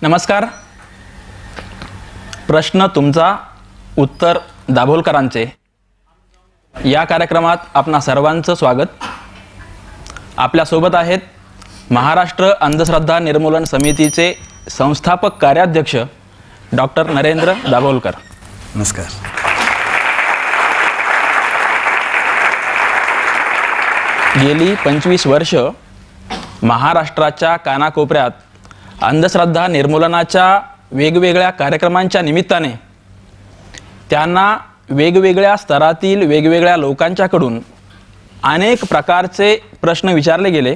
नमस्कार. प्रश्न तुमचा उत्तर दाभोलकरांचे या कार्यक्रमात आपणा सर्वांचं स्वागत. आपल्यासोबत आहेत महाराष्ट्र अंधश्रद्धा निर्मूलन समितीचे संस्थापक कार्याध्यक्ष डॉक्टर नरेंद्र दाभोलकर. नमस्कार. गेली 25 वर्ष महाराष्ट्राच्या कानाकोपऱ्यात अंधश्रद्धा निर्मूलनाच्या वेगवेगळ्या कार्यक्रमांच्या निमित्ताने त्यांना वेगवेगळ्या स्तरातील वेगवेगळ्या लोकांच्याकडून अनेक प्रकारचे प्रश्न विचारले गेले.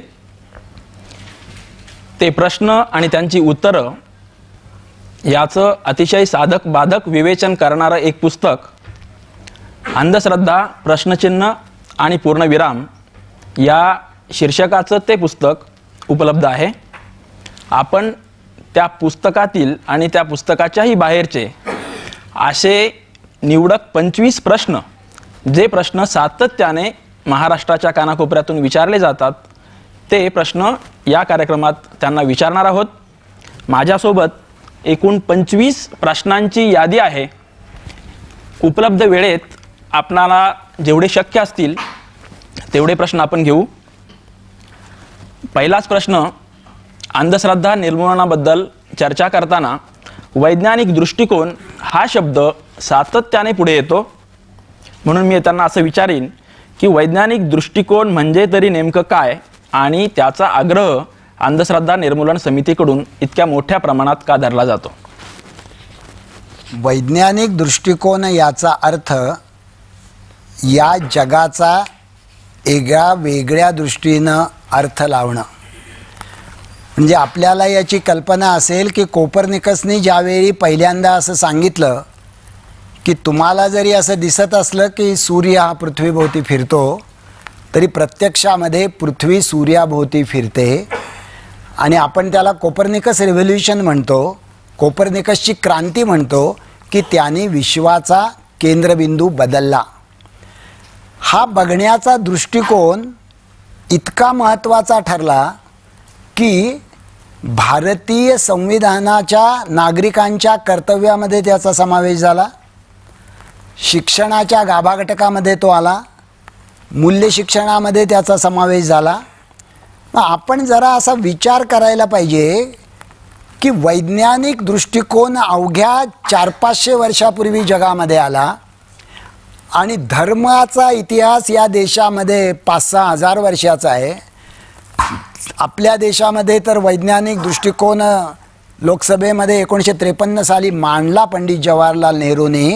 ते प्रश्न आणि त्यांची उत्तरं याचं अतिशय साधक बाधक विवेचन करणारं एक पुस्तक अंधश्रद्धा प्रश्नचिन्ह आणि पूर्णविराम या शीर्षकाचं ते पुस्तक उपलब्ध आहे. आपण त्या पुस्तकातील आणि त्या पुस्तकाच्याही बाहेरचे असे निवडक 25 प्रश्न, जे प्रश्न सातत्याने महाराष्ट्राच्या कानाकोपऱ्यातून विचारले जातात, ते प्रश्न या कार्यक्रमात त्यांना विचारणार आहोत. माझ्यासोबत एकूण 25 प्रश्नांची यादी आहे. उपलब्ध वेळेत आपणाला जेवढे शक्य असतील तेवढे प्रश्न आपण घेऊ. पहिलाच प्रश्न, अंधश्रद्धा निर्मूलनाबद्दल चर्चा करताना वैज्ञानिक दृष्टिकोन हा शब्द सातत्याने पुढे येतो. म्हणून मी त्यांना असं विचारीन की वैज्ञानिक दृष्टिकोन म्हणजे तरी नेमकं काय आणि त्याचा आग्रह अंधश्रद्धा निर्मूलन समितीकडून इतक्या मोठ्या प्रमाणात का धरला जातो? वैज्ञानिक दृष्टिकोन याचा अर्थ या जगाचा एका वेगळ्या दृष्टीनं अर्थ लावणं. म्हणजे आपल्याला याची कल्पना असेल की कोपर्निकसनी ज्यावेळी पहिल्यांदा असं सांगितलं की तुम्हाला जरी असं दिसत असलं की सूर्य हा पृथ्वीभोवती फिरतो, तरी प्रत्यक्षामध्ये पृथ्वी सूर्याभोवती फिरते. आणि आपण त्याला कोपर्निकस रिव्होल्यूशन म्हणतो, कोपर्निकसची क्रांती म्हणतो, की त्याने विश्वाचा केंद्रबिंदू बदलला. हा बघण्याचा दृष्टिकोन इतका महत्त्वाचा ठरला की भारतीय संविधानाच्या नागरिकांच्या कर्तव्यामध्ये त्याचा समावेश झाला. शिक्षणाच्या गाभा घटकामध्ये तो आला. मूल्य शिक्षणामध्ये त्याचा समावेश झाला. मग आपण जरा असा विचार करायला पाहिजे की वैज्ञानिक दृष्टिकोन अवघ्या 400-500 वर्षापूर्वी जगामध्ये आला आणि धर्माचा इतिहास या देशामध्ये 5-6 हजार वर्षाचा आहे. आपल्या देशामध्ये तर वैज्ञानिक दृष्टिकोन लोकसभेमध्ये 1953 साली मांडला पंडित जवाहरलाल नेहरूने.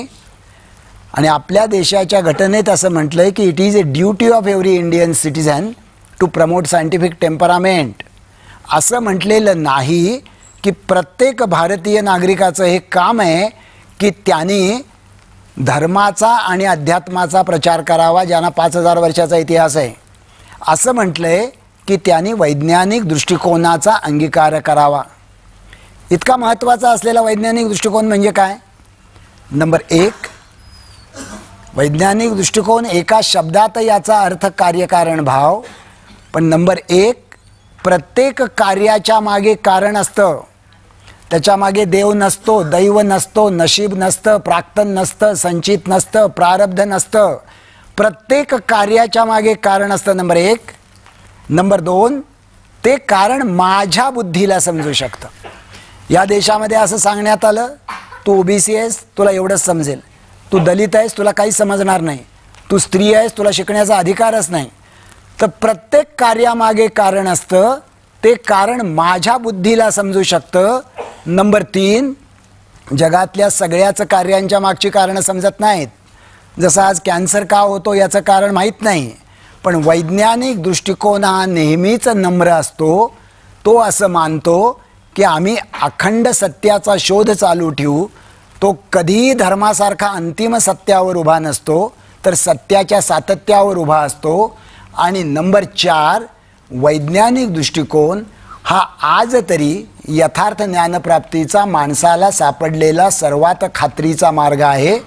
आणि आपल्या देशाच्या घटनेत असं म्हटलं आहे की it is a duty of every Indian citizen to promote scientific temperament. असं म्हटलेलं नाही की प्रत्येक भारतीय नागरिकाचं हे काम आहे की त्यांनी धर्माचा आणि अध्यात्माचा प्रचार करावा, ज्यांना 5000 वर्षाचा इतिहास आहे. असं म्हटलं आहे की त्यांनी वैज्ञानिक दृष्टिकोनाचा अंगीकार करावा. इतका महत्त्वाचा असलेला वैज्ञानिक दृष्टिकोन म्हणजे काय? नंबर 1, वैज्ञानिक दृष्टिकोन एका शब्दात याचा अर्थ कार्यकारण भाव. पण नंबर 1, प्रत्येक कार्याच्या मागे कारण असतं. त्याच्यामागे देव नसतो, दैव नसतो, नशीब नसतं, प्राक्तन नसतं, संचित नसतं, प्रारब्ध नसतं. प्रत्येक कार्याच्या मागे कारण असतं. नंबर 1. नंबर 2, ते कारण माझ्या बुद्धीला समजू शकतं. या देशामध्ये असं सांगण्यात आलं, तू ओबीसी आहेस, तुला एवढंच समजेल. तू दलित आहेस, तुला काही समजणार नाही. तू स्त्री आहेस, तुला शिकण्याचा अधिकारच नाही. तर प्रत्येक कार्यामागे कारण असतं. ते कारण माझ्या बुद्धीला समजू शकतं. नंबर 3, जगातल्या सगळ्याच कार्यांच्या मागची कारणं समजत नाहीत. जसं आज कॅन्सर का होतो याचं कारण माहीत नाही. पण वैज्ञानिक दृष्टिकोन हा नेहमीच नम्र असतो. तो असं मानतो की आम्ही अखंड सत्याचा शोध चालू ठेवू. तो कधीही धर्मासारखा अंतिम सत्यावर उभा नसतो, तर सत्याच्या सातत्यावर उभा असतो. आणि नंबर 4, वैज्ञानिक दृष्टिकोन हा आज तरी यथार्थ ज्ञानप्राप्तीचा माणसाला सापडलेला सर्वात खात्रीचा मार्ग आहे.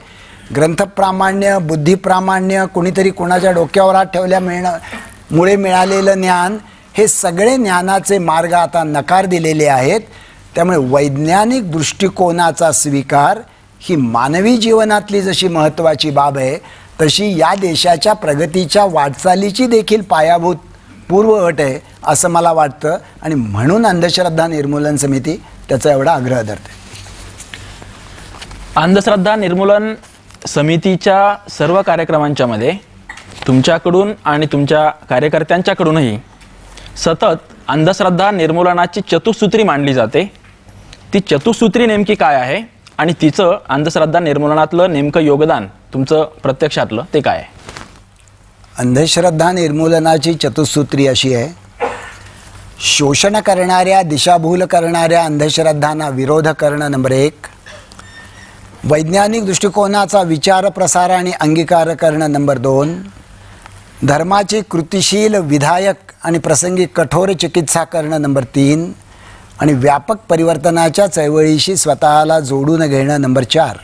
ग्रंथप्रामाण्य, बुद्धिप्रामाण्य, कुणीतरी कोणाच्या डोक्यावर हात ठेवल्यामुळे मिळालेलं ज्ञान, हे सगळे ज्ञानाचे मार्ग आता नकार दिलेले आहेत. त्यामुळे वैज्ञानिक दृष्टिकोनाचा स्वीकार ही मानवी जीवनातली जशी महत्त्वाची बाब आहे तशी या देशाच्या प्रगतीच्या वाटचालीची देखील पायाभूत पूर्व अट आहे असं मला वाटतं आणि म्हणून अंधश्रद्धा निर्मूलन समिती त्याचा एवढा आग्रह धरते. अंधश्रद्धा निर्मूलन समितीच्या सर्व कार्यक्रमांच्या मध्ये तुमच्याकडून आणि तुमच्या कार्यकर्त्यांच्याकडूनही सतत अंधश्रद्धा निर्मूलनाची चतुसूत्री मांडली जाते. ती चतुसूत्री नेमकी काय आहे आणि तिचं अंधश्रद्धा निर्मूलनातलं नेमकं योगदान तुमचं प्रत्यक्षातलं ते काय आहे? अंधश्रद्धा निर्मूलनाची चतुसूत्री अशी आहे: शोषण करणाऱ्या, दिशाभूल करणाऱ्या अंधश्रद्धांना विरोध करणं नंबर 1, वैज्ञानिक दृष्टिकोनाचा विचार प्रसार आणि अंगीकार करणं नंबर 2, धर्माची कृतिशील, विधायक आणि प्रसंगी कठोर चिकित्सा करणं नंबर 3 आणि व्यापक परिवर्तनाच्या चळवळीशी स्वतःला जोडून घेणं नंबर 4.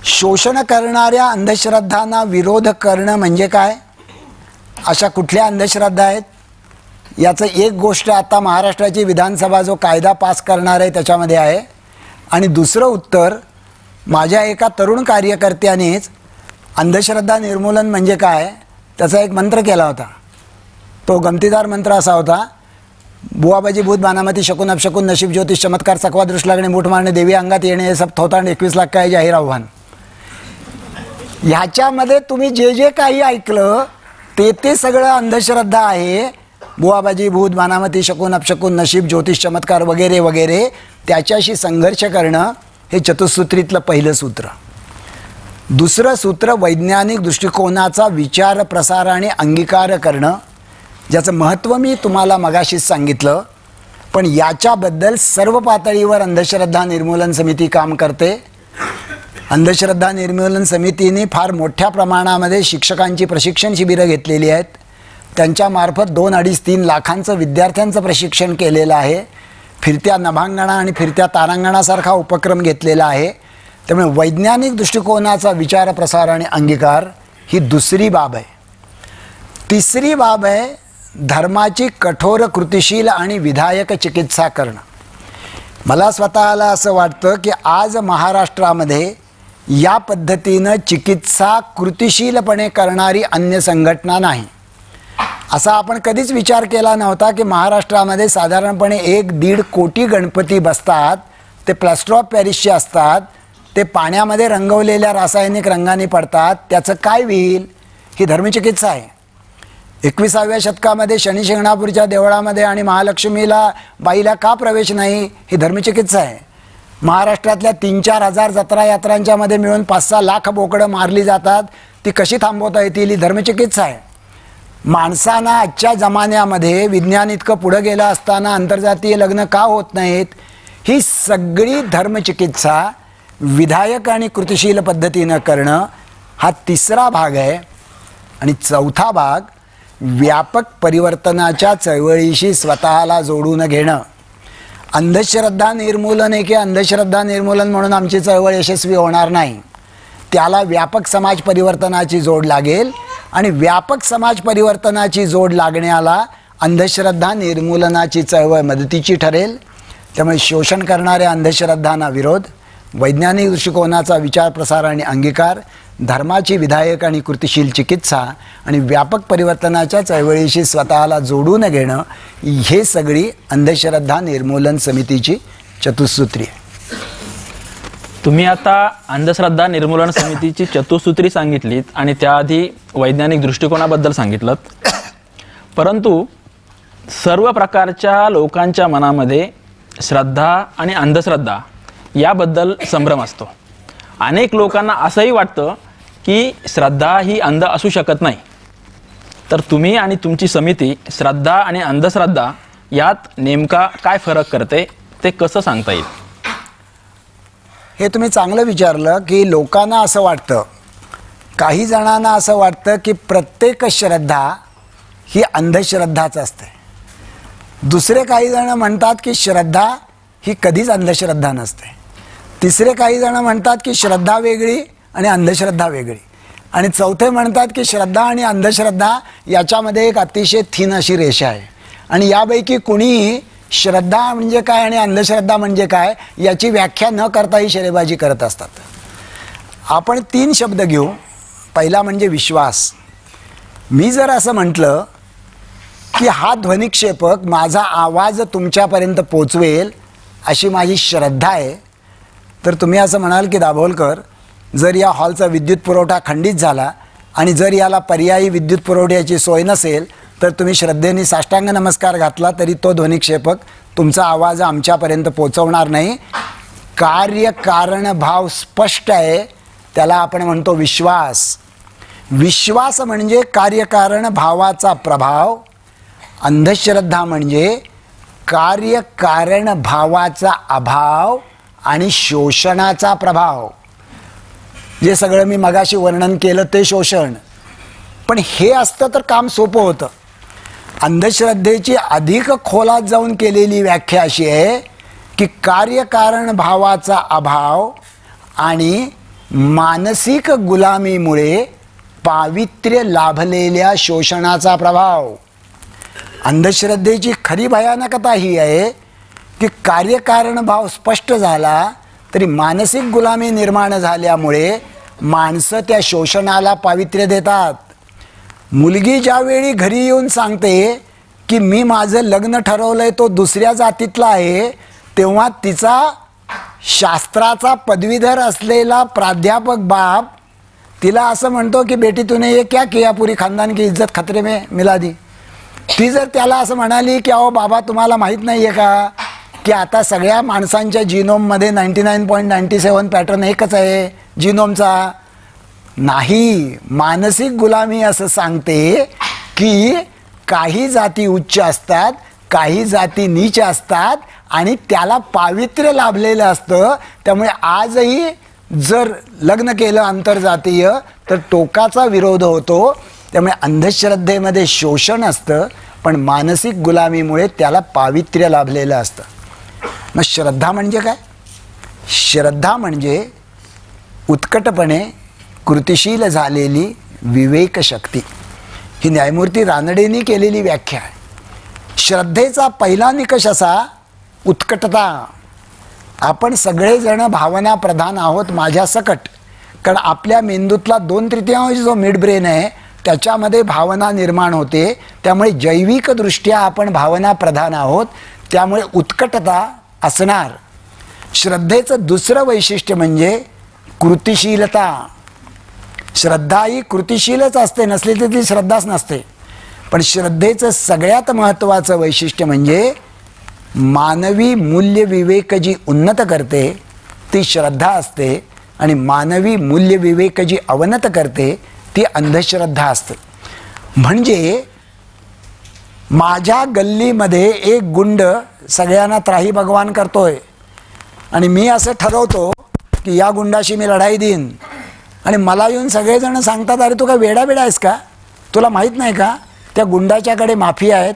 शोषण करणाऱ्या अंधश्रद्धांना विरोध करणं म्हणजे काय? अशा कुठल्या अंधश्रद्धा आहेत? याचं एक गोष्ट आता महाराष्ट्राची विधानसभा जो कायदा पास करणार आहे त्याच्यामध्ये आहे. आणि दुसरं उत्तर, माझ्या एका तरुण कार्यकर्त्यानेच अंधश्रद्धा निर्मूलन म्हणजे काय त्याचा एक मंत्र केला होता. तो गमतीदार मंत्र असा होता: बुवाबाजी भूत बानामती शकून अपशकून नशीब ज्योतिष चमत्कार चकवा दृष्ट लागणे मूठ मारणे देवी अंगात येणे हे सब थोतांड 21 लाख काय जाहीर आव्हान. ह्याच्यामध्ये तुम्ही जे जे काही ऐकलं ते सगळं अंधश्रद्धा आहे. बुवाबाजी भूत बानामती शकून अपशकून नशीब ज्योतिष चमत्कार वगैरे वगैरे त्याच्याशी संघर्ष करणं हे चतुसूत्रीतलं पहिलं सूत्र. दुसरं सूत्र वैज्ञानिक दृष्टिकोनाचा विचार प्रसार आणि अंगीकार करणं, ज्याचं महत्त्व मी तुम्हाला मगाशीच सांगितलं. पण याच्याबद्दल सर्व पातळीवर अंधश्रद्धा निर्मूलन समिती काम करते. अंधश्रद्धा निर्मूलन समितीने फार मोठ्या प्रमाणामध्ये शिक्षकांची प्रशिक्षण शिबिरं घेतलेली आहेत. त्यांच्यामार्फत 2-2.5-3 लाखांचं विद्यार्थ्यांचं प्रशिक्षण केलेलं आहे. फिरत्या नभांगणा आणि फिरत्या तारांगणासारखा उपक्रम घेतलेला आहे. त्यामुळे वैज्ञानिक दृष्टिकोनाचा विचार प्रसार आणि अंगीकार ही दुसरी बाब आहे. तिसरी बाब आहे धर्माची कठोर, कृतिशील आणि विधायक चिकित्सा करणं. मला स्वतःला असं वाटतं की आज महाराष्ट्रामध्ये या पद्धतीनं चिकित्सा कृतिशीलपणे करणारी अन्य संघटना नाही. असा आपण कधीच विचार केला नव्हता की महाराष्ट्रामध्ये साधारणपणे 1-1.5 कोटी गणपती बसतात. ते प्लास्टर ऑफ पॅरिसचे असतात. ते पाण्यामध्ये रंगवलेल्या रासायनिक रंगाने पडतात. त्याचं काय होईल? ही धर्मचिकित्सा आहे. 21व्या शतकामध्ये शनी शिंगणापूरच्या देवळामध्ये आणि महालक्ष्मीला बाईला का प्रवेश नाही? ही धर्मचिकित्सा आहे. महाराष्ट्रातल्या 3-4 हजार जत्रा यात्रांच्या मध्ये मिळून 5-6 लाख बोकडं मारली जातात. ती कशी थांबवता येतील? ही धर्मचिकित्सा आहे. माणसांना आजच्या जमान्यामध्ये विज्ञान इतकं पुढं गेलं असताना आंतरजातीय लग्न का होत नाहीत? ही सगळी धर्मचिकित्सा विधायक आणि कृतिशील पद्धतीनं करणं हा तिसरा भाग आहे. आणि चौथा भाग व्यापक परिवर्तनाच्या चळवळीशी स्वतःला जोडून घेणं. अंधश्रद्धा निर्मूलन आहे की अंधश्रद्धा निर्मूलन म्हणून आमची चळवळ यशस्वी होणार नाही. त्याला व्यापक समाज परिवर्तनाची जोड लागेल आणि व्यापक समाज परिवर्तनाची जोड लागण्याला अंधश्रद्धा निर्मूलनाची चळवळ मदतीची ठरेल. त्यामुळे शोषण करणाऱ्या अंधश्रद्धांना विरोध, वैज्ञानिक दृष्टिकोनाचा विचार प्रसार आणि अंगीकार, धर्माची विधायक आणि कृतिशील चिकित्सा आणि व्यापक परिवर्तनाच्या चळवळीशी स्वतःला जोडून घेणं हे सगळी अंधश्रद्धा निर्मूलन समितीची चतुसूत्री आहे. तुम्ही आता अंधश्रद्धा निर्मूलन समितीची चतुसूत्री सांगितलीत आणि त्याआधी वैज्ञानिक दृष्टिकोनाबद्दल सांगितलं. परंतु सर्व प्रकारच्या लोकांच्या मनामध्ये श्रद्धा आणि अंधश्रद्धा याबद्दल संभ्रम असतो. अनेक लोकांना असंही वाटतं की श्रद्धा ही अंध असू शकत नाही. तर तुम्ही आणि तुमची समिती श्रद्धा आणि अंधश्रद्धा यात नेमका काय फरक करते ते कसं सांगता येईल? हे तुम्ही चांगलं विचारलं की लोकांना असं वाटतं, काही जणांना असं वाटतं की प्रत्येक श्रद्धा ही अंधश्रद्धाच असते. दुसरे काही जण म्हणतात की श्रद्धा ही कधीच अंधश्रद्धा नसते. तिसरे काही जण म्हणतात की श्रद्धा वेगळी आणि अंधश्रद्धा वेगळी. आणि चौथे म्हणतात की श्रद्धा आणि अंधश्रद्धा याच्यामध्ये एक अतिशय थिन अशी रेषा आहे आणि यापैकी कुणीही श्रद्धा म्हणजे काय आणि अंधश्रद्धा म्हणजे काय याची व्याख्या न करताही शेरेबाजी करत असतात. आपण 3 शब्द घेऊ. पहिला म्हणजे विश्वास. मी जर असं म्हटलं की हा ध्वनिक्षेपक माझा आवाज तुमच्यापर्यंत पोचवेल अशी माझी श्रद्धा आहे, तर तुम्ही असं म्हणाल की दाभोलकर, जर या हॉलचा विद्युत पुरवठा खंडित झाला आणि जर याला पर्यायी विद्युत पुरवठ्याची सोय नसेल तर तुम्ही श्रद्धेने साष्टांग नमस्कार घातला तरी तो ध्वनिक्षेपक तुमचा आवाज आमच्यापर्यंत पोचवणार नाही. कार्यकारण भाव स्पष्ट आहे, त्याला आपण म्हणतो विश्वास. विश्वास म्हणजे कार्यकारण भावाचा प्रभाव. अंधश्रद्धा म्हणजे कार्यकारण भावाचा अभाव आणि शोषणाचा प्रभाव. जे सगळं मी मगाशी वर्णन केलं ते शोषण. पण हे असतं तर काम सोपं होतं. अंधश्रद्धेची अधिक खोलात जाऊन केलेली व्याख्या अशी आहे की कार्यकारण भावाचा अभाव आणि मानसिक गुलामीमुळे पावित्र्य लाभलेल्या शोषणाचा प्रभाव. अंधश्रद्धेची खरी भयानकता ही आहे की कार्यकारण भाव स्पष्ट झाला तरी मानसिक गुलामी निर्माण झाल्यामुळे माणसं त्या शोषणाला पावित्र्य देतात. मुलगी ज्यावेळी घरी येऊन सांगते की मी माझं लग्न ठरवलंय तो दुसऱ्या जातीतला आहे, तेव्हा तिचा शास्त्राचा पदवीधर असलेला प्राध्यापक बाप तिला असं म्हणतो की बेटी तूने ये क्या किया, पूरी खानदान की इज्जत खतरे में मिला दी. ती जर त्याला असं म्हणाली की अहो बाबा तुम्हाला माहीत नाही आहे का की आता सगळ्या माणसांच्या जिनोममध्ये 99.97 पॅटर्न एकच आहे जिनोमचा, नाही, मानसिक गुलामी असं सांगते की काही जाती उच्च असतात, काही जाती नीच असतात आणि त्याला पावित्र्य लाभलेलं असतं. त्यामुळे आजही जर लग्न केलं आंतरजातीय तर टोकाचा विरोध होतो. त्यामुळे अंधश्रद्धेमध्ये शोषण असतं पण मानसिक गुलामीमुळे त्याला पावित्र्य लाभलेलं असतं. मग श्रद्धा म्हणजे काय? श्रद्धा म्हणजे उत्कटपणे कृतिशील झालेली विवेक शक्ती. ही न्यायमूर्ती रानडेंनी केलेली व्याख्या आहे. श्रद्धेचा पहिला निकष असा उत्कटता. आपण सगळेजण भावना प्रधान आहोत माझ्या सकट, कारण आपल्या मेंदूतला 2/3 जो मिड ब्रेन आहे त्याच्यामध्ये भावना निर्माण होते. त्यामुळे जैविकदृष्ट्या आपण भावना प्रधान आहोत, त्यामुळे उत्कटता असणार. श्रद्धेचं दुसरं वैशिष्ट्य म्हणजे कृतिशीलता. श्रद्धा ही कृतिशीलच असते, नसली तर ती श्रद्धाच नसते. पण श्रद्धेचं सगळ्यात महत्त्वाचं वैशिष्ट्य म्हणजे मानवी मूल्य विवेक जी उन्नत करते ती श्रद्धा असते आणि मानवी मूल्य विवेक जी अवनत करते ती अंधश्रद्धा असते. म्हणजे माझ्या गल्लीमध्ये एक गुंड सगळ्यांना त्राही भगवान करतोय आणि मी असं ठरवतो की या गुंडाशी मी लढाई देईन आणि मला येऊन सगळेजण सांगतात अरे तू काय वेडा आहेस का, तुला माहीत नाही का त्या गुंडाच्याकडे माफिया आहेत,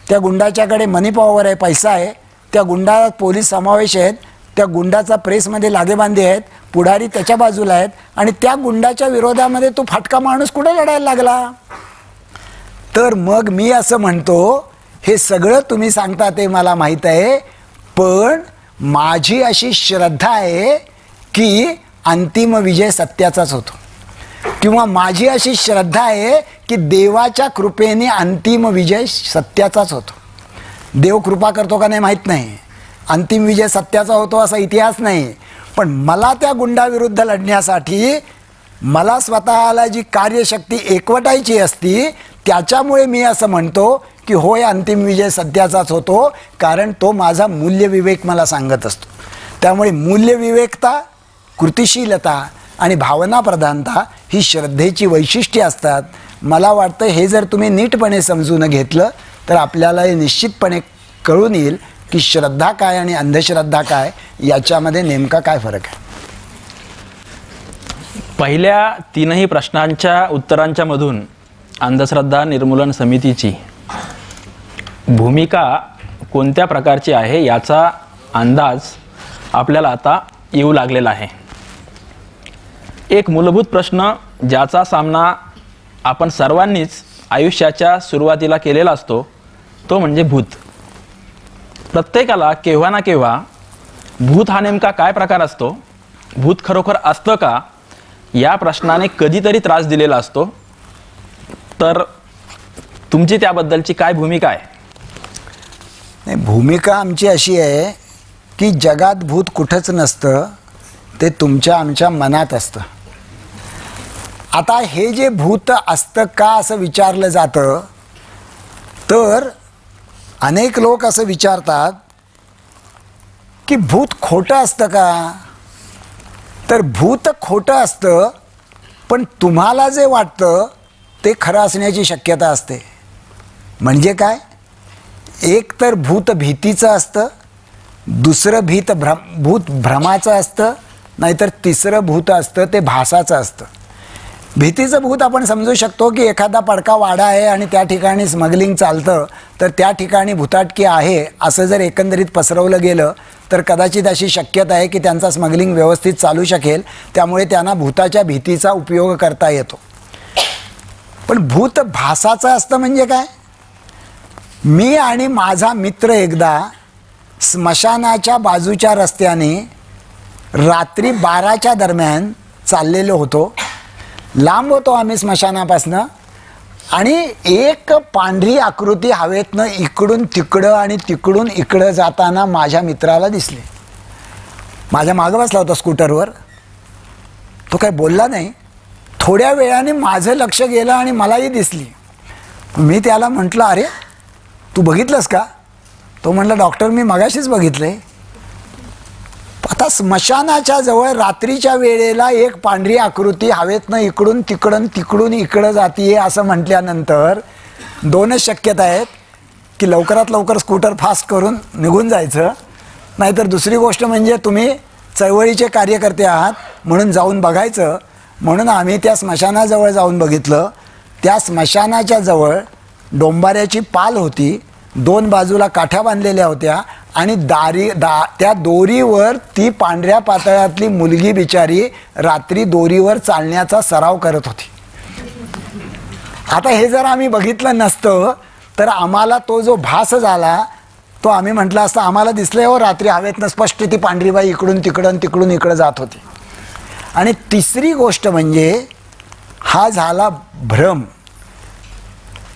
त्या गुंडाच्याकडे मनी पॉवर आहे, पैसा आहे, त्या गुंडात पोलीस समावेश आहेत, त्या गुंडाचा प्रेसमध्ये लागेबांधे आहेत, पुढारी त्याच्या बाजूला आहेत आणि त्या गुंडाच्या विरोधामध्ये तू फाटका माणूस कुठे लढायला लागला. तर मग मी असं म्हणतो हे सगळं तुम्ही सांगता ते मला माहीत आहे, पण माझी अशी श्रद्धा आहे की अंतिम विजय सत्याचाच होतो, किंवा माझी अशी श्रद्धा आहे की देवाच्या कृपेने अंतिम विजय सत्याचाच होतो. देव कृपा करतो का नाही माहीत नाही, अंतिम विजय सत्याचा होतो असा इतिहास नाही. पण मला त्या गुंडाविरुद्ध लढण्यासाठी मला स्वतःला जी कार्यशक्ती एकवटायची असती त्याच्यामुळे मी असं म्हणतो की होय अंतिम विजय सत्याचाच होतो, कारण तो माझा मूल्यविवेक मला सांगत असतो. त्यामुळे मूल्यविवेकता, कृतिशीलता आणि भावना प्रधानता ही श्रद्धेची वैशिष्ट्ये असतात. मला वाटतं हे जर तुम्ही नीटपणे समजून घेतलं तर आपल्याला हे निश्चितपणे कळून येईल की श्रद्धा काय आणि अंधश्रद्धा काय याच्यामध्ये नेमका काय फरक आहे. पहिल्या 3ही प्रश्नांच्या उत्तरांच्या मधून अंधश्रद्धा निर्मूलन समितीची भूमिका कोणत्या प्रकारची आहे याचा अंदाज आपल्याला आता येऊ लागलेला आहे. एक मूलभूत प्रश्न ज्याचा सामना आपण सर्वांनीच आयुष्याच्या सुरुवातीला केलेला असतो तो म्हणजे भूत. प्रत्येकाला केव्हा ना केव्हा भूत हा नेमका काय प्रकार असतो, भूत खरोखर असतं का, या प्रश्नाने कधीतरी त्रास दिलेला असतो. तर तुमची त्याबद्दलची काय भूमिका आहे? नाही, भूमिका आमची अशी आहे की जगात भूत कुठंच नसतं, ते तुमच्या आमच्या मनात असतं. आता हे जे भूत असतं का असं विचारलं जातं, तर अनेक लोक असं विचारतात की भूत खोटं असतं का. तर भूत खोटं असतं, पण तुम्हाला जे वाटतं ते खरं असण्याची शक्यता असते. म्हणजे काय, एक तर भूत भीतीचं असतं, दुसरं भूत भ्रमाचं असतं, नाहीतर तिसरं भूत असतं ते भासाचं असतं. भीतीचं भूत आपण समजू शकतो की एखादा पडका वाडा आहे आणि त्या ठिकाणी स्मगलिंग चालतं, तर त्या ठिकाणी भुताटकी आहे असं जर एकंदरीत पसरवलं गेलं तर कदाचित अशी शक्यता आहे की त्यांचा स्मगलिंग व्यवस्थित चालू शकेल. त्यामुळे त्यांना भूताच्या भीतीचा उपयोग करता येतो. पण भूत भासाचं असतं म्हणजे काय, मी आणि माझा मित्र एकदा स्मशानाच्या बाजूच्या रस्त्याने रात्री 12च्या दरम्यान चाललेलो होतो. लांब होतो आम्ही स्मशानापासनं, आणि एक पांढरी आकृती हवेतनं इकडून तिकडं आणि तिकडून इकडं जाताना माझ्या मित्राला दिसले. माझ्या मागं बसला होता स्कूटरवर. तो काही बोलला नाही. थोड्या वेळाने माझं लक्ष गेलं आणि मलाही दिसली. मी त्याला म्हटलं, अरे तू बघितलंस का? तो म्हटलं, डॉक्टर मी मगाशीच बघितलंय. आता स्मशानाच्या जवळ रात्रीच्या वेळेला एक पांढरी आकृती हवेतनं इकडून तिकडून इकडं जातीये असं म्हटल्यानंतर दोनच शक्यता आहेत की लवकरात लवकर स्कूटर फास्ट करून निघून जायचं, नाहीतर दुसरी गोष्ट म्हणजे तुम्ही चळवळीचे कार्यकर्ते आहात म्हणून जाऊन बघायचं. म्हणून आम्ही त्या स्मशानाजवळ जाऊन बघितलं. त्या स्मशानाच्या जवळ डोंबाऱ्याची पाल होती, दोन बाजूला काठ्या बांधलेल्या होत्या, आणि त्या दोरीवर ती पांढऱ्या पातळातली मुलगी बिचारी रात्री दोरीवर चालण्याचा सराव करत होती. आता हे जर आम्ही बघितलं नसतं तर आम्हाला तो जो भास झाला तो आम्ही म्हटलं असतं, आम्हाला दिसलं हो रात्री हवेतनं स्पष्ट ती पांढरी बाई इकडून तिकडं जात होती. आणि तिसरी गोष्ट म्हणजे हा झाला भ्रम.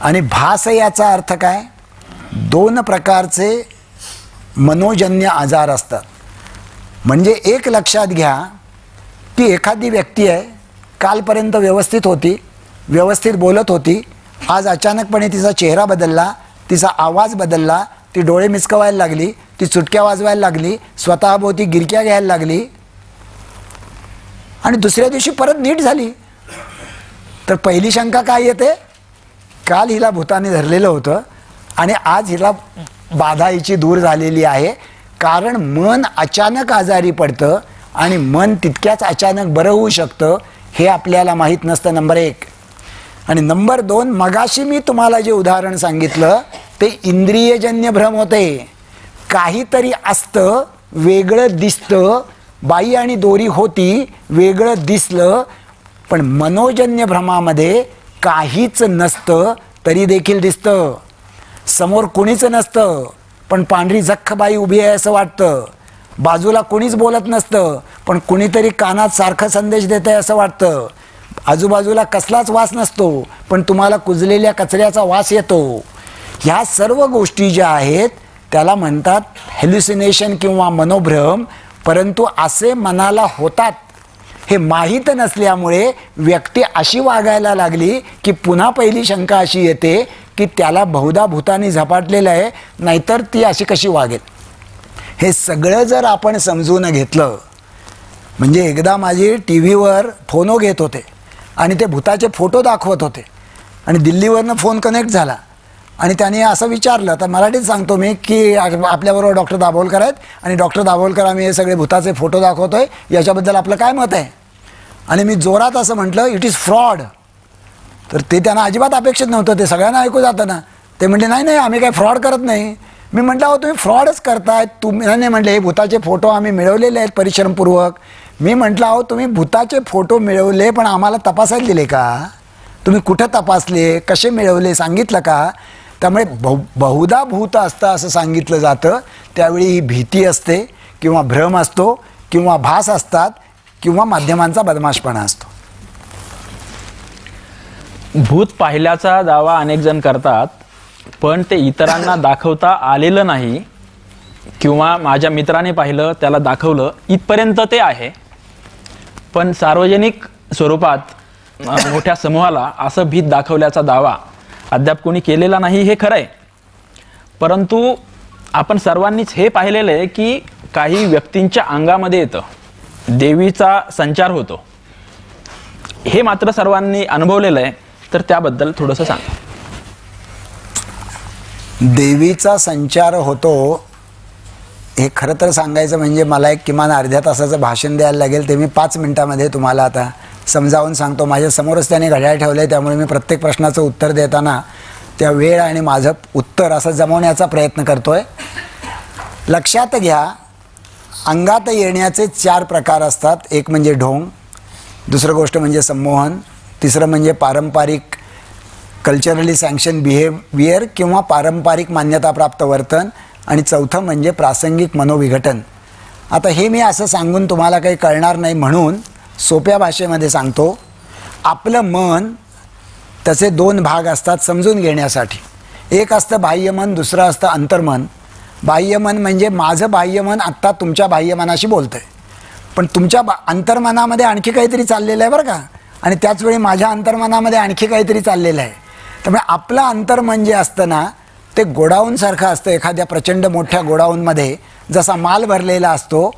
आणि भास याचा अर्थ काय, दोन प्रकारचे मनोजन्य आजार असतात. म्हणजे एक लक्षात घ्या की एखादी व्यक्ती आहे, कालपर्यंत व्यवस्थित होती, व्यवस्थित बोलत होती, आज अचानकपणे तिचा चेहरा बदलला, तिचा आवाज बदलला, ती डोळे मिचकवायला लागली, ती चुटक्या वाजवायला लागली, स्वतःभोवती गिरक्या घ्यायला लागली, आणि दुसऱ्या दिवशी परत नीट झाली. तर पहिली शंका काय येते, काल हिला भूताने धरलेलं होतं आणि आज हिला बाधा हिची दूर झालेली आहे. कारण मन अचानक आजारी पडतं आणि मन तितक्याच अचानक बरं होऊ शकतं हे आपल्याला माहीत नसतं, नंबर एक. आणि नंबर दोन, मगाशी मी तुम्हाला जे उदाहरण सांगितलं ते इंद्रियजन्य भ्रम होते. काहीतरी असतं, वेगळं दिसतं, बाई आणि दोरी होती, वेगळं दिसलं, पण मनोजन्य भ्रमामध्ये काहीच नसतं तरी देखील दिसतं. समोर कोणीच नसतं पण पांढरी जख्ख बाई उभी आहे असं वाटतं. बाजूला कोणीच बोलत नसतं पण कुणीतरी कानात सारखा संदेश देत आहे असं वाटतं. आजूबाजूला कसलाच वास नसतो पण तुम्हाला कुजलेल्या कचऱ्याचा वास येतो. ह्या सर्व गोष्टी ज्या आहेत त्याला म्हणतात हॅल्युसिनेशन किंवा मनोभ्रम. परंतु असे मनाला होतात हे माहीत नसल्यामुळे व्यक्ती अशी वागायला लागली की पुन्हा पहिली शंका अशी येते की त्याला बहुधा भूताने झपाटलेलं आहे, नाहीतर ती अशी कशी वागेल. हे सगळं जर आपण समजून घेतलं, म्हणजे एकदा माझी टी व्हीवर फोनो घेत होते आणि ते भूताचे फोटो दाखवत होते आणि दिल्लीवरनं फोन कनेक्ट झाला आणि त्याने असं विचारलं, तर मराठीत सांगतो मी की आपल्याबरोबर डॉक्टर दाभोलकर आहेत आणि डॉक्टर दाभोलकर आम्ही हे सगळे भूताचे फोटो दाखवतोय, याच्याबद्दल आपलं काय मत आहे. आणि मी जोरात असं म्हटलं, इट इज फ्रॉड. तर ते त्यांना अजिबात अपेक्षित नव्हतं, ते सगळ्यांना ऐकू जातं ना. ते म्हटले नाही आम्ही काही फ्रॉड करत नाही. मी म्हटलं अहो तुम्ही फ्रॉडच करताय. तुम्ही नाही म्हटले हे भूताचे फोटो आम्ही मिळवलेले आहेत परिश्रमपूर्वक. मी म्हटलं अहो तुम्ही भूताचे फोटो मिळवले पण आम्हाला तपासायला दिले का? तुम्ही कुठं तपासले, कसे मिळवले सांगितलं का? त्यामुळे बहुधा भूत असतं असं सांगितलं जातं. त्यावेळी ही भीती असते किंवा भ्रम असतो किंवा भास असतात किंवा माध्यमांचा बदमाशपणा असतो. भूत पाहिल्याचा दावा अनेक जण करतात, पण ते इतरांना दाखवता आलेलं नाही किंवा माझ्या मित्राने पाहिलं त्याला दाखवलं इथपर्यंत ते आहे. पण सार्वजनिक स्वरूपात मोठ्या समूहाला असं भीत दाखवल्याचा दावा अद्याप कोणी केलेला नाही, हे खरं आहे. परंतु आपण सर्वांनीच हे पाहिलेलं आहे की काही व्यक्तींच्या अंगामध्ये येतं, देवीचा संचार होतो. हे मात्र सर्वांनी अनुभवलेलं आहे. तर त्याबद्दल थोडंसं सांगा. देवीचा संचार होतो हे खरं तर सांगायचं म्हणजे मला एक किमान अर्ध्या तासाचं भाषण द्यायला लागेल. ते मी 5 मिनिटामध्ये तुम्हाला आता समजावून सांगतो. माझ्या समोरच त्याने घड्याळ ठेवलं आहे, त्यामुळे मी प्रत्येक प्रश्नाचं उत्तर देताना त्या वेळ आणि माझं उत्तर असं जमवण्याचा प्रयत्न करतो आहे. लक्षात घ्या, अंगात येण्याचे 4 प्रकार असतात. एक म्हणजे ढोंग, दुसरं गोष्ट म्हणजे संमोहन, तिसरं म्हणजे पारंपरिक कल्चरली सँक्शन बिहेवियर किंवा पारंपरिक मान्यताप्राप्त वर्तन, आणि चौथं म्हणजे प्रासंगिक मनोविघटन. आता हे मी असं सांगून तुम्हाला काही कळणार नाही म्हणून सोप्या भाषेमध्ये सांगतो. आपलं मन त्याचे 2 भाग असतात समजून घेण्यासाठी. एक असतं बाह्यमन, दुसरं असतं अंतर्मन. बाह्यमन म्हणजे माझं बाह्यमन आत्ता तुमच्या बाह्यमनाशी बोलतं आहे, पण तुमच्या अंतर्मनामध्ये आणखी काहीतरी चाललेलं आहे बरं का, आणि त्याचवेळी माझ्या अंतर्मनामध्ये आणखी काहीतरी चाललेलं आहे. त्यामुळे आपलं अंतर्मन जे असतं ना, ते गोडाऊनसारखं असतं. एखाद्या प्रचंड मोठ्या गोडाऊनमध्ये जसा माल भरलेला असतो,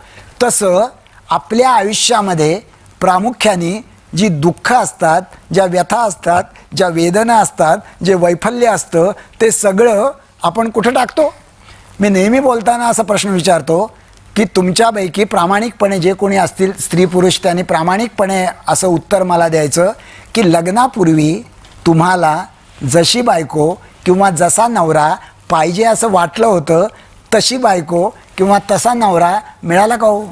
तसं आपल्या आयुष्यामध्ये प्रामुख्याने जी दुःख असतात, ज्या व्यथा असतात, ज्या वेदना असतात, जे वैफल्य असतं, ते सगळं आपण कुठं टाकतो. मी नेहमी बोलताना असा प्रश्न विचारतो की तुमच्यापैकी प्रामाणिकपणे जे कोणी असतील स्त्री पुरुष, त्यांनी प्रामाणिकपणे असं उत्तर मला द्यायचं की लग्नापूर्वी तुम्हाला जशी बायको किंवा जसा नवरा पाहिजे असं वाटलं होतं, तशी बायको किंवा तसा नवरा मिळाला का हो?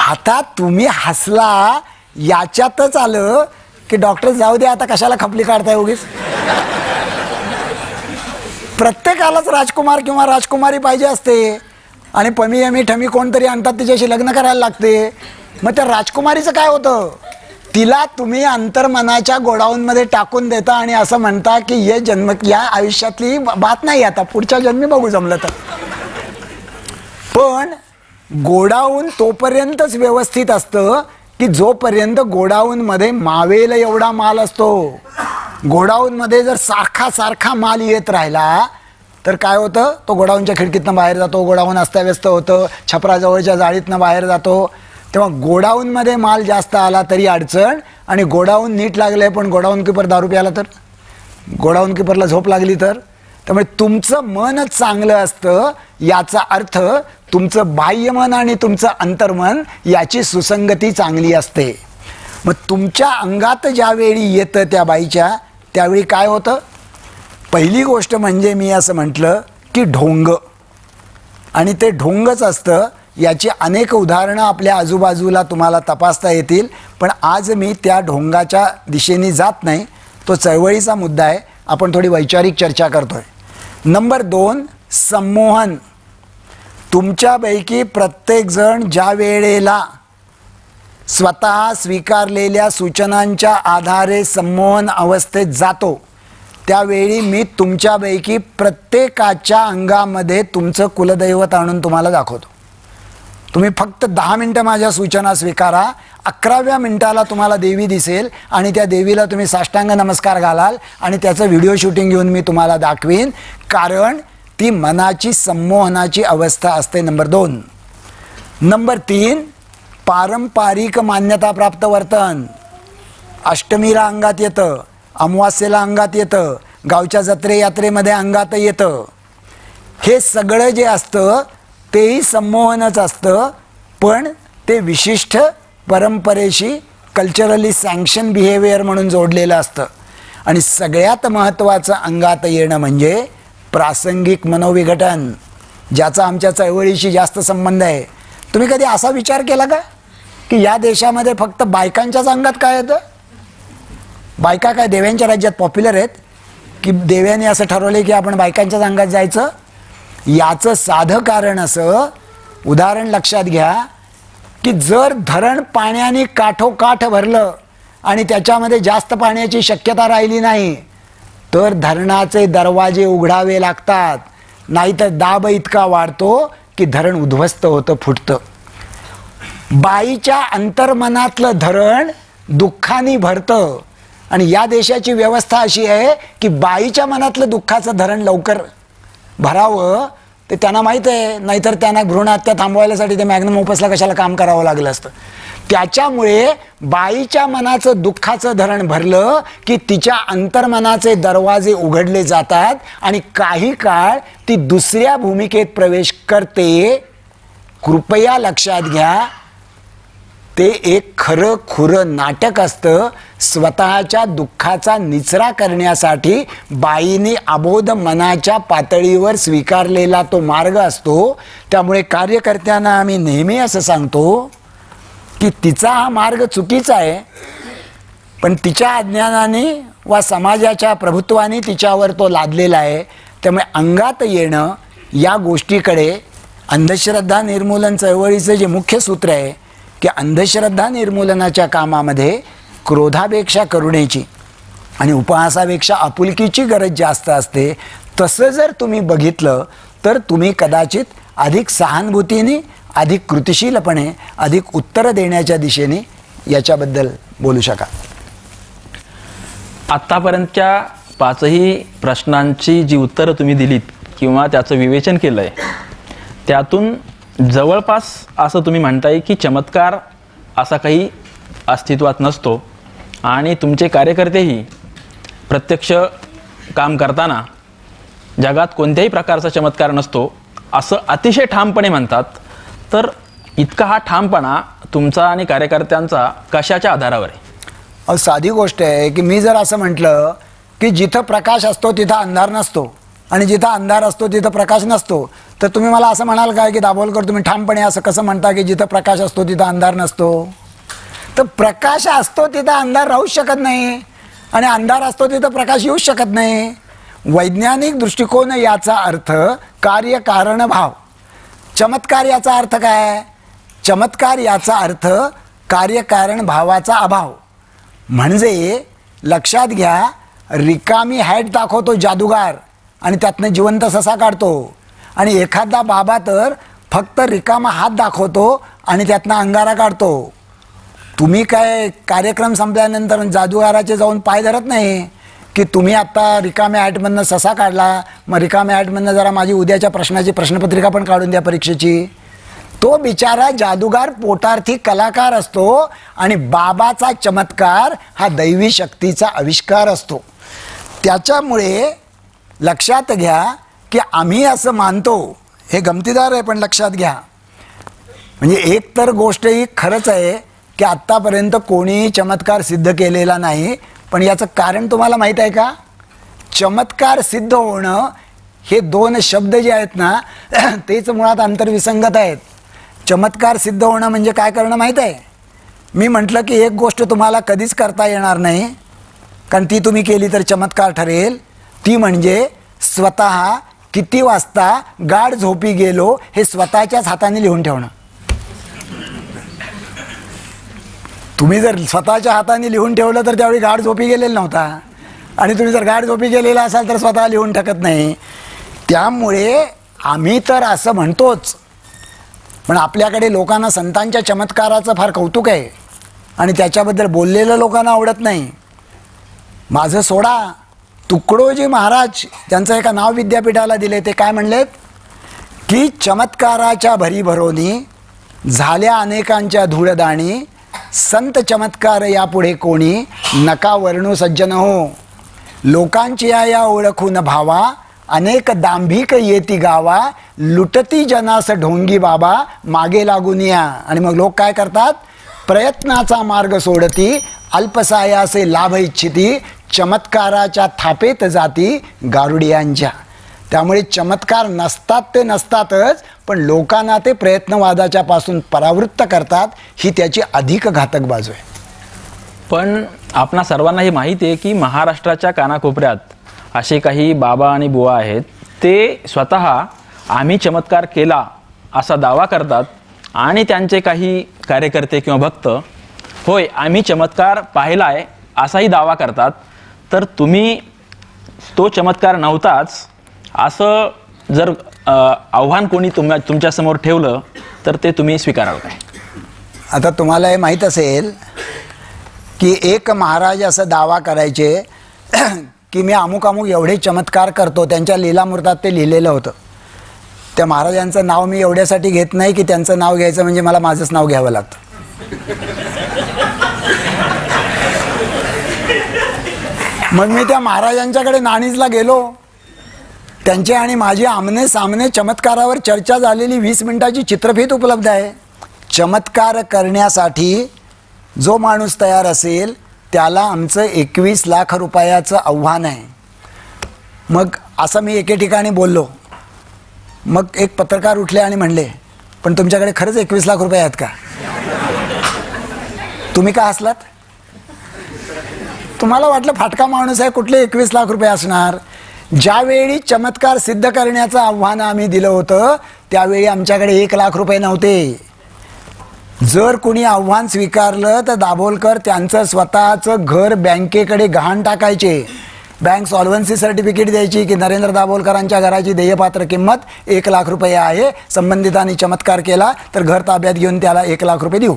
आता तुम्ही हसला याच्यातच आलं की डॉक्टर जाऊ दे, आता कशाला खपली काढताय उगीच. प्रत्येकालाच राजकुमार किंवा राजकुमारी पाहिजे असते, आणि पमी यमी ठमी कोणतरी आणतात तिच्याशी लग्न करायला लागते. मग त्या राजकुमारीचं काय होतं? तिला तुम्ही अंतर्मनाच्या गोडाऊनमध्ये टाकून देता आणि असं म्हणता की हे जन्म या आयुष्यातली बात नाही, आता पुढच्या जन्मी बघू जमलं तर. पण गोडाऊन तोपर्यंतच व्यवस्थित असतं की जोपर्यंत गोडाऊनमध्ये मावेल एवढा माल असतो. गोडाऊनमध्ये जर सारखा माल येत राहिला तर काय होतं? तो गोडाऊनच्या खिडकीतनं बाहेर जातो, गोडाऊन अस्ताव्यस्त होतं, छपराजवळच्या जाळीतनं बाहेर जातो. तेव्हा गोडाऊनमध्ये माल जास्त आला तरी अडचण, आणि गोडाऊन नीट लागलं आहे पण गोडाऊन किपर दारू प्याला तर, गोडाऊन किपरला झोप लागली तर. त्यामुळे तुमचं मनच चांगलं असतं याचा अर्थ तुमचं बाह्यमन आणि तुमचं अंतर्मन याची सुसंगती चांगली असते. मग तुमच्या अंगात ज्यावेळी येतं त्या बाईच्या, त्यावेळी काय होतं? पहिली गोष्ट म्हणजे मी असं म्हटलं की ढोंग, आणि ते ढोंगच असतं. याची अनेक उदाहरणं आपल्या आजूबाजूला तुम्हाला तपासता येतील, पण आज मी त्या ढोंगाच्या दिशेने जात नाही. तो चळवळीचा मुद्दा आहे, आपण थोडी वैचारिक चर्चा करतोय. नंबर 2, संमोहन. तुमच्यापैकी प्रत्येकजण ज्या वेळेला स्वतः स्वीकारलेल्या सूचनांच्या आधारे संमोहन अवस्थेत जातो, त्यावेळी मी तुमच्यापैकी प्रत्येकाच्या अंगामध्ये तुमचं कुलदैवत आणून तुम्हाला दाखवतो. तुम्ही फक्त 10 मिनटं माझ्या सूचना स्वीकारा. 11व्या मिनिटाला तुम्हाला देवी दिसेल आणि त्या देवीला तुम्ही साष्टांग नमस्कार घालाल आणि त्याचं व्हिडिओ शूटिंग घेऊन मी तुम्हाला दाखवीन, कारण ती मनाची संमोहनाची अवस्था असते. नंबर 2. नंबर 3, पारंपरिक मान्यताप्राप्त वर्तन. अष्टमीला अंगात येतं, अमावास्येला अंगात येतं, गावच्या जत्रे यात्रेमध्ये अंगात येतं. हे सगळं जे असतं तेही संमोहनच असतं, पण ते विशिष्ट परंपरेशी कल्चरली सँक्शन बिहेवियर म्हणून जोडलेलं असतं. आणि सगळ्यात महत्त्वाचं अंगात येणं म्हणजे प्रासंगिक मनोविघटन, ज्याचा आमच्या चळवळीशी जास्त संबंध आहे. तुम्ही कधी असा विचार केला का की या देशामध्ये फक्त बायकांच्याच अंगात काय येतं? बायका काय देव्यांच्या राज्यात पॉप्युलर आहेत की देव्याने असं ठरवलं की आपण बायकांच्याच अंगात जायचं? याचं साधं कारण असं, उदाहरण लक्षात घ्या की जर धरण पाण्याने काठोकाठ भरलं आणि त्याच्यामध्ये जास्त पाण्याची शक्यता राहिली नाही तर धरणाचे दरवाजे उघडावे लागतात, नाहीतर दाब इतका वाढतो की धरण उद्ध्वस्त होतं, फुटतं. बाईच्या अंतर्मनातलं धरण दुःखाने भरतं आणि या देशाची व्यवस्था अशी आहे की बाईच्या मनातलं दुःखाचं धरण लवकर भरावं ते त्यांना माहीत आहे, नाहीतर त्यांना भ्रूणहत्या थांबवायसाठी ते मॅग्नम ओपसला कशाला काम करावं लागलं असतं. त्याच्यामुळे बाईच्या मनाचं दुःखाचं धरण भरलं की तिच्या अंतर्मनाचे दरवाजे उघडले जातात आणि काही काळ ती दुसऱ्या भूमिकेत प्रवेश करते. कृपया लक्षात घ्या, ते एक खरं खुरं नाटक असतं. स्वतःच्या दुःखाचा निचरा करण्यासाठी बाईने अबोध मनाच्या पातळीवर स्वीकारलेला तो मार्ग असतो. त्यामुळे कार्यकर्त्यांना आम्ही नेहमी असं सांगतो की तिचा हा मार्ग चुकीचा आहे, पण तिच्या अज्ञानाने वा समाजाच्या प्रभुत्वाने तिच्यावर तो लादलेला आहे. त्यामुळे अंगात येणं या गोष्टीकडे अंधश्रद्धा निर्मूलन चळवळीचं जे मुख्य सूत्र आहे की अंधश्रद्धा निर्मूलनाच्या कामामध्ये क्रोधापेक्षा करुणेची आणि उपहासापेक्षा आपुलकीची गरज जास्त असते. तसं जर तुम्ही बघितलं तर तुम्ही कदाचित अधिक सहानुभूतीने, अधिक कृतिशीलपणे, अधिक उत्तर देण्याच्या दिशेने याच्याबद्दल बोलू शकाल. आत्तापर्यंतच्या पाचही प्रश्नांची जी उत्तरं तुम्ही दिलीत किंवा त्याचं विवेचन केलं आहे, त्यातून जवळपास असं तुम्ही म्हणताय की चमत्कार असा काही अस्तित्वात नसतो आणि तुमचे कार्यकर्तेही प्रत्यक्ष काम करताना जगात कोणत्याही प्रकारचा चमत्कार नसतो असं अतिशय ठामपणे म्हणतात. तर इतका हा ठामपणा तुमचा आणि कार्यकर्त्यांचा कशाच्या आधारावर आहे? साधी गोष्ट आहे की मी जर असं म्हटलं की जिथं प्रकाश असतो तिथं अंधार नसतो आणि जिथं अंधार असतो तिथं प्रकाश नसतो, तर तुम्ही मला असं म्हणाल काय की दाभोलकर तुम्ही ठामपणे असं कसं म्हणता की जिथं प्रकाश असतो तिथं अंधार नसतो? तर प्रकाश असतो तिथं अंधार राहूच शकत नाही आणि अंधार असतो तिथं प्रकाश येऊच शकत नाही. वैज्ञानिक दृष्टिकोन याचा अर्थ कार्यकारण भाव. चमत्कार याचा अर्थ काय? चमत्कार याचा अर्थ कार्यकारण भावाचा अभाव. म्हणजे लक्षात घ्या, रिकामी हॅट दाखवतो जादूगार आणि त्यातनं जिवंत ससा काढतो, आणि एखादा बाबा तर फक्त रिकामा हात दाखवतो आणि त्यातनं अंगारा काढतो. तुम्ही काय कार्यक्रम संपल्यानंतर जादूगाराचे जाऊन पाय धरत नाही की तुम्ही आत्ता रिकाम्या हॅटमधनं ससा काढला, मग रिकाम्या हॅटमधनं जरा माझी उद्याच्या प्रश्नाची प्रश्नपत्रिका पण काढून द्या परीक्षेची. तो बिचारा जादूगार पोटार्थी कलाकार असतो आणि बाबाचा चमत्कार हा दैवी शक्तीचा आविष्कार असतो. त्याच्यामुळे लक्षात घ्या की आम्ही असं मानतो, हे गमतीदार आहे पण लक्षात घ्या, म्हणजे एक तर गोष्ट ही खरंच आहे की आत्तापर्यंत कोणीही चमत्कार सिद्ध केलेला नाही. पण याचं कारण तुम्हाला माहीत आहे का? चमत्कार सिद्ध होणं हे दोन शब्द जे आहेत ना तेच मुळात अंतर्विसंगत आहेत. चमत्कार सिद्ध होणं म्हणजे काय करणं माहीत आहे? मी म्हटलं की एक गोष्ट तुम्हाला कधीच करता येणार नाही कारण ती तुम्ही केली तर चमत्कार ठरेल, ती म्हणजे स्वतः किती वाजता गाढ झोपी गेलो हे स्वतःच्याच हाताने लिहून ठेवणं. तुम्ही जर स्वतःच्या हाताने लिहून ठेवलं तर त्यावेळी गाढ झोपी गेलेला नव्हता, आणि तुम्ही जर गाढ झोपी गेलेला असाल तर स्वतः लिहून टाकत नाही. त्यामुळे आम्ही तर असं म्हणतोच, पण आपल्याकडे लोकांना संतांच्या चमत्काराचं फार कौतुक आहे आणि त्याच्याबद्दल बोललेलं लोकांना आवडत नाही. माझं सोडा, तुकडोजी महाराज त्यांचं एका नाव विद्यापीठाला दिले, ते काय म्हणलेत की चमत्काराच्या भरीभरोनी झाल्या अनेकांच्या धूळदाणी, संत चमत्कार यापुढे कोणी, नका वर्णू सज्जन हो. लोकांची या ओळखून भावा, अनेक दांभिक येती गावा, लुटती जनास ढोंगी बाबा, मागे लागून या. आणि मग लोक काय करतात? प्रयत्नाचा मार्ग सोडती, अल्पसायासे लाभ इच्छिती, चमत्काराच्या थापेत जाती गारुडियांच्या. त्यामुळे चमत्कार नसतात ते नसतातच, पण लोकांना ते प्रयत्नवादाच्या पासून परावृत्त करतात, ही त्याची अधिक घातक बाजू आहे. पण आपणा सर्वांना हे माहिती आहे की महाराष्ट्राच्या कानाकोपऱ्यात असे काही बाबा आणि बुवा आहेत, ते स्वतः आम्ही चमत्कार केला असा दावा करतात आणि त्यांचे काही कार्यकर्ते किंवा भक्त होय आम्ही चमत्कार पाहिला आहे असाही दावा करतात. तर तुम्ही तो चमत्कार नव्हताच असं जर आव्हान कोणी तुमच्यासमोर ठेवलं तर ते तुम्ही स्वीकाराल काय? आता तुम्हाला हे माहीत असेल की एक महाराज असं दावा करायचे की मी अमुक अमुक एवढे चमत्कार करतो. त्यांच्या लीलामृतात ते लिहिलेलं होतं. त्या महाराजांचं नाव मी एवढ्यासाठी घेत नाही की त्यांचं नाव घ्यायचं म्हणजे मला माझंच नाव घ्यावं लागतं. मग मी त्या महाराजांच्याकडे नाणीजला गेलो. त्यांचे आणि माझी आमने सामने चमत्कारावर चर्चा झालेली 20 मिनिटाची चित्रफीत उपलब्ध आहे. चमत्कार करण्यासाठी जो माणूस तयार असेल त्याला आमचं 21 लाख रुपयाचं आव्हान आहे. मग असं मी एके ठिकाणी बोललो. मग एक पत्रकार उठले आणि म्हणले, पण तुमच्याकडे खरंच 21 लाख रुपये आहेत का? तुम्ही का हसलात? तुम्हाला वाटलं फाटका माणूस आहे, कुठले 21 लाख रुपये असणार? ज्यावेळी चमत्कार सिद्ध करण्याचं आव्हान आम्ही दिलं होतं त्यावेळी आमच्याकडे 1 लाख रुपये नव्हते. जर कुणी आव्हान स्वीकारलं तर दाभोलकर त्यांचं स्वतःचं घर बँकेकडे गहाण टाकायचे. बँक सॉल्व्हन्सी सर्टिफिकेट द्यायची की नरेंद्र दाभोलकरांच्या घराची देयपात्र किंमत 1 लाख रुपये आहे. संबंधितांनी चमत्कार केला तर घर ताब्यात घेऊन त्याला 1 लाख रुपये देऊ.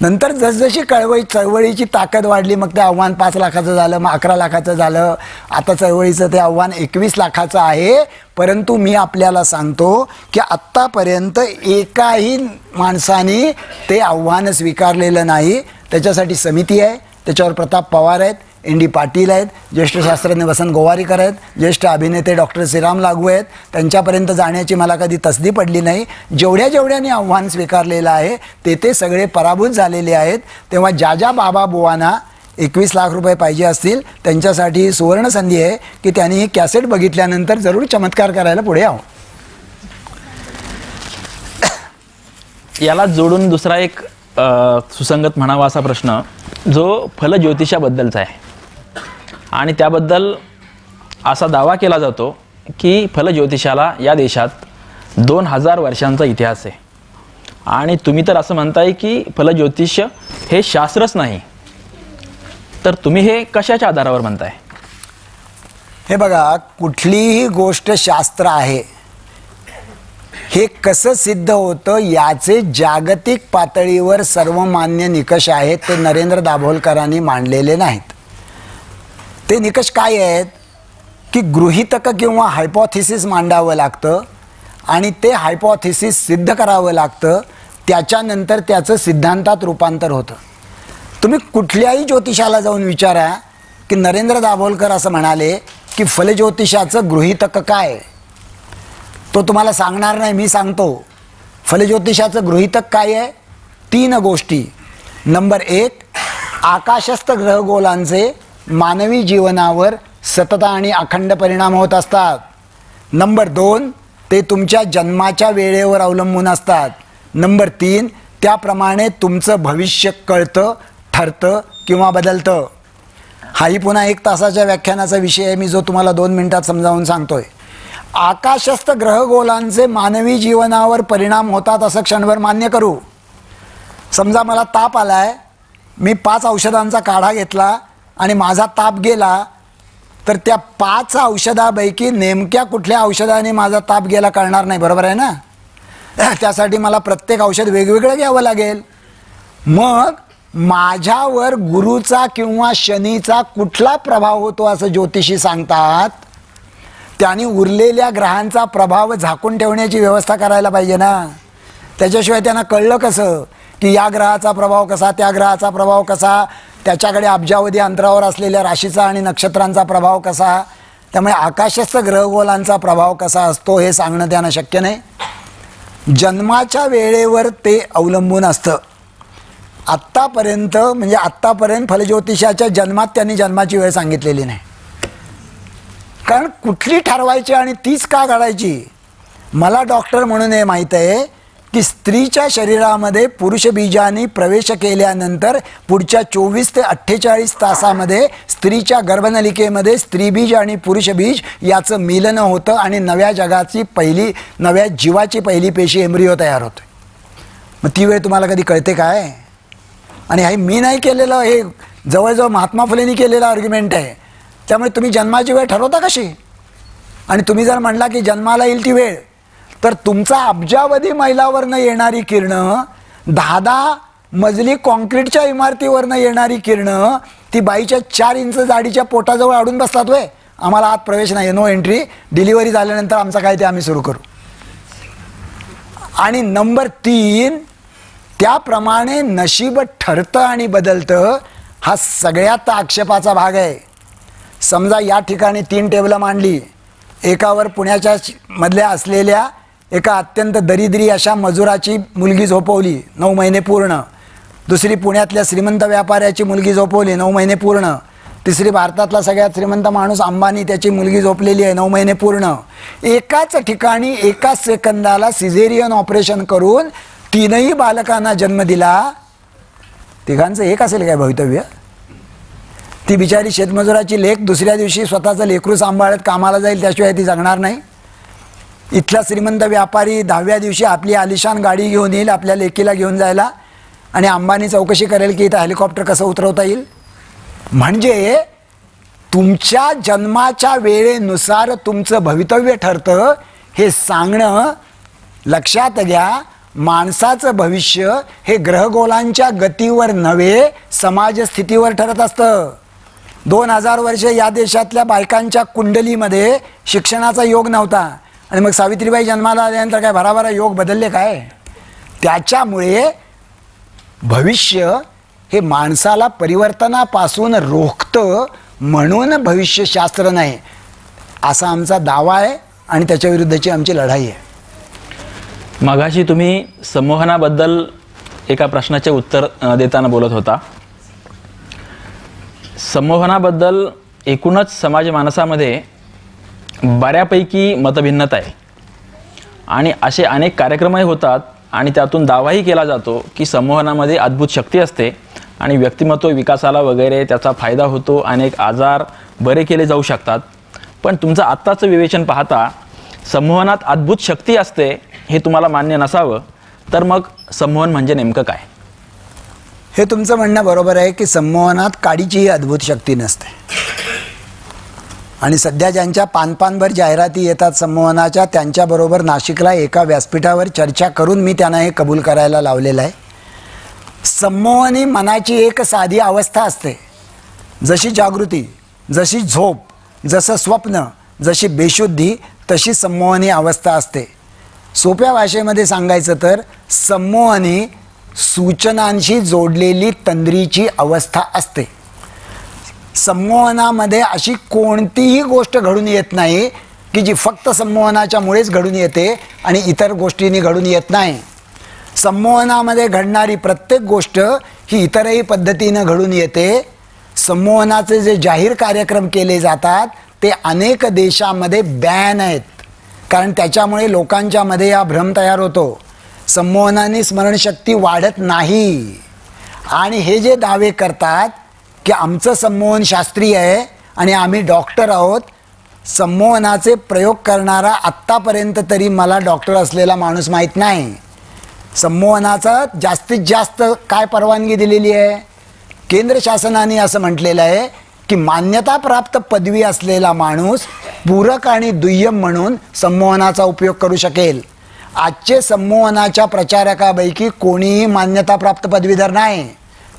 नंतर जसजशी चळवळीची ताकद वाढली मग ते आव्हान 5 लाखाचं झालं, मग 11 लाखाचं झालं. आता चळवळीचं ते आव्हान 21 लाखाचं आहे. परंतु मी आपल्याला सांगतो की आत्तापर्यंत एकाही माणसाने ते आव्हान स्वीकारलेलं नाही. त्याच्यासाठी समिती आहे, त्याच्यावर प्रताप पवार आहेत, ND पाटील आहेत, ज्येष्ठ शास्त्रज्ञ वसंत गोवारीकर आहेत, ज्येष्ठ अभिनेते डॉक्टर श्रीराम लागू आहेत. त्यांच्यापर्यंत जाण्याची मला कधी तसदी पडली नाही. जेवढ्याने आव्हान स्वीकारलेलं आहे ते सगळे पराभूत झालेले आहेत. तेव्हा ज्या बाबा बुवांना 21 लाख रुपये पाहिजे असतील त्यांच्यासाठी सुवर्ण संधी आहे की त्यांनी ही कॅसेट बघितल्यानंतर जरूर चमत्कार करायला पुढे यावं. याला जोडून दुसरा एक सुसंगत म्हणावा असा प्रश्न जो फलज्योतिषाबद्दलचा आहे आणि त्याबद्दल असा दावा केला जातो की फलज्योतिषाला या देशात 2000 वर्षांचा इतिहास आहे आणि तुम्ही तर असं म्हणताय की फलज्योतिष हे शास्त्रच नाही. तर तुम्ही हे कशाच्या आधारावर म्हणताय? हे बघा, कुठलीही गोष्ट शास्त्र आहे हे कसं सिद्ध होतं याचे जागतिक पातळीवर सर्वमान्य निकष आहेत. ते नरेंद्र दाभोलकरांनी मांडलेले नाहीत. ते निकष काय आहेत की गृहीतक किंवा हायपोथिसिस मांडावं लागतं आणि ते हायपोथिसिस सिद्ध करावं लागतं. त्याच्यानंतर त्याचं सिद्धांतात रूपांतर होतं. तुम्ही कुठल्याही ज्योतिषाला जाऊन विचारा की नरेंद्र दाभोलकर असं म्हणाले की फलज्योतिषाचं गृहीतक काय, तो तुम्हाला सांगणार नाही. मी सांगतो. फलज्योतिषाचं गृहीतक काय आहे? 3 गोष्टी. नंबर 1, आकाशस्थ ग्रहगोलांचे मानवी जीवनावर सतत आणि अखंड परिणाम होत असतात. नंबर 2, ते तुमच्या जन्माच्या वेळेवर अवलंबून असतात. नंबर 3, त्याप्रमाणे तुमचं भविष्य कळतं, ठरतं किंवा बदलतं. हाही पुन्हा 1 तासाच्या व्याख्यानाचा विषय आहे, मी जो तुम्हाला 2 मिनिटात समजावून सांगतोय. आकाशस्थ ग्रहगोलांचे मानवी जीवनावर परिणाम होतात असं क्षणभर मान्य करू. समजा मला ताप आलाय, मी 5 औषधांचा काढा घेतला आणि माझा ताप गेला, तर त्या 5 औषधापैकी नेमक्या कुठल्या औषधाने माझा ताप गेला कळणार नाही. बरोबर आहे ना? त्यासाठी मला प्रत्येक औषध वेगवेगळं घ्यावं लागेल. मग माझ्यावर गुरुचा किंवा शनीचा कुठला प्रभाव होतो असं ज्योतिषी सांगतात. त्यांनी उरलेल्या ग्रहांचा प्रभाव झाकून ठेवण्याची व्यवस्था करायला पाहिजे ना. त्याच्याशिवाय त्यांना कळलं कसं की या ग्रहाचा प्रभाव कसा, त्या ग्रहाचा प्रभाव कसा, त्याच्याकडे अब्जावधी अंतरावर असलेल्या राशीचा आणि नक्षत्रांचा प्रभाव कसा. त्यामुळे आकाशस्थ ग्रहगोलांचा प्रभाव कसा असतो हे सांगणं त्यांना शक्य नाही. जन्माच्या वेळेवर ते अवलंबून असतं. आत्तापर्यंत फलज्योतिषाच्या जन्मात त्यांनी जन्माची वेळ सांगितलेली नाही. कारण कुठली ठरवायची आणि तीच का घडायची? मला डॉक्टर म्हणून हे माहीत आहे की स्त्रीच्या शरीरामध्ये पुरुष बीजाने प्रवेश केल्यानंतर पुढच्या 24 ते 48 तासामध्ये स्त्रीच्या गर्भनलिकेमध्ये स्त्रीबीज आणि पुरुषबीज याचं मिलन होतं आणि नव्या जगाची पहिली, नव्या जीवाची पहिली पेशी एम्ब्रिओ तयार होते. मग ती वेळ तुम्हाला कधी कळते काय? आणि हे मी नाही केलेलं, हे जवळजवळ महात्मा फुलेंनी केलेलं आर्ग्युमेंट आहे. त्यामुळे तुम्ही जन्माची वेळ ठरवता कशी? आणि तुम्ही जर म्हणला की जन्माला येईल ती वेळ, तर तुमचा अब्जावधी मैलावरनं येणारी किरणं, 10-10 मजली कॉन्क्रीटच्या इमारतीवरनं येणारी किरणं, ती बाईच्या 4 इंच जाडीच्या पोटाजवळ अडून बसतात. वय आम्हाला आत प्रवेश नाही, नो एंट्री, डिलिव्हरी झाल्यानंतर आमचं काय ते आम्ही सुरू करू. आणि नंबर 3, त्याप्रमाणे नशीब ठरतं आणि बदलतं, हा सगळ्यात आक्षेपाचा भाग आहे. समजा या ठिकाणी 3 टेबलं मांडली, एकावर पुण्याच्या मधल्या असलेल्या एका अत्यंत दरिद्री अशा मजुराची मुलगी झोपवली 9 महिने पूर्ण, दुसरी पुण्यातल्या श्रीमंत व्यापाऱ्याची मुलगी झोपवली 9 महिने पूर्ण, तिसरी भारतातला सगळ्यात श्रीमंत माणूस अंबानी त्याची मुलगी झोपलेली आहे 9 महिने पूर्ण. एकाच ठिकाणी एकाच सेकंदाला सिझेरियन ऑपरेशन करून 3ही बालकांना जन्म दिला. तिघांचं एक असेल काय भवितव्य? ती बिचारी शेतमजुराची लेक दुसऱ्या दिवशी स्वतःचं लेकरू सांभाळत कामाला जाईल, त्याशिवाय ती जगणार नाही. इथला श्रीमंत व्यापारी 10व्या दिवशी आपली आलिशान गाडी घेऊन येईल आपल्या लेकीला घेऊन जायला, आणि अंबानी चौकशी करेल की इथं हेलिकॉप्टर कसं उतरवता येईल. म्हणजे तुमच्या जन्माच्या वेळेनुसार तुमचं भवितव्य ठरतं हे सांगणं लक्षात घ्या. माणसाचं भविष्य हे ग्रहगोलांच्या गतीवर नव्हे, समाजस्थितीवर ठरत असतं. 2000 वर्ष या देशातल्या बायकांच्या कुंडलीमध्ये शिक्षणाचा योग नव्हता, आणि मग सावित्रीबाई जन्माला आल्यानंतर काय भराभरा योग बदलले काय? त्याच्यामुळे भविष्य हे माणसाला परिवर्तनापासून रोखतं, म्हणून भविष्यशास्त्र नाही असा आमचा दावा आहे आणि त्याच्या विरुद्धची आमची लढाई आहे. मगाशी तुम्ही संमोहनाबद्दल एका प्रश्नाचे उत्तर देताना बोलत होता. संमोहनाबद्दल एकूणच समाज मानसामध्ये बऱ्यापैकी मतभिन्नता आहे आणि असे अनेक कार्यक्रमही होतात आणि त्यातून दावाही केला जातो की संमोहनामध्ये अद्भुत शक्ती असते आणि व्यक्तिमत्व विकासाला वगैरे त्याचा फायदा होतो, अनेक आजार बरे केले जाऊ शकतात. पण तुमचं आत्ताचं विवेचन पाहता संमोहनात अद्भुत शक्ती असते हे तुम्हाला मान्य नसावं, तर मग संमोहन म्हणजे नेमकं काय? हे तुमचं म्हणणं बरोबर आहे की संमोहनात काडीचीही अद्भुत शक्ती नसते. आणि सध्या ज्यांच्या पानपानभर जाहिराती येतात संमोहनाच्या, त्यांच्याबरोबर नाशिकला एका व्यासपीठावर चर्चा करून मी त्यांना हे कबूल करायला लावलेलं आहे. संमोहन ही मनाची एक साधी अवस्था असते. जशी जागृती, जशी झोप, जसं स्वप्न, जशी बेशुद्धी, तशी संमोहन ही अवस्था असते. सोप्या भाषेमध्ये सांगायचं तर संमोहन ही सूचनांशी जोडलेली तंद्रीची अवस्था असते. संमोहनामध्ये अशी कोणतीही गोष्ट घडून येत नाही की जी फक्त संमोहनाच्यामुळेच घडून येते आणि इतर गोष्टींनी घडून येत नाही. संमोहनामध्ये घडणारी प्रत्येक गोष्ट ही इतरही पद्धतीनं घडून येते. संमोहनाचे जे जाहीर कार्यक्रम केले जातात ते अनेक देशामध्ये बॅन आहेत, कारण त्याच्यामुळे लोकांच्या मध्ये हा भ्रम तयार होतो. संमोहनाने स्मरणशक्ती वाढत नाही. आणि हे जे दावे करतात की आमचं संमोहन शास्त्रीय आहे आणि आम्ही डॉक्टर आहोत, संमोहनाचे प्रयोग करणारा आत्तापर्यंत तरी मला डॉक्टर असलेला माणूस माहीत नाही. संमोहनाचा जास्तीत जास्त काय परवानगी दिलेली आहे? केंद्र शासनाने असं म्हटलेलं आहे की मान्यताप्राप्त पदवी असलेला माणूस पूरक आणि दुय्यम म्हणून संमोहनाचा उपयोग करू शकेल. आजचे संमोहनाच्या प्रचारकापैकी कोणीही मान्यताप्राप्त पदवीधर नाही.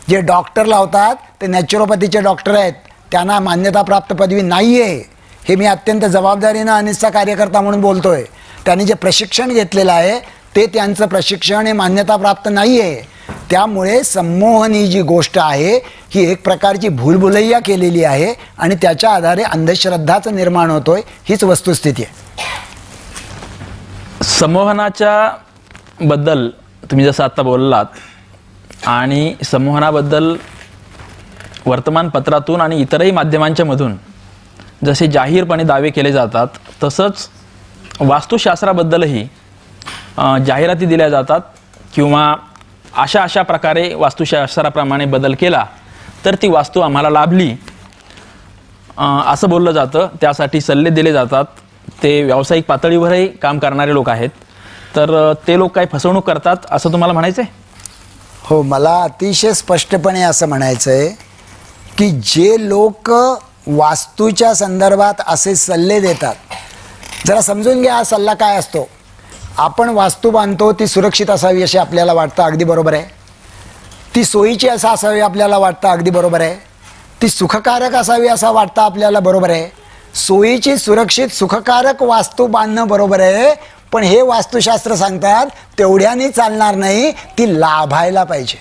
जे डॉक्टर लावतात ते नॅचरोपॅथीचे डॉक्टर आहेत, त्यांना मान्यताप्राप्त पदवी नाही आहे. हे मी अत्यंत जबाबदारीनं अनिष्टा कार्यकर्ता म्हणून बोलतोय. त्यांनी जे प्रशिक्षण घेतलेलं आहे ते त्यांचं प्रशिक्षण हे मान्यताप्राप्त नाही आहे. त्यामुळे संमोहन ही जी गोष्ट आहे ही एक प्रकारची भूलभुलैया केलेली आहे आणि त्याच्या आधारे अंधश्रद्धाचं निर्माण होतोय, हीच वस्तुस्थिती आहे. संमोहनाच्या बद्दल तुम्ही जसं आत्ता बोललात आणि संमोहनाबद्दल वर्तमानपत्रातून आणि इतरही माध्यमांच्या मधून जसे जाहीरपणे दावे केले जातात, तसंच वास्तुशास्त्राबद्दलही जाहिराती दिल्या जातात किंवा अशा प्रकारे वास्तुशास्त्राप्रमाणे बदल केला तर ती वास्तू आम्हाला लाभली असं बोललं जातं. त्यासाठी सल्ले दिले जातात. ते व्यावसायिक पातळीवरही काम करणारे लोक आहेत. तर ते लोक काही फसवणूक करतात असं तुम्हाला म्हणायचं आहे? हो, मला अतिशय स्पष्टपणे असं म्हणायचं आहे की जे लोक वास्तूच्या संदर्भात असे सल्ले देतात, जरा समजून घ्या हा सल्ला काय असतो. आपण वास्तू बांधतो ती सुरक्षित असावी असे आपल्याला वाटतं, अगदी बरोबर आहे. ती सोयीची असं असावी आपल्याला वाटतं, अगदी बरोबर आहे. ती सुखकारक असावी असं वाटतं आपल्याला, बरोबर आहे. सोयीची, सुरक्षित, सुखकारक वास्तू बांधणं बरोबर आहे. पण हे वास्तुशास्त्र सांगतात तेवढ्याने चालणार नाही, ती लाभायला पाहिजे.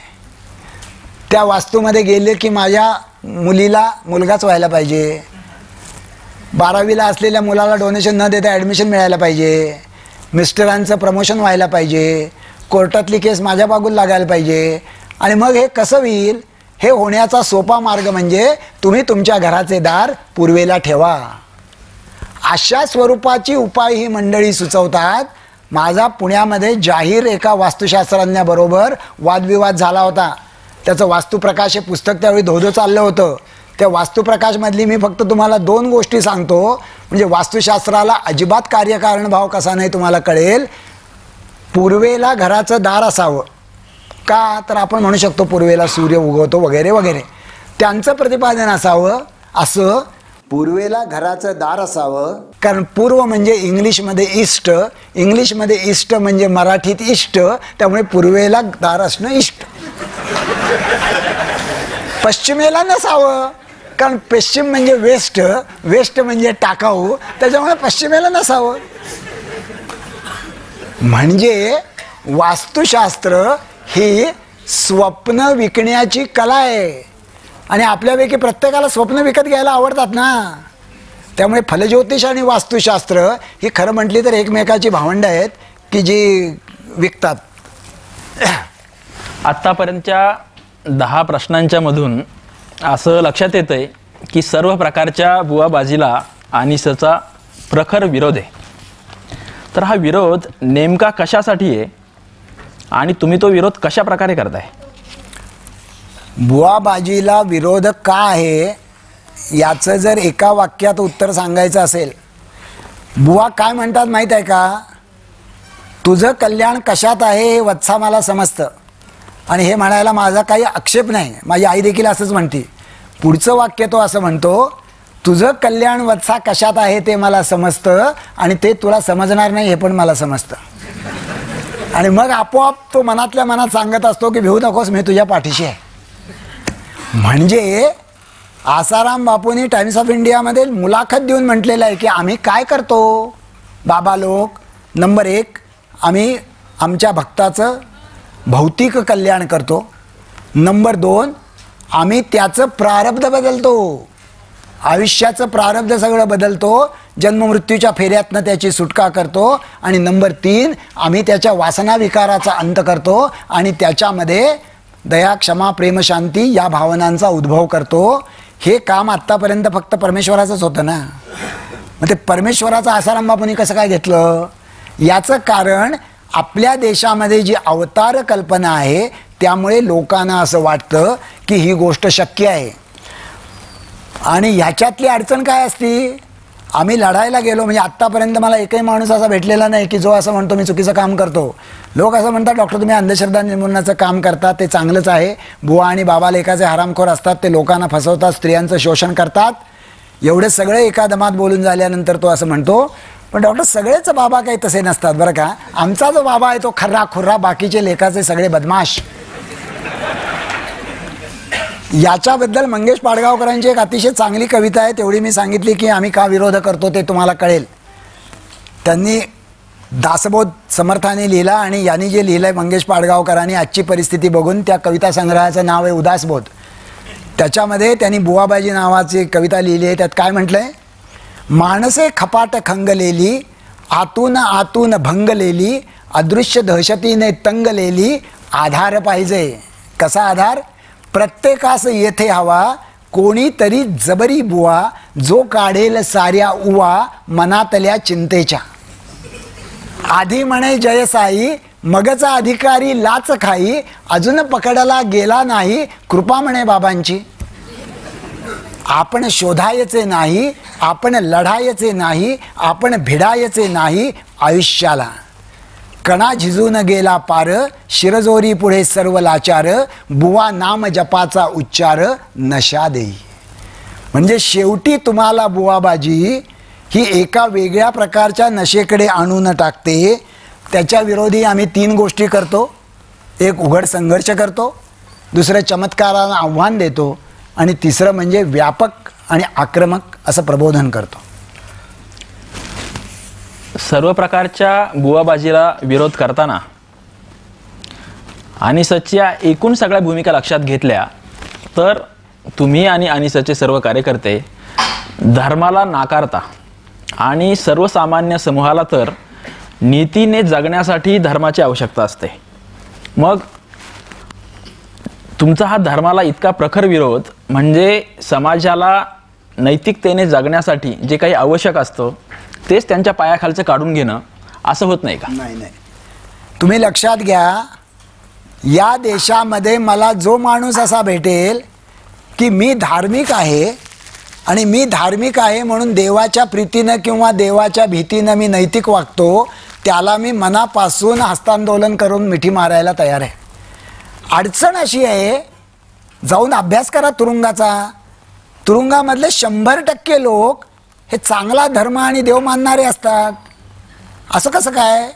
त्या वास्तूमध्ये गेले की माझ्या मुलीला मुलगाच व्हायला पाहिजे, 12वीला असलेल्या मुलाला डोनेशन न देता ॲडमिशन मिळायला पाहिजे, मिस्टरांचं प्रमोशन व्हायला पाहिजे, कोर्टातली केस माझ्या बाजूला लागायला पाहिजे. आणि मग हे कसं होईल? हे होण्याचा सोपा मार्ग म्हणजे तुम्ही तुमच्या घराचे दार पूर्वेला ठेवा. अशा स्वरूपाची उपाय ही मंडळी सुचवतात. माझा पुण्यामध्ये जाहीर एका वास्तुशास्त्रज्ञाबरोबर वादविवाद झाला होता. त्याचं वास्तुप्रकाश हे पुस्तक त्यावेळी धोधो चाललं होतं. त्या वास्तुप्रकाशमधली मी फक्त तुम्हाला 2 गोष्टी सांगतो, म्हणजे वास्तुशास्त्राला अजिबात कार्यकारणभाव कसा नाही तुम्हाला कळेल. पूर्वेला घराचं दार असावं का, तर आपण म्हणू शकतो पूर्वेला सूर्य उगवतो वगैरे वगैरे. त्यांचं प्रतिपादन असावं असं, पूर्वेला घराचं दार असावं, कारण पूर्व म्हणजे इंग्लिशमध्ये ईस्ट, इंग्लिशमध्ये ईस्ट म्हणजे मराठीत इष्ट, त्यामुळे पूर्वेला दार असणं इष्ट. पश्चिमेला नसावं, कारण पश्चिम म्हणजे वेस्ट, वेस्ट म्हणजे टाकाऊ, त्याच्यामुळे पश्चिमेला नसावं. म्हणजे वास्तुशास्त्र ही स्वप्न विकण्याची कला आहे. आणि आपल्यापैकी प्रत्येकाला स्वप्न विकत घ्यायला आवडतात ना. त्यामुळे फलज्योतिष आणि वास्तुशास्त्र ही खरं म्हटली तर एकमेकाची भावंडं आहेत की जी विकतात. आत्तापर्यंतच्या 10 प्रश्नांच्या मधून असं लक्षात येतं आहे की सर्व प्रकारच्या बुवाबाजीला अनिसचा प्रखर विरोध आहे. तर हा विरोध नेमका कशासाठी आहे आणि तुम्ही तो विरोध कशा प्रकारे करताय? बुवाबाजीला विरोध का आहे याचं जर एका वाक्यात उत्तर सांगायचं असेल, बुवा काय म्हणतात माहीत आहे का? तुझं कल्याण कशात आहे हे वत्सा मला समजतं. आणि हे म्हणायला माझा काही आक्षेप नाही, माझी आई देखील असंच म्हणते. पुढचं वाक्य तो असं म्हणतो, तुझं कल्याण वत्सा कशात आहे ते मला समजतं आणि ते तुला समजणार नाही हे पण मला समजतं. आणि मग आपोआप तो मनातल्या मनात सांगत असतो की भिवू नकोस, मी तुझ्या पाठीशी आहे. म्हणजे आसाराम बापूंनी टाइम्स ऑफ इंडियामध्ये मुलाखत देऊन म्हटलेलं आहे की आम्ही काय करतो बाबा लोक, नंबर 1 आम्ही आमच्या भक्ताचं भौतिक कल्याण करतो, नंबर 2 आम्ही त्याचं प्रारब्ध बदलतो, आयुष्याचं प्रारब्ध सगळं बदलतो, जन्ममृत्यूच्या फेऱ्यातनं त्याची सुटका करतो, आणि नंबर 3 आम्ही त्याच्या वासना विकाराचा अंत करतो आणि त्याच्यामध्ये दया, क्षमा, प्रेम, शांती या भावनांचा उद्भव करतो. हे काम आत्तापर्यंत फक्त परमेश्वराचंच होतं ना. मग ते परमेश्वराचं आसाराम बापूंनी कसं काय घेतलं? याचं कारण आपल्या देशामध्ये जी अवतार कल्पना आहे त्यामुळे लोकांना असं वाटतं की ही गोष्ट शक्य आहे. आणि ह्याच्यातली अडचण काय असती? आम्ही लढायला गेलो म्हणजे आत्तापर्यंत मला एकही माणूस असा भेटलेला नाही की जो असं म्हणतो मी चुकीचं काम करतो. लोक असं म्हणतात, डॉक्टर तुम्ही अंधश्रद्धा निर्मूलनाचं काम करतात ते चांगलंच आहे, बुवा आणि बाबा लेकाचे हरामखोर असतात, ते लोकांना फसवतात, स्त्रियांचं शोषण करतात. एवढे सगळे एका दमात बोलून झाल्यानंतर तो असं म्हणतो, पण डॉक्टर सगळेच बाबा काही तसे नसतात बरं का. आमचा जो बाबा आहे तो खर्रा खुर्रा, बाकीचे लेखाचे सगळे बदमाश. याच्याबद्दल मंगेश पाडगावकरांची एक अतिशय चांगली कविता आहे, तेवढी मी सांगितली की आम्ही का विरोध करतो ते तुम्हाला कळेल. त्यांनी दासबोध समर्थाने लिहिला आणि यांनी जे लिहिलं आहे मंगेश पाडगावकरांनी आजची परिस्थिती बघून, त्या कविता संग्रहाचं नाव आहे उदासबोध. त्याच्यामध्ये त्यांनी बुवाबाजी नावाची कविता लिहिली आहे. त्यात काय म्हटलं आहे? माणसे खपाट खंगलेली, आतून आतून भंगलेली, अदृश्य दहशतीने तंगलेली, आधार पाहिजे. कसा आधार? प्रत्येकास येथे हवा कोणीतरी जबरी बुवा, जो काढेल साऱ्या उवा मनातल्या चिंतेच्या. आधी म्हणे जय साई, मगचा अधिकारी लाच खाई, अजून पकडला गेला नाही, कृपा म्हणे बाबांची. आपण शोधायचे नाही, आपण लढायचे नाही, आपण भिडायचे नाही आयुष्याला. कणा झिजून गेला पार, शिरजोरी पुढे सर्व लाचार, बुवा नाम जपाचा उच्चार नशा देई. म्हणजे शेवटी तुम्हाला बुवाबाजी ही एका वेगळ्या प्रकारच्या नशेकडे आणून टाकते. त्याच्या विरोधी आम्ही 3 गोष्टी करतो. एक उघड संघर्ष करतो, दुसरं चमत्काराला आव्हान देतो, आणि तिसरं म्हणजे व्यापक आणि आक्रमक असं प्रबोधन करतो. सर्व प्रकारच्या बुवाबाजीला विरोध करताना अनिसच्या एकूण सगळ्या भूमिका लक्षात घेतल्या तर तुम्ही आणि अनिसचे सर्व कार्यकर्ते धर्माला नाकारता आणि सर्वसामान्य समूहाला तर नीतीने जगण्यासाठी धर्माची आवश्यकता असते. मग तुमचा हा धर्माला इतका प्रखर विरोध म्हणजे समाजाला नैतिकतेने जगण्यासाठी जे काही आवश्यक असतं तेच त्यांच्या पायाखालचं काढून घेणं असं होत नाही का? नाही नाही, तुम्ही लक्षात घ्या, या देशामध्ये मला जो माणूस असा भेटेल की मी धार्मिक आहे आणि मी धार्मिक आहे म्हणून देवाच्या प्रीतीनं किंवा देवाच्या भीतीनं मी नैतिक वागतो, त्याला मी मनापासून हस्तांदोलन करून मिठी मारायला तयार आहे. अडचण अशी आहे, जाऊन अभ्यास करा तुरुंगाचा. तुरुंगामधले 100% लोक हे चांगला धर्म आणि देव मानणारे असतात. असं कसं काय?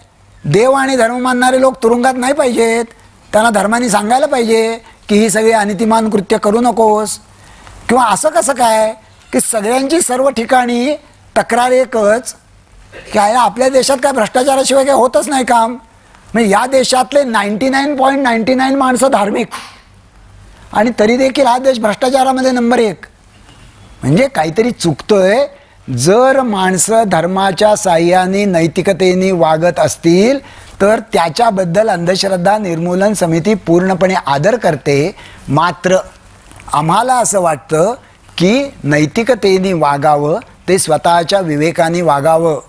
देव आणि धर्म मानणारे लोक तुरुंगात नाही पाहिजेत? त्यांना धर्माने सांगायला पाहिजे की ही सगळी अनितिमान कृत्य करू नकोस. किंवा असं कसं काय की सगळ्यांची सर्व ठिकाणी तक्रार एकच की आपल्या देशात काय भ्रष्टाचाराशिवाय काय होतच नाही काम. म्हणजे या देशातले 99.99 माणसं धार्मिक आणि तरी देखील हा देश भ्रष्टाचारामध्ये नंबर 1. म्हणजे काहीतरी चुकतंय. जर माणसं धर्माच्या साह्याने नैतिकतेने वागत असतील तर त्याच्याबद्दल अंधश्रद्धा निर्मूलन समिती पूर्णपणे आदर करते. मात्र आम्हाला असं वाटतं की नैतिकतेने वागावं, ते स्वतःच्या विवेकाने वागावं.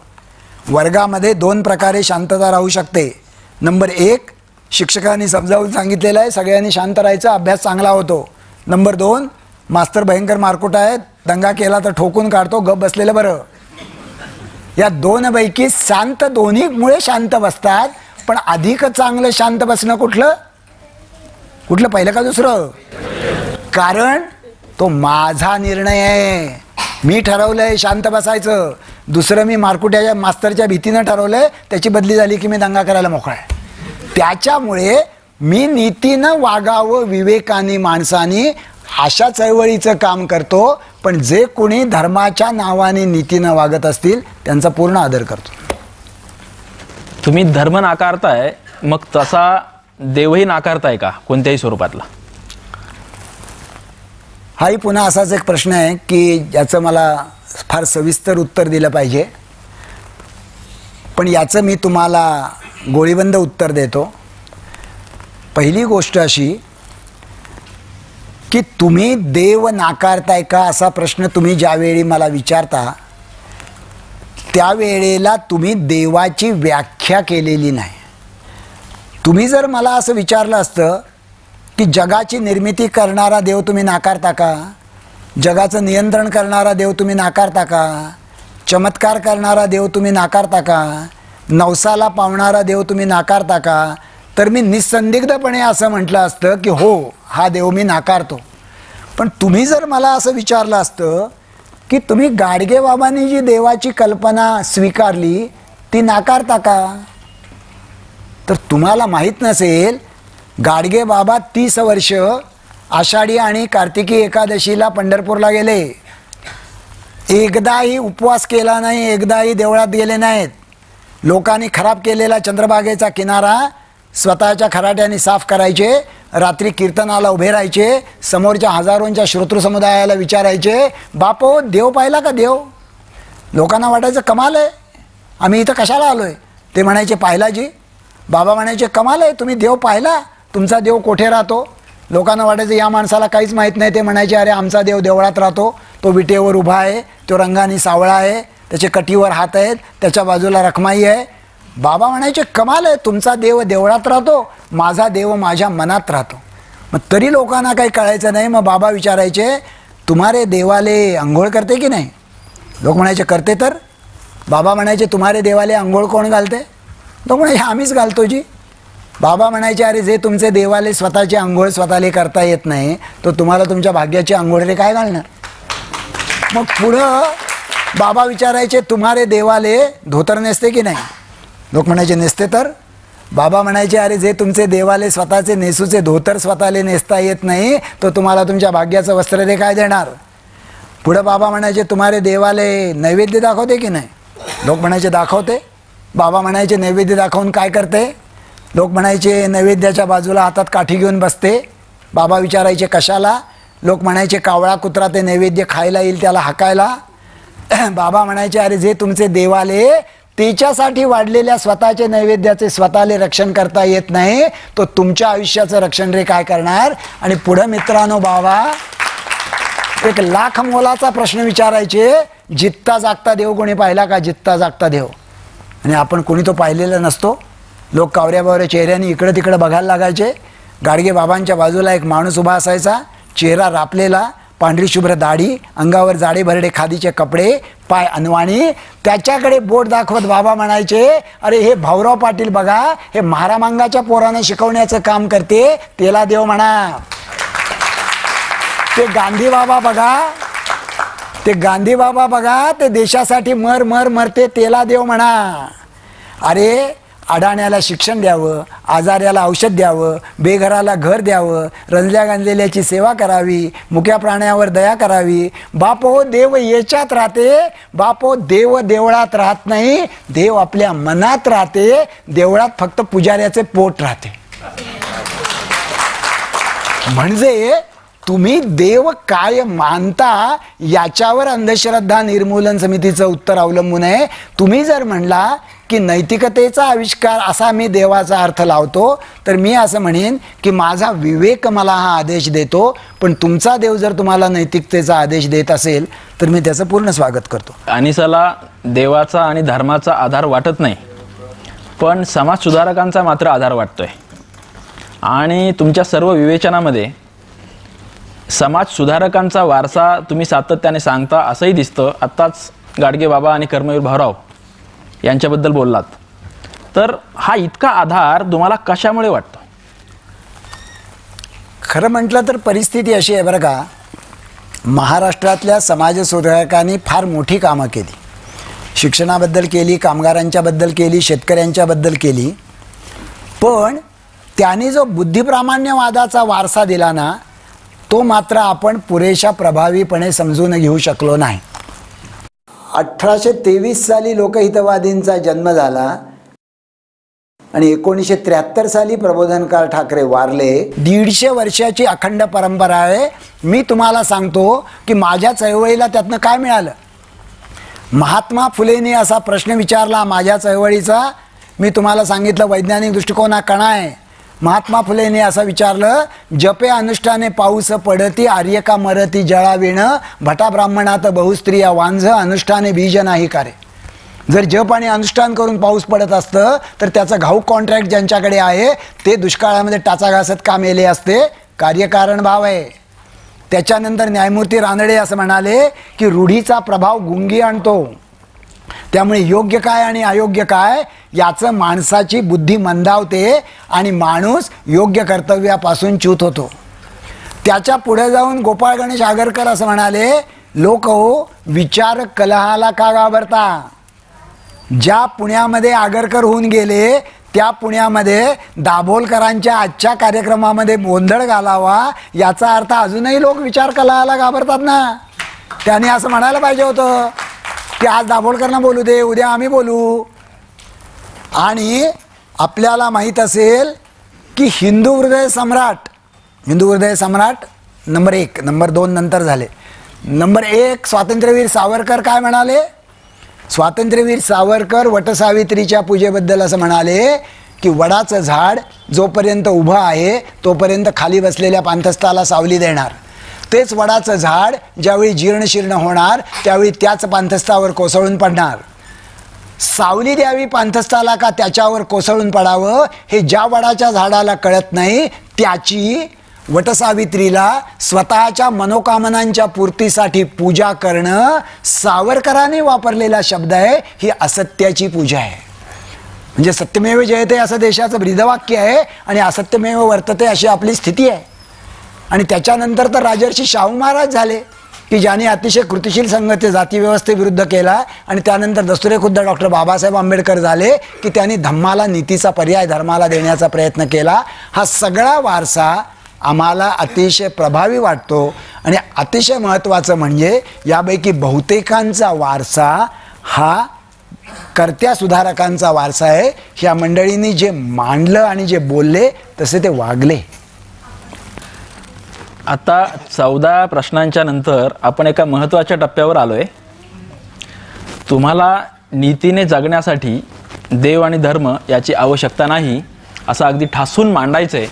वर्गामध्ये 2 प्रकारे शांतता राहू शकते. नंबर 1, शिक्षकांनी समजावून सांगितलेलं आहे, सगळ्यांनी शांत राहायचं, अभ्यास चांगला होतो. नंबर 2, मास्तर भयंकर मारकुट आहेत, दंगा केला तर ठोकून काढतो, गप बसलेलं बरं. या 2 पैकी शांत दोन्हीमुळे शांत बसतात. पण अधिक चांगलं शांत बसणं कुठलं पहिलं का दुसरं? कारण तो माझा निर्णय आहे. मी ठरवलंय शांत बसायचं. दुसरं मी मारकुट्याच्या मास्तरच्या भीतीनं ठरवलंय, त्याची बदली झाली की मी दंगा करायला मोकळा आहे. त्याच्यामुळे मी नीतीनं वागावं, विवेकाने, माणसाने, अशा चळवळीचं काम करतो. पण जे कोणी धर्माच्या नावाने नीतीनं वागत असतील त्यांचा पूर्ण आदर करतो. तुम्ही धर्म नाकारताय, मग तसा देवही नाकारताय का कोणत्याही स्वरूपातला? हाही पुन्हा असाच एक प्रश्न आहे की याचं मला फार सविस्तर उत्तर दिलं पाहिजे. पण याचं मी तुम्हाला गोळीबंद उत्तर देतो. पहिली गोष्ट अशी की तुम्ही देव नाकारताय का असा प्रश्न तुम्ही ज्यावेळी मला विचारता त्यावेळेला तुम्ही देवाची व्याख्या केलेली नाही. तुम्ही जर मला असं विचारलं असतं की जगाची निर्मिती करणारा देव तुम्ही नाकारता का, जगाचं नियंत्रण करणारा देव तुम्ही नाकारता का, चमत्कार करणारा देव तुम्ही नाकारता का, नवसाला पावणारा देव तुम्ही नाकारता का, तर मी निसंदिग्धपणे असं म्हटलं असतं की हो, हा देव मी नाकारतो. पण तुम्ही जर मला असं विचारलं असतं की तुम्ही गाडगे बाबांनी जी देवाची कल्पना स्वीकारली ती नाकारता का, तर तुम्हाला माहीत नसेल गाडगे बाबा 30 वर्ष आषाढी आणि कार्तिकी एकादशीला पंढरपूरला गेले. एकदाही उपवास केला नाही, एकदाही देवळात गेले नाहीत. लोकांनी खराब केलेला चंद्रभागेचा किनारा स्वतःच्या खराट्याने साफ करायचे, रात्री कीर्तनाला उभे राहायचे, समोरच्या हजारोंच्या श्रोतृ समुदायाला विचारायचे, बापो देव पाहिला का देव? लोकांना वाटायचं कमाल आहे, आम्ही इथं कशाला आलोय? ते म्हणायचे पाहिला जी. बाबा म्हणायचे कमाल आहे, तुम्ही देव पाहिला? तुमचा देव कोठे राहतो? लोकांना वाटायचं या माणसाला काहीच माहीत नाही. ते म्हणायचे अरे आमचा देव देवळात राहतो, तो विटेवर उभा आहे, तो रंगाने सावळा आहे, त्याचे कटीवर हात आहेत, त्याच्या बाजूला रखमाई आहे. बाबा म्हणायचे कमाल आहे, तुमचा देव देवळात राहतो, माझा देव माझ्या मनात राहतो. मग तरी लोकांना काही कळायचं नाही. मग बाबा विचारायचे तुम्हारे देवाले आंघोळ करते की नाही? लोक म्हणायचे करते. तर बाबा म्हणायचे तुम्हारे देवाले आंघोळ कोण घालते? लोक म्हणायचे आम्हीच घालतो जी. बाबा म्हणायचे अरे जे तुमचे देवाले स्वतःची आंघोळ स्वतःला करता येत नाही तो तुम्हाला तुमच्या भाग्याची आंघोळ रे काय घालणार? मग पुढं बाबा विचारायचे तुम्हारे देवाले धोतर नेसते की नाही? लोक म्हणायचे नेसते. तर बाबा म्हणायचे अरे जे तुमचे देवाले स्वतःचे नेसूचे धोतर स्वतःला नेसता येत नाही तो तुम्हाला तुमच्या भाग्याचं वस्त्र रे काय देणार? पुढं बाबा म्हणायचे तुम्हारे देवाले नैवेद्य दाखवते की नाही? लोक म्हणायचे दाखवते. बाबा म्हणायचे नैवेद्य दाखवून काय करते? लोक म्हणायचे नैवेद्याच्या बाजूला हातात काठी घेऊन बसते. बाबा विचारायचे कशाला? लोक म्हणायचे कावळा कुत्रा ते नैवेद्य खायला येईल त्याला हाकायला. बाबा म्हणायचे अरे जे तुमचे देवाले त्याच्यासाठी वाढलेल्या स्वतःचे नैवेद्याचे स्वतःले रक्षण करता येत नाही तो तुमच्या आयुष्याचं रक्षण रे काय करणार? आणि पुढं मित्रांनो बाबा एक लाख मोलाचा प्रश्न विचारायचे, जित्ता जागता देव कोणी पाहिला का? जित्ता जागता देव. आणि आपण कोणी तो पाहिलेला नसतो. लोक कावऱ्या बावऱ्या चेहऱ्याने इकडं तिकडं बघायला लागायचे. गाडगे बाबांच्या बाजूला एक माणूस उभा असायचा, चेहरा रापलेला, पांढरी शुभ्र दाढी, अंगावर जाडे भरडे खादीचे कपडे, पाय अनवाणी. त्याच्याकडे बोट दाखवत बाबा म्हणायचे अरे हे भाऊराव पाटील बघा, हे महारामांगाच्या पोरानं शिकवण्याचं काम करते, त्याला देव म्हणा. ते गांधी बाबा बघा, ते गांधी बाबा बघा, ते देशासाठी मर मर मरते, त्याला देव म्हणा. अरे अडाण्याला शिक्षण द्यावं, आजाऱ्याला औषध द्यावं, बेघराला घर द्यावं, रंजल्या गांजलेल्याची सेवा करावी, मुक्या प्राण्यावर दया करावी. बापो देव याच्यात राहते, बापो देव देवळात राहत नाही, देव आपल्या मनात राहते. देवळात फक्त पुजाऱ्याचे पोट राहते. म्हणजे तुम्ही देव काय मानता याच्यावर अंधश्रद्धा निर्मूलन समितीचं उत्तर अवलंबून आहे. तुम्ही जर म्हणला की नैतिकतेचा आविष्कार असा मी देवाचा अर्थ लावतो तर मी असं म्हणेन की माझा विवेक मला हा आदेश देतो, पण तुमचा देव जर तुम्हाला नैतिकतेचा आदेश देत असेल तर मी त्याचं पूर्ण स्वागत करतो. अनिसाला देवाचा आणि धर्माचा आधार वाटत नाही, पण समाज सुधारकांचा मात्र आधार वाटतोय. आणि तुमच्या सर्व विवेचनामध्ये समाज सुधारकांचा वारसा तुम्ही सातत्याने सांगता असंही दिसतं. आत्ताच गाडगे बाबा आणि कर्मवीर भाऊराव यांच्याबद्दल बोललात, तर हा इतका आधार तुम्हाला कशामुळे वाटतो? खरं म्हटलं तर परिस्थिती अशी आहे बरं का, महाराष्ट्रातल्या समाजसुधारकांनी फार मोठी कामं केली. शिक्षणाबद्दल केली, कामगारांच्याबद्दल केली, शेतकऱ्यांच्याबद्दल केली, पण त्यांनी जो बुद्धिप्रामाण्यवादाचा वारसा दिला ना तो मात्र आपण पुरेशा प्रभावीपणे समजून घेऊ शकलो नाही. 1823 साली लोकहितवादींचा जन्म झाला आणि 1973 साली प्रबोधनकार ठाकरे वारले. 150 वर्षाची अखंड परंपरा आहे. मी तुम्हाला सांगतो की माझ्या चळवळीला त्यातनं काय मिळालं. महात्मा फुलेंनी असा प्रश्न विचारला माझ्या चळवळीचा, मी तुम्हाला सांगितलं वैज्ञानिक दृष्टिकोन हा कणा आहे. महात्मा फुलेंनी असं विचारलं, जपे अनुष्ठाने पाऊस पडती, आर्य का मरती जळाविण, भटा ब्राह्मणात बहुस्त्रिया वांझ, अनुष्ठाने बीज नाही कारे. जर जप आणि अनुष्ठान करून पाऊस पडत असतं तर त्याचं घाऊक कॉन्ट्रॅक्ट ज्यांच्याकडे आहे ते दुष्काळामध्ये टाचा घासत का मेले असते. कार्यकारण भाव आहे. त्याच्यानंतर न्यायमूर्ती रानडे असं म्हणाले की रूढीचा प्रभाव गुंगी आणतो, त्यामुळे योग्य काय आणि अयोग्य काय याचं माणसाची बुद्धी मंदावते आणि माणूस योग्य कर्तव्यापासून च्यूत होतो. त्याच्या पुढे जाऊन गोपाळ गणेश आगरकर असं म्हणाले, लोक हो विचार कलहाला का घाबरता. ज्या पुण्यामध्ये आगरकर होऊन गेले त्या पुण्यामध्ये दाभोलकरांच्या आजच्या कार्यक्रमामध्ये गोंधळ घालावा याचा अर्थ अजूनही लोक विचार कलहाला घाबरतात ना. त्यांनी असं म्हणायला पाहिजे होतं की आज दाभोलकरांना बोलू दे, उद्या आम्ही बोलू. आणि आपल्याला माहीत असेल की हिंदू हृदय सम्राट नंबर 1, नंबर 2 नंतर झाले. नंबर 1 स्वातंत्र्यवीर सावरकर काय म्हणाले. स्वातंत्र्यवीर सावरकर वटसावित्रीच्या पूजेबद्दल असं म्हणाले की वडाचं झाड जोपर्यंत उभं आहे तोपर्यंत खाली बसलेल्या पांथस्थाला सावली देणार, तेच वडाचं झाड ज्यावेळी जीर्णशीर्ण होणार त्यावेळी त्याच पांथस्थावर कोसळून पडणार. सावली द्यावी पांथस्थाला का त्याच्यावर कोसळून पडावं हे ज्या वडाच्या झाडाला कळत नाही त्याची वटसावित्रीला स्वतःच्या मनोकामनांच्या पूर्तीसाठी पूजा करणं सावरकरांनी वापरलेला शब्द आहे. ही असत्याची पूजा आहे. म्हणजे सत्यमेव जयते असं देशाचं ब्रीदवाक्य आहे आणि असत्यमेव वर्तते अशी आपली स्थिती आहे. आणि त्याच्यानंतर तर राजर्षी शाहू महाराज झाले की ज्यांनी अतिशय कृतिशील संघ जाती व्यवस्थेविरुद्ध केला. आणि त्यानंतर दसरे खुद्द डॉक्टर बाबासाहेब आंबेडकर झाले की त्यांनी धम्माला नीतीचा पर्याय धर्माला देण्याचा प्रयत्न केला. हा सगळा वारसा आम्हाला अतिशय प्रभावी वाटतो. आणि अतिशय महत्त्वाचं म्हणजे यापैकी बहुतेकांचा वारसा हा कर्त्या सुधारकांचा वारसा आहे. ह्या मंडळींनी जे मांडलं आणि जे बोलले तसे ते वागले. आता 14 प्रश्नांच्या नंतर आपण एका महत्त्वाच्या टप्प्यावर आलोय. तुम्हाला नीतीने जगण्यासाठी देव आणि धर्म याची आवश्यकता नाही असं अगदी ठासून मांडायचं आहे.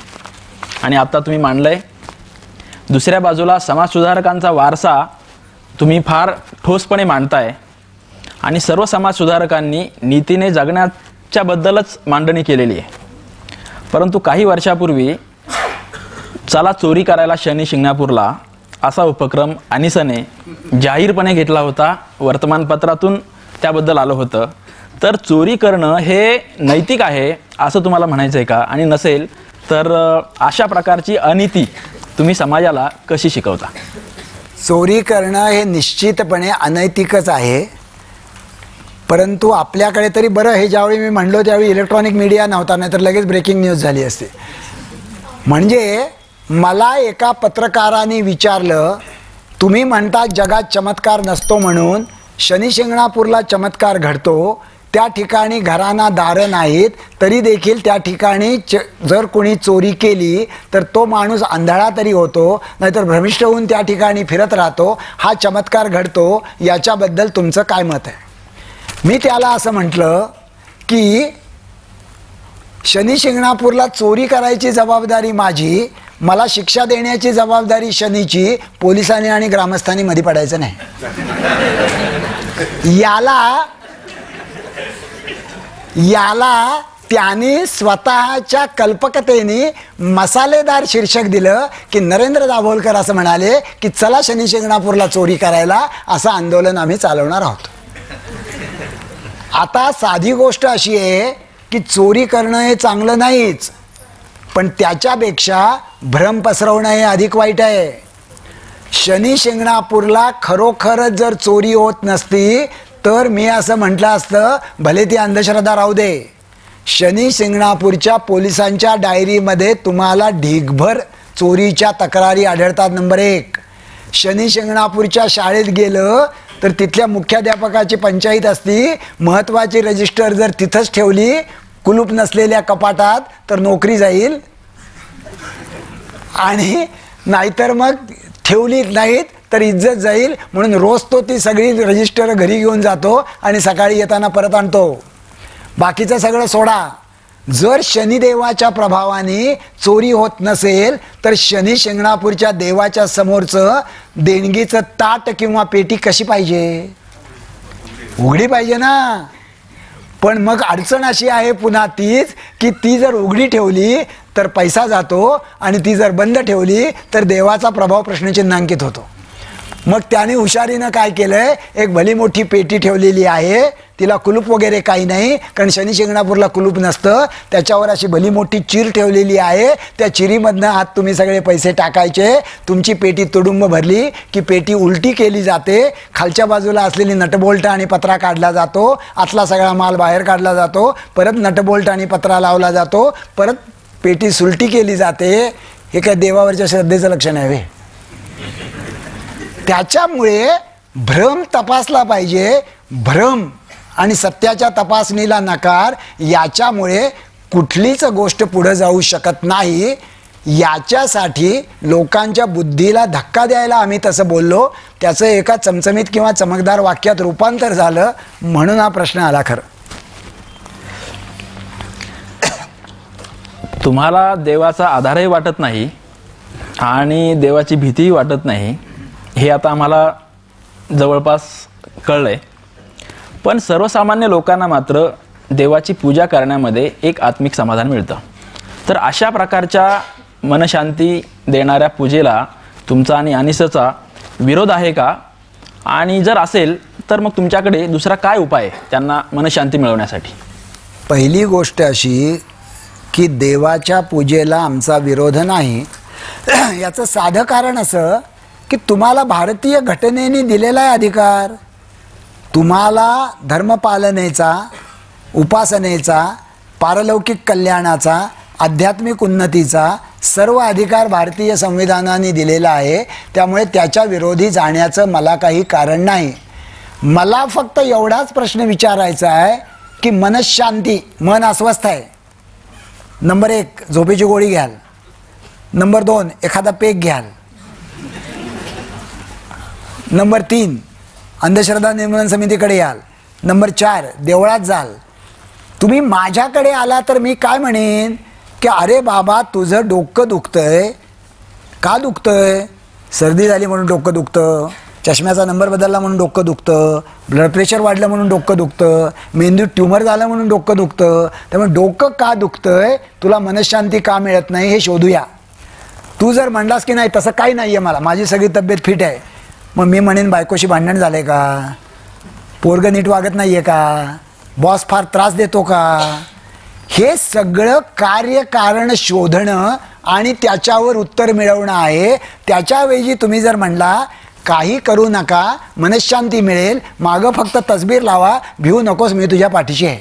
आणि आता तुम्ही मांडलंय. दुसऱ्या बाजूला समाजसुधारकांचा वारसा तुम्ही फार ठोसपणे मांडताय. आणि सर्व समाजसुधारकांनी नीतीने जगण्याच्याबद्दलच मांडणी केलेली आहे. परंतु काही वर्षापूर्वी चला चोरी करायला शनी शिंगणापूरला असा उपक्रम अनिसने जाहीरपणे घेतला होता. वर्तमानपत्रातून त्याबद्दल आलं होतं. तर चोरी करणं हे नैतिक आहे असं तुम्हाला म्हणायचं आहे का? आणि नसेल तर अशा प्रकारची अनिती तुम्ही समाजाला कशी शिकवता? चोरी करणं हे निश्चितपणे अनैतिकच आहे. परंतु आपल्याकडे तरी बरं, हे ज्यावेळी मी म्हणलो त्यावेळी इलेक्ट्रॉनिक मीडिया नव्हता, नाही तर लगेच ब्रेकिंग न्यूज झाली असते. म्हणजे मला एका पत्रकाराने विचारलं, तुम्ही म्हणता जगात चमत्कार नसतो म्हणून, शनी शिंगणापूरला चमत्कार घडतो. त्या ठिकाणी घरांना दारं नाहीत तरी देखील त्या ठिकाणी जर कोणी चोरी केली तर तो माणूस आंधळा तरी होतो, नाहीतर भ्रमिष्ट होऊन त्या ठिकाणी फिरत राहतो. हा चमत्कार घडतो. याच्याबद्दल तुमचं काय मत आहे? मी त्याला असं म्हटलं की शनी शिंगणापूरला चोरी करायची जबाबदारी माझी, मला शिक्षा देण्याची जबाबदारी शनीची. पोलिसांनी आणि ग्रामस्थांनी मध्ये पडायचं नाही. याला त्यांनी स्वतःच्या कल्पकतेने मसालेदार शीर्षक दिलं की नरेंद्र दाभोलकर असं म्हणाले की चला शनी शिंगणापूरला चोरी करायला, असं आंदोलन आम्ही चालवणार आहोत. आता साधी गोष्ट अशी आहे की चोरी करणं हे चांगलं नाहीच, पण त्याच्यापेक्षा भ्रम पसरवणं हे अधिक वाईट आहे. शनी शिंगणापूरला खरोखरच जर चोरी होत नसती तर मी असं म्हटलं असतं, भले ती अंधश्रद्धा राहू दे. शनी शिंगणापूरच्या पोलिसांच्या डायरीमध्ये तुम्हाला ढीगभर चोरीच्या तक्रारी आढळतात. नंबर 1. शनी शिंगणापूरच्या शाळेत गेलं तर तिथल्या मुख्याध्यापकाची पंचायत असती. महत्त्वाची रजिस्टर जर तिथंच ठेवली कुलूप नसलेल्या कपाटात तर नोकरी जाईल, आणि नाहीतर मग ठेवली नाहीत तर इज्जत जाईल. म्हणून रोज तो ती सगळी रजिस्टर घरी घेऊन जातो आणि सकाळी येताना परत आणतो. बाकीचं सगळं सोडा. जर शनिदेवाच्या प्रभावाने चोरी होत नसेल तर शनी शिंगणापूरच्या देवाच्या समोरचं देणगीचं ताट किंवा पेटी कशी पाहिजे? उघडी पाहिजे ना. पण मग अडचण अशी आहे पुन्हा तीच की ती जर उघडी ठेवली तर पैसा जातो आणि ती जर बंद ठेवली तर देवाचा प्रभाव प्रश्नचिन्हांकित होतो. मग त्याने हुशारीनं काय केलंय, एक भली मोठी पेटी ठेवलेली आहे, तिला कुलूप वगैरे काही नाही कारण शनी शिंगणापूरला कुलूप नसतं. त्याच्यावर अशी भली मोठी चीर ठेवलेली आहे. त्या चिरीमधनं आत तुम्ही सगळे पैसे टाकायचे. तुमची पेटी तुडुंब भरली की पेटी उलटी केली जाते. खालच्या बाजूला असलेली नटबोल्ट आणि पत्रा काढला जातो. आतला सगळा माल बाहेर काढला जातो. परत नटबोल्ट आणि पत्रा लावला जातो. परत पेटी सुलटी केली जाते. हे काय देवावरच्या श्रद्धेचं लक्षण आहे? त्याच्यामुळे भ्रम तपासला पाहिजे. भ्रम आणि सत्याच्या तपासणीला नकार, याच्यामुळे कुठलीच गोष्ट पुढे जाऊ शकत नाही. याच्यासाठी लोकांच्या बुद्धीला धक्का द्यायला आम्ही तसं बोललो. त्याचं एका चमचमीत किंवा चमकदार वाक्यात रूपांतर झालं म्हणून हा प्रश्न आला. खरं तुम्हाला देवाचा आधारही वाटत नाही आणि देवाची भीतीही वाटत नाही, हे आता आम्हाला जवळपास कळलंय. पण सर्वसामान्य लोकांना मात्र देवाची पूजा करण्यामध्ये एक आत्मिक समाधान मिळतं. तर अशा प्रकारच्या मनशांती देणाऱ्या पूजेला तुमचा आणि अनिसचा विरोध आहे का? आणि जर असेल तर मग तुमच्याकडे दुसरा काय उपाय आहे त्यांना मनशांती मिळवण्यासाठी? पहिली गोष्ट अशी की देवाच्या पूजेला आमचा विरोध नाही. याचं साधं कारण असं की तुम्हाला भारतीय घटनेने दिलेला आहे अधिकार. तुम्हाला धर्मपालनेचा, उपासनेचा, पारलौकिक कल्याणाचा, आध्यात्मिक उन्नतीचा सर्व अधिकार भारतीय संविधानाने दिलेला आहे. त्यामुळे त्याच्या विरोधी जाण्याचं मला काही कारण नाही. मला फक्त एवढाच प्रश्न विचारायचा आहे की मनशांती, मन अस्वस्थ आहे, नंबर 1 झोपेची गोळी घ्याल, नंबर 2 एखादा पेक घ्याल, नंबर 3 अंधश्रद्धा निर्मूलन समितीकडे याल, नंबर 4 देवळात जाल. तुम्ही माझ्याकडे आला तर मी काय म्हणेन की अरे बाबा तुझं डोकं दुखतंय. का दुखतंय? सर्दी झाली म्हणून डोकं दुखतं, चष्म्याचा नंबर बदलला म्हणून डोकं दुखतं, ब्लड प्रेशर वाढलं म्हणून डोकं दुखतं, मेंदूत ट्यूमर झालं म्हणून डोकं दुखतं. त्यामुळे डोकं का दुखतंय, तुला मनशांती का मिळत नाही हे शोधूया. तू जर म्हणलास की नाही तसं काही नाही आहे, मला माझी सगळी तब्येत फिट आहे, मग मी म्हणेन बायकोशी भांडण झालं आहे का, पोरगं नीट वागत नाही आहे का, बॉस फार त्रास देतो का. हे सगळं कार्यकारण शोधणं आणि त्याच्यावर उत्तर मिळवणं आहे. त्याच्याऐवजी तुम्ही जर म्हणला काही करू नका, मनशांती मिळेल, मागं फक्त तसबीर लावा, भिवू नकोस, मी तुझ्या पाठीशी आहे.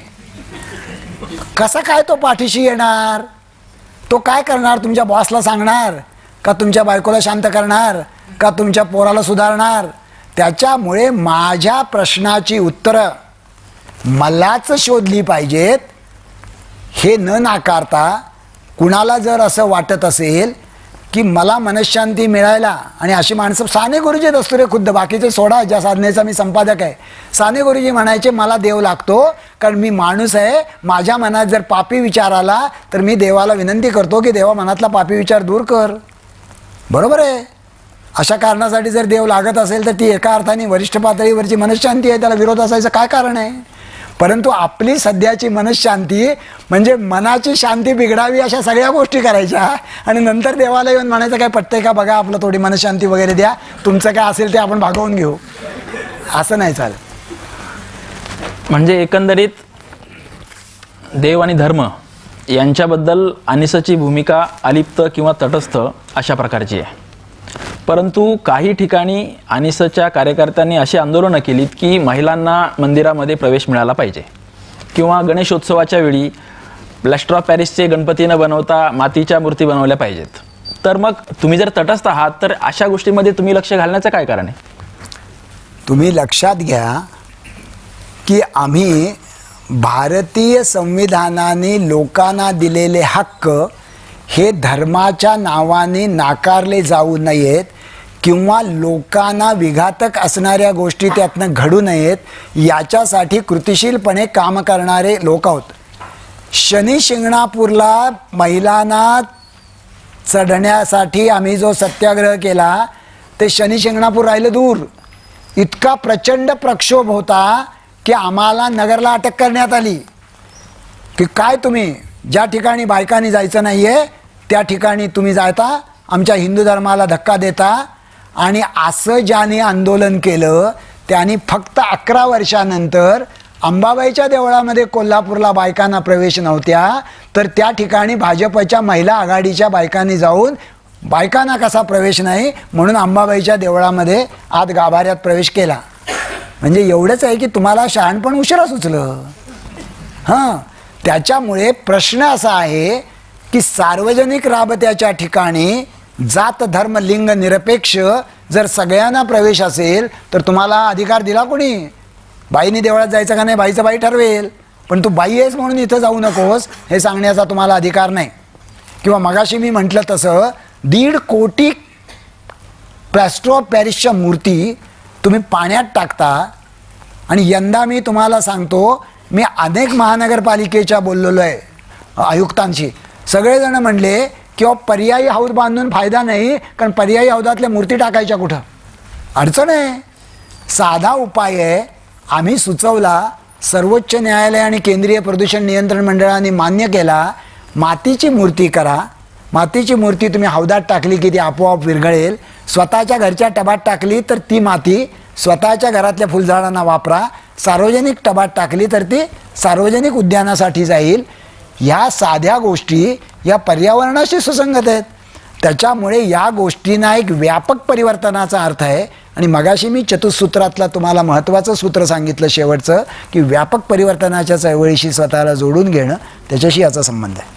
कसा काय तो पाठीशी येणार? तो काय करणार? तुमच्या बॉसला सांगणार का, तुमच्या बायकोला शांत करणार का, तुमच्या पोराला सुधारणार? त्याच्यामुळे माझ्या प्रश्नाची उत्तरं मलाच शोधली पाहिजेत. हे न नाकारता कुणाला जर असं वाटत असेल की मला मनशांती मिळायला, आणि अशी माणसं साने गुरुजी असतो रे खुद्द, बाकीचे सोडा, ज्या साधनेचा मी संपादक आहे, साने गुरुजी म्हणायचे मला देव लागतो कारण मी माणूस आहे, माझ्या मनात जर पापी विचार आला तर मी देवाला विनंती करतो की देवा मनातला पापी विचार दूर कर. बरोबर आहे. अशा कारणासाठी जर देव लागत असेल तर ती एका अर्थाने वरिष्ठ पातळीवरची मनशांती आहे, त्याला विरोध असायचं काय कारण आहे? परंतु आपली सध्याची मनशांती म्हणजे मनाची शांती बिघडावी अशा सगळ्या गोष्टी करायच्या आणि नंतर देवाला येऊन म्हणायचं काय पटतंय का बघा, आपलं थोडी मनशांती वगैरे द्या, तुमचं काय असेल ते आपण भागवून घेऊ. असं नाही चालत. म्हणजे एकंदरीत देव आणि धर्म यांच्याबद्दल अनिसची भूमिका अलिप्त किंवा तटस्थ अशा प्रकारची आहे. परंतु काही ठिकाणी अनिसच्या कार्यकर्त्यांनी अशी आंदोलनं केलीत की महिलांना मंदिरामध्ये प्रवेश मिळाला पाहिजे, किंवा गणेशोत्सवाच्या वेळी प्लॅस्टर ऑफ पॅरिसचे गणपती न बनवता मातीच्या मूर्ती बनवल्या पाहिजेत. तर मग तुम्ही जर तटस्थ आहात तर अशा गोष्टींमध्ये तुम्ही लक्ष घालण्याचं काय कारण आहे? तुम्ही लक्षात घ्या की आम्ही भारतीय संविधानाने लोकांना दिलेले हक्क हे धर्माच्या नावाने नाकारले जाऊ नयेत किंवा लोकांना विघातक असणाऱ्या गोष्टी त्यातनं घडू नयेत याच्यासाठी कृतिशीलपणे काम करणारे लोक आहोत. शनी शिंगणापूरला महिलांना चढण्यासाठी आम्ही जो सत्याग्रह केला ते शनी शिंगणापूर राहिलं दूर. इतका प्रचंड प्रक्षोभ होता की आम्हाला नगरला अटक करण्यात आली की काय तुम्ही ज्या ठिकाणी बायकांनी जायचं नाही आहे त्या ठिकाणी तुम्ही जाता, आमच्या हिंदू धर्माला धक्का देता. आणि असं ज्याने आंदोलन केलं त्यांनी फक्त 11 वर्षानंतर अंबाबाईच्या देवळामध्ये कोल्हापूरला बायकांना प्रवेश नव्हत्या तर त्या ठिकाणी भाजपच्या महिला आघाडीच्या बायकांनी जाऊन बायकांना कसा प्रवेश नाही म्हणून अंबाबाईच्या देवळामध्ये आत गाभाऱ्यात प्रवेश केला. म्हणजे एवढंच आहे की तुम्हाला शहाणपण उशिरा सुचलं. हां, त्याच्यामुळे प्रश्न असा आहे की सार्वजनिक राबत्याच्या ठिकाणी जात धर्म लिंग निरपेक्ष जर सगळ्यांना प्रवेश असेल तर तुम्हाला अधिकार दिला कोणी? बाईने देवळात जायचं का नाही बाईचं बाई ठरवेल, पण तू बाई आहेस म्हणून इथं जाऊ नकोस हे सांगण्याचा तुम्हाला अधिकार नाही. किंवा मगाशी मी म्हटलं तसं 1.5 कोटी प्लॅस्टर ऑफ पॅरिसच्या मूर्ती तुम्ही पाण्यात टाकता. आणि यंदा मी तुम्हाला सांगतो, मी अनेक महानगरपालिकेच्या बोललेलो आहे आयुक्तांशी. सगळेजण म्हणले किंवा पर्यायी हौद बांधून फायदा नाही, कारण पर्यायी हौदातल्या मूर्ती टाकायच्या कुठं? अडचण आहे. साधा उपाय आहे आम्ही सुचवला, सर्वोच्च न्यायालय आणि केंद्रीय प्रदूषण नियंत्रण मंडळाने मान्य केला, मातीची मूर्ती करा. मातीची मूर्ती तुम्ही हौदात टाकली की ती आपोआप विरघळेल. स्वतःच्या घरच्या टबात टाकली तर ती माती स्वतःच्या घरातल्या फुलझाडांना वापरा. सार्वजनिक टबात टाकली तर ती सार्वजनिक उद्यानासाठी जाईल. ह्या साध्या गोष्टी या पर्यावरणाशी सुसंगत आहेत. त्याच्यामुळे या गोष्टींना एक व्यापक परिवर्तनाचा अर्थ आहे. आणि मगाशी मी चतुसूत्रातला तुम्हाला महत्त्वाचं सूत्र सांगितलं शेवटचं, की व्यापक परिवर्तनाच्या चळवळीशी स्वतःला जोडून घेणं, त्याच्याशी याचा संबंध आहे.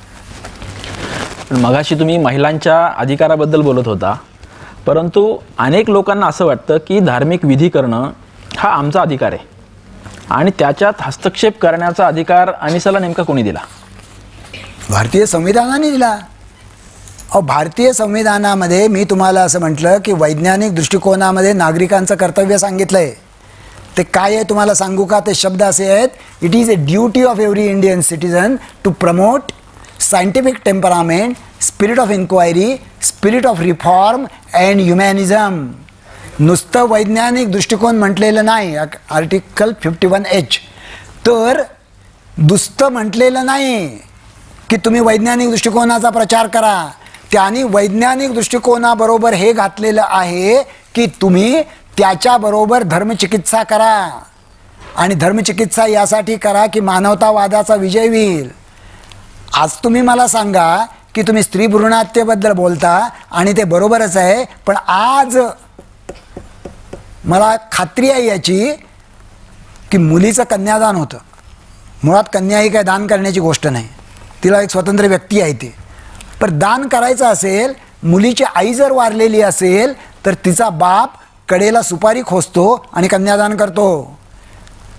पण मगाशी तुम्ही महिलांच्या अधिकाराबद्दल बोलत होता, परंतु अनेक लोकांना असं वाटतं की धार्मिक विधी करणं हा आमचा अधिकार आहे आणि त्याच्यात हस्तक्षेप करण्याचा अधिकार अनिसाला नेमका कोणी दिला? भारतीय संविधानाने दिला. भारतीय संविधानामध्ये मी तुम्हाला असं म्हटलं की वैज्ञानिक दृष्टिकोनामध्ये नागरिकांचं कर्तव्य सांगितलं आहे. ते काय आहे तुम्हाला सांगू का? ते शब्द असे आहेत, it is a duty of every Indian citizen to promote scientific temperament, spirit of inquiry, spirit of reform and humanism. नुसतं वैज्ञानिक दृष्टिकोन म्हटलेलं नाही आर्टिकल 51H. तर दुसतं म्हटलेलं नाही की तुम्ही वैज्ञानिक दृष्टिकोनाचा प्रचार करा. त्यांनी वैज्ञानिक दृष्टिकोनाबरोबर हे घातलेलं आहे की तुम्ही त्याच्याबरोबर धर्मचिकित्सा करा. आणि धर्मचिकित्सा यासाठी करा की मानवतावादाचा विजय होईल. आज तुम्ही मला सांगा की तुम्ही स्त्री भ्रूणहत्येबद्दल बोलता आणि ते बरोबरच आहे, पण आज मला खात्री आहे याची की मुलीचं कन्यादान होतं. मुळात कन्या ही काय दान करण्याची गोष्ट नाही, तिला एक स्वतंत्र व्यक्ती आहे ती. पण दान करायचं असेल, मुलीची आई जर वारलेली असेल तर तिचा बाप कडेला सुपारी खोसतो आणि कन्यादान करतो.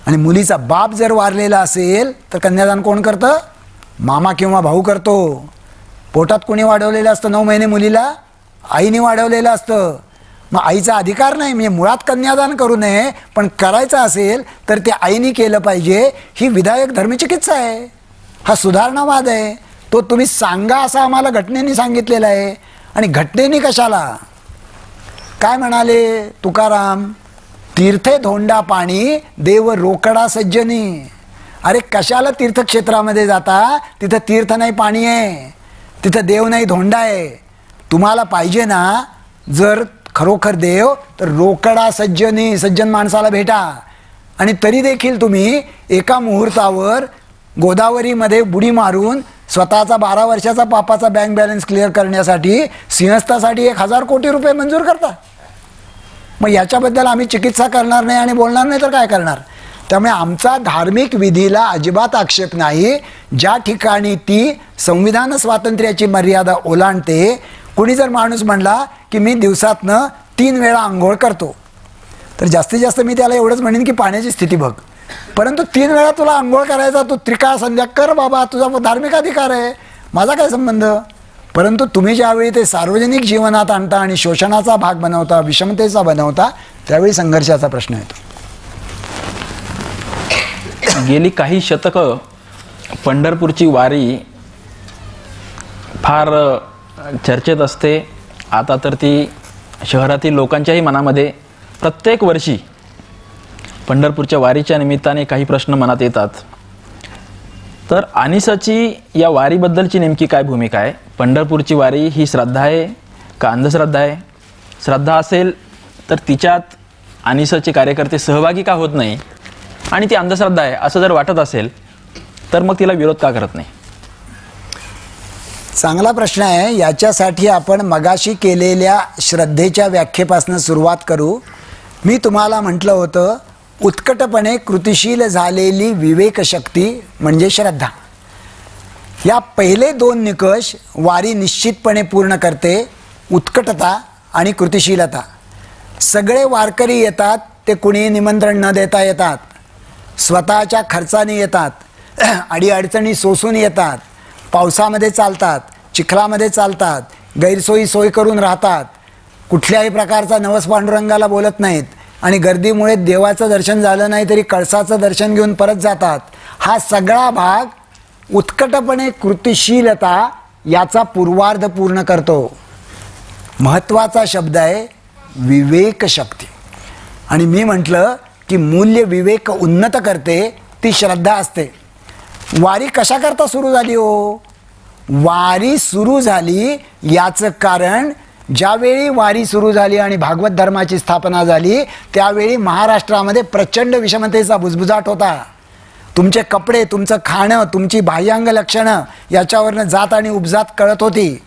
आणि मुलीचा बाप जर वारलेला असेल तर कन्यादान कोण करतं? मामा किंवा भाऊ करतो. पोटात कोणी वाढवलेलं असतं 9 महिने मुलीला? आईने वाढवलेलं असतं. मग आईचा अधिकार नाही, म्हणजे मुळात कन्यादान करू नये, पण करायचं असेल तर ते आईने केलं पाहिजे. ही विधायक धर्मचिकित्सा आहे, हा सुधारणावाद आहे. तो तुम्ही सांगा असं आम्हाला घटनेने सांगितलेलं आहे. आणि घटनेने कशाला? काय म्हणाले तुकाराम? तीर्थे धोंडा पाणी देव रोकडा सज्जनी. अरे कशाला तीर्थक्षेत्रामध्ये जाता? तिथं तीर्थ नाही, पाणी आहे. तिथं देव नाही, धोंडा आहे. तुम्हाला पाहिजे ना जर खरोखर देव, तर रोकडा सज्जनी, सज्जन माणसाला भेटा. आणि तरी देखील तुम्ही एका मुहूर्तावर गोदावरीमध्ये बुडी मारून स्वतःचा 12 वर्षाचा पापाचा बँक बॅलन्स क्लिअर करण्यासाठी सिंहस्थासाठी 1000 कोटी रुपये मंजूर करता. मग याच्याबद्दल आम्ही चिकित्सा करणार नाही आणि बोलणार नाही तर काय करणार? त्यामुळे आमचा धार्मिक विधीला अजिबात आक्षेप नाही. ज्या ठिकाणी ती संविधान स्वातंत्र्याची मर्यादा ओलांडते. कुणी जर माणूस म्हणला की मी दिवसातनं 3 वेळा आंघोळ करतो, तर जास्तीत जास्त मी त्याला एवढंच म्हणेन की पाण्याची स्थिती बघ. परंतु 3 वेळा तुला आंघोळ करायचा, तू त्रिकाळ संध्या कर बाबा, तुझा धार्मिक अधिकार आहे, माझा काय संबंध? परंतु तुम्ही ज्यावेळी ते सार्वजनिक जीवनात आणता आणि शोषणाचा भाग बनवता, विषमतेचा बनवता, त्यावेळी संघर्षाचा प्रश्न येतो. गेली काही शतकं पंढरपूरची वारी फार चर्चेत असते. आता तर ती शहरातील लोकांच्याही मनामध्ये प्रत्येक वर्षी पंढरपूरच्या वारीच्या निमित्ताने काही प्रश्न मनात येतात. तर अनिसाची या वारीबद्दलची नेमकी काय भूमिका आहे? पंढरपूरची वारी ही श्रद्धा आहे का अंधश्रद्धा आहे? श्रद्धा असेल तर तिच्यात अनिसाचे कार्यकर्ते सहभागी का होत नाही? आणि ती अंधश्रद्धा आहे असं जर वाटत असेल तर मग तिला विरोध का करत नाही? चांगला प्रश्न आहे. याच्यासाठी आपण मगाशी केलेल्या श्रद्धेच्या व्याख्येपासून सुरुवात करू. मी तुम्हाला म्हटलं होतं, उत्कटपणे कृतिशील झालेली विवेकशक्ती म्हणजे श्रद्धा. या पहिले 2 निकष वारी निश्चितपणे पूर्ण करते, उत्कटता आणि कृतिशीलता. सगळे वारकरी येतात ते कुणी निमंत्रण न देता येतात, स्वतःच्या खर्चाने येतात, अडीअडचणी सोसून येतात, पावसामध्ये चालतात, चिखलामध्ये चालतात, गैरसोयी सोय करून राहतात, कुठल्याही प्रकारचा नवस पांडुरंगाला बोलत नाहीत आणि गर्दीमुळे देवाचं दर्शन झालं नाही तरी कळसाचं दर्शन घेऊन परत जातात. हा सगळा भाग उत्कटपणे कृतिशीलता याचा पूर्वार्ध पूर्ण करतो. महत्त्वाचा शब्द आहे विवेकशक्ती. आणि मी म्हटलं की मूल्य विवेक उन्नत करते ती श्रद्धा असते. वारी कशा करता सुरू झाली हो? वारी सुरू झाली याचं कारण, ज्यावेळी वारी सुरू झाली आणि भागवत धर्माची स्थापना झाली त्यावेळी महाराष्ट्रामध्ये प्रचंड विषमतेचा बुजबुजाट होता. तुमचे कपडे, तुमचं खाणं, तुमची बाह्यांग लक्षणं याच्यावरनं जात आणि उपजात कळत होती.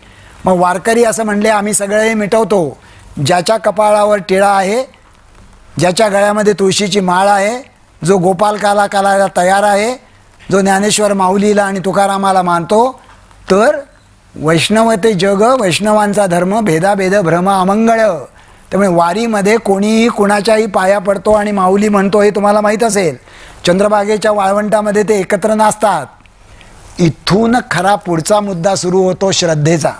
मग वारकरी असं म्हणले, आम्ही सगळे मिटवतो. ज्याच्या कपाळावर टिळा आहे, ज्याच्या गळ्यामध्ये तुळशीची माळ आहे, जो गोपाल काला कालाला तयार आहे, जो ज्ञानेश्वर माऊलीला आणि तुकारामाला मानतो, तर वैष्णवते जग, वैष्णवांचा धर्म, भेदाभेद भ्रम अमंगळ. त्यामुळे वारीमध्ये कोणीही कुणाच्याही पाया पडतो आणि माऊली म्हणतो हे तुम्हाला माहीत असेल. चंद्रभागेच्या वाळवंटामध्ये ते एकत्र नाचतात. इथून खरा पुढचा मुद्दा सुरू होतो श्रद्धेचा.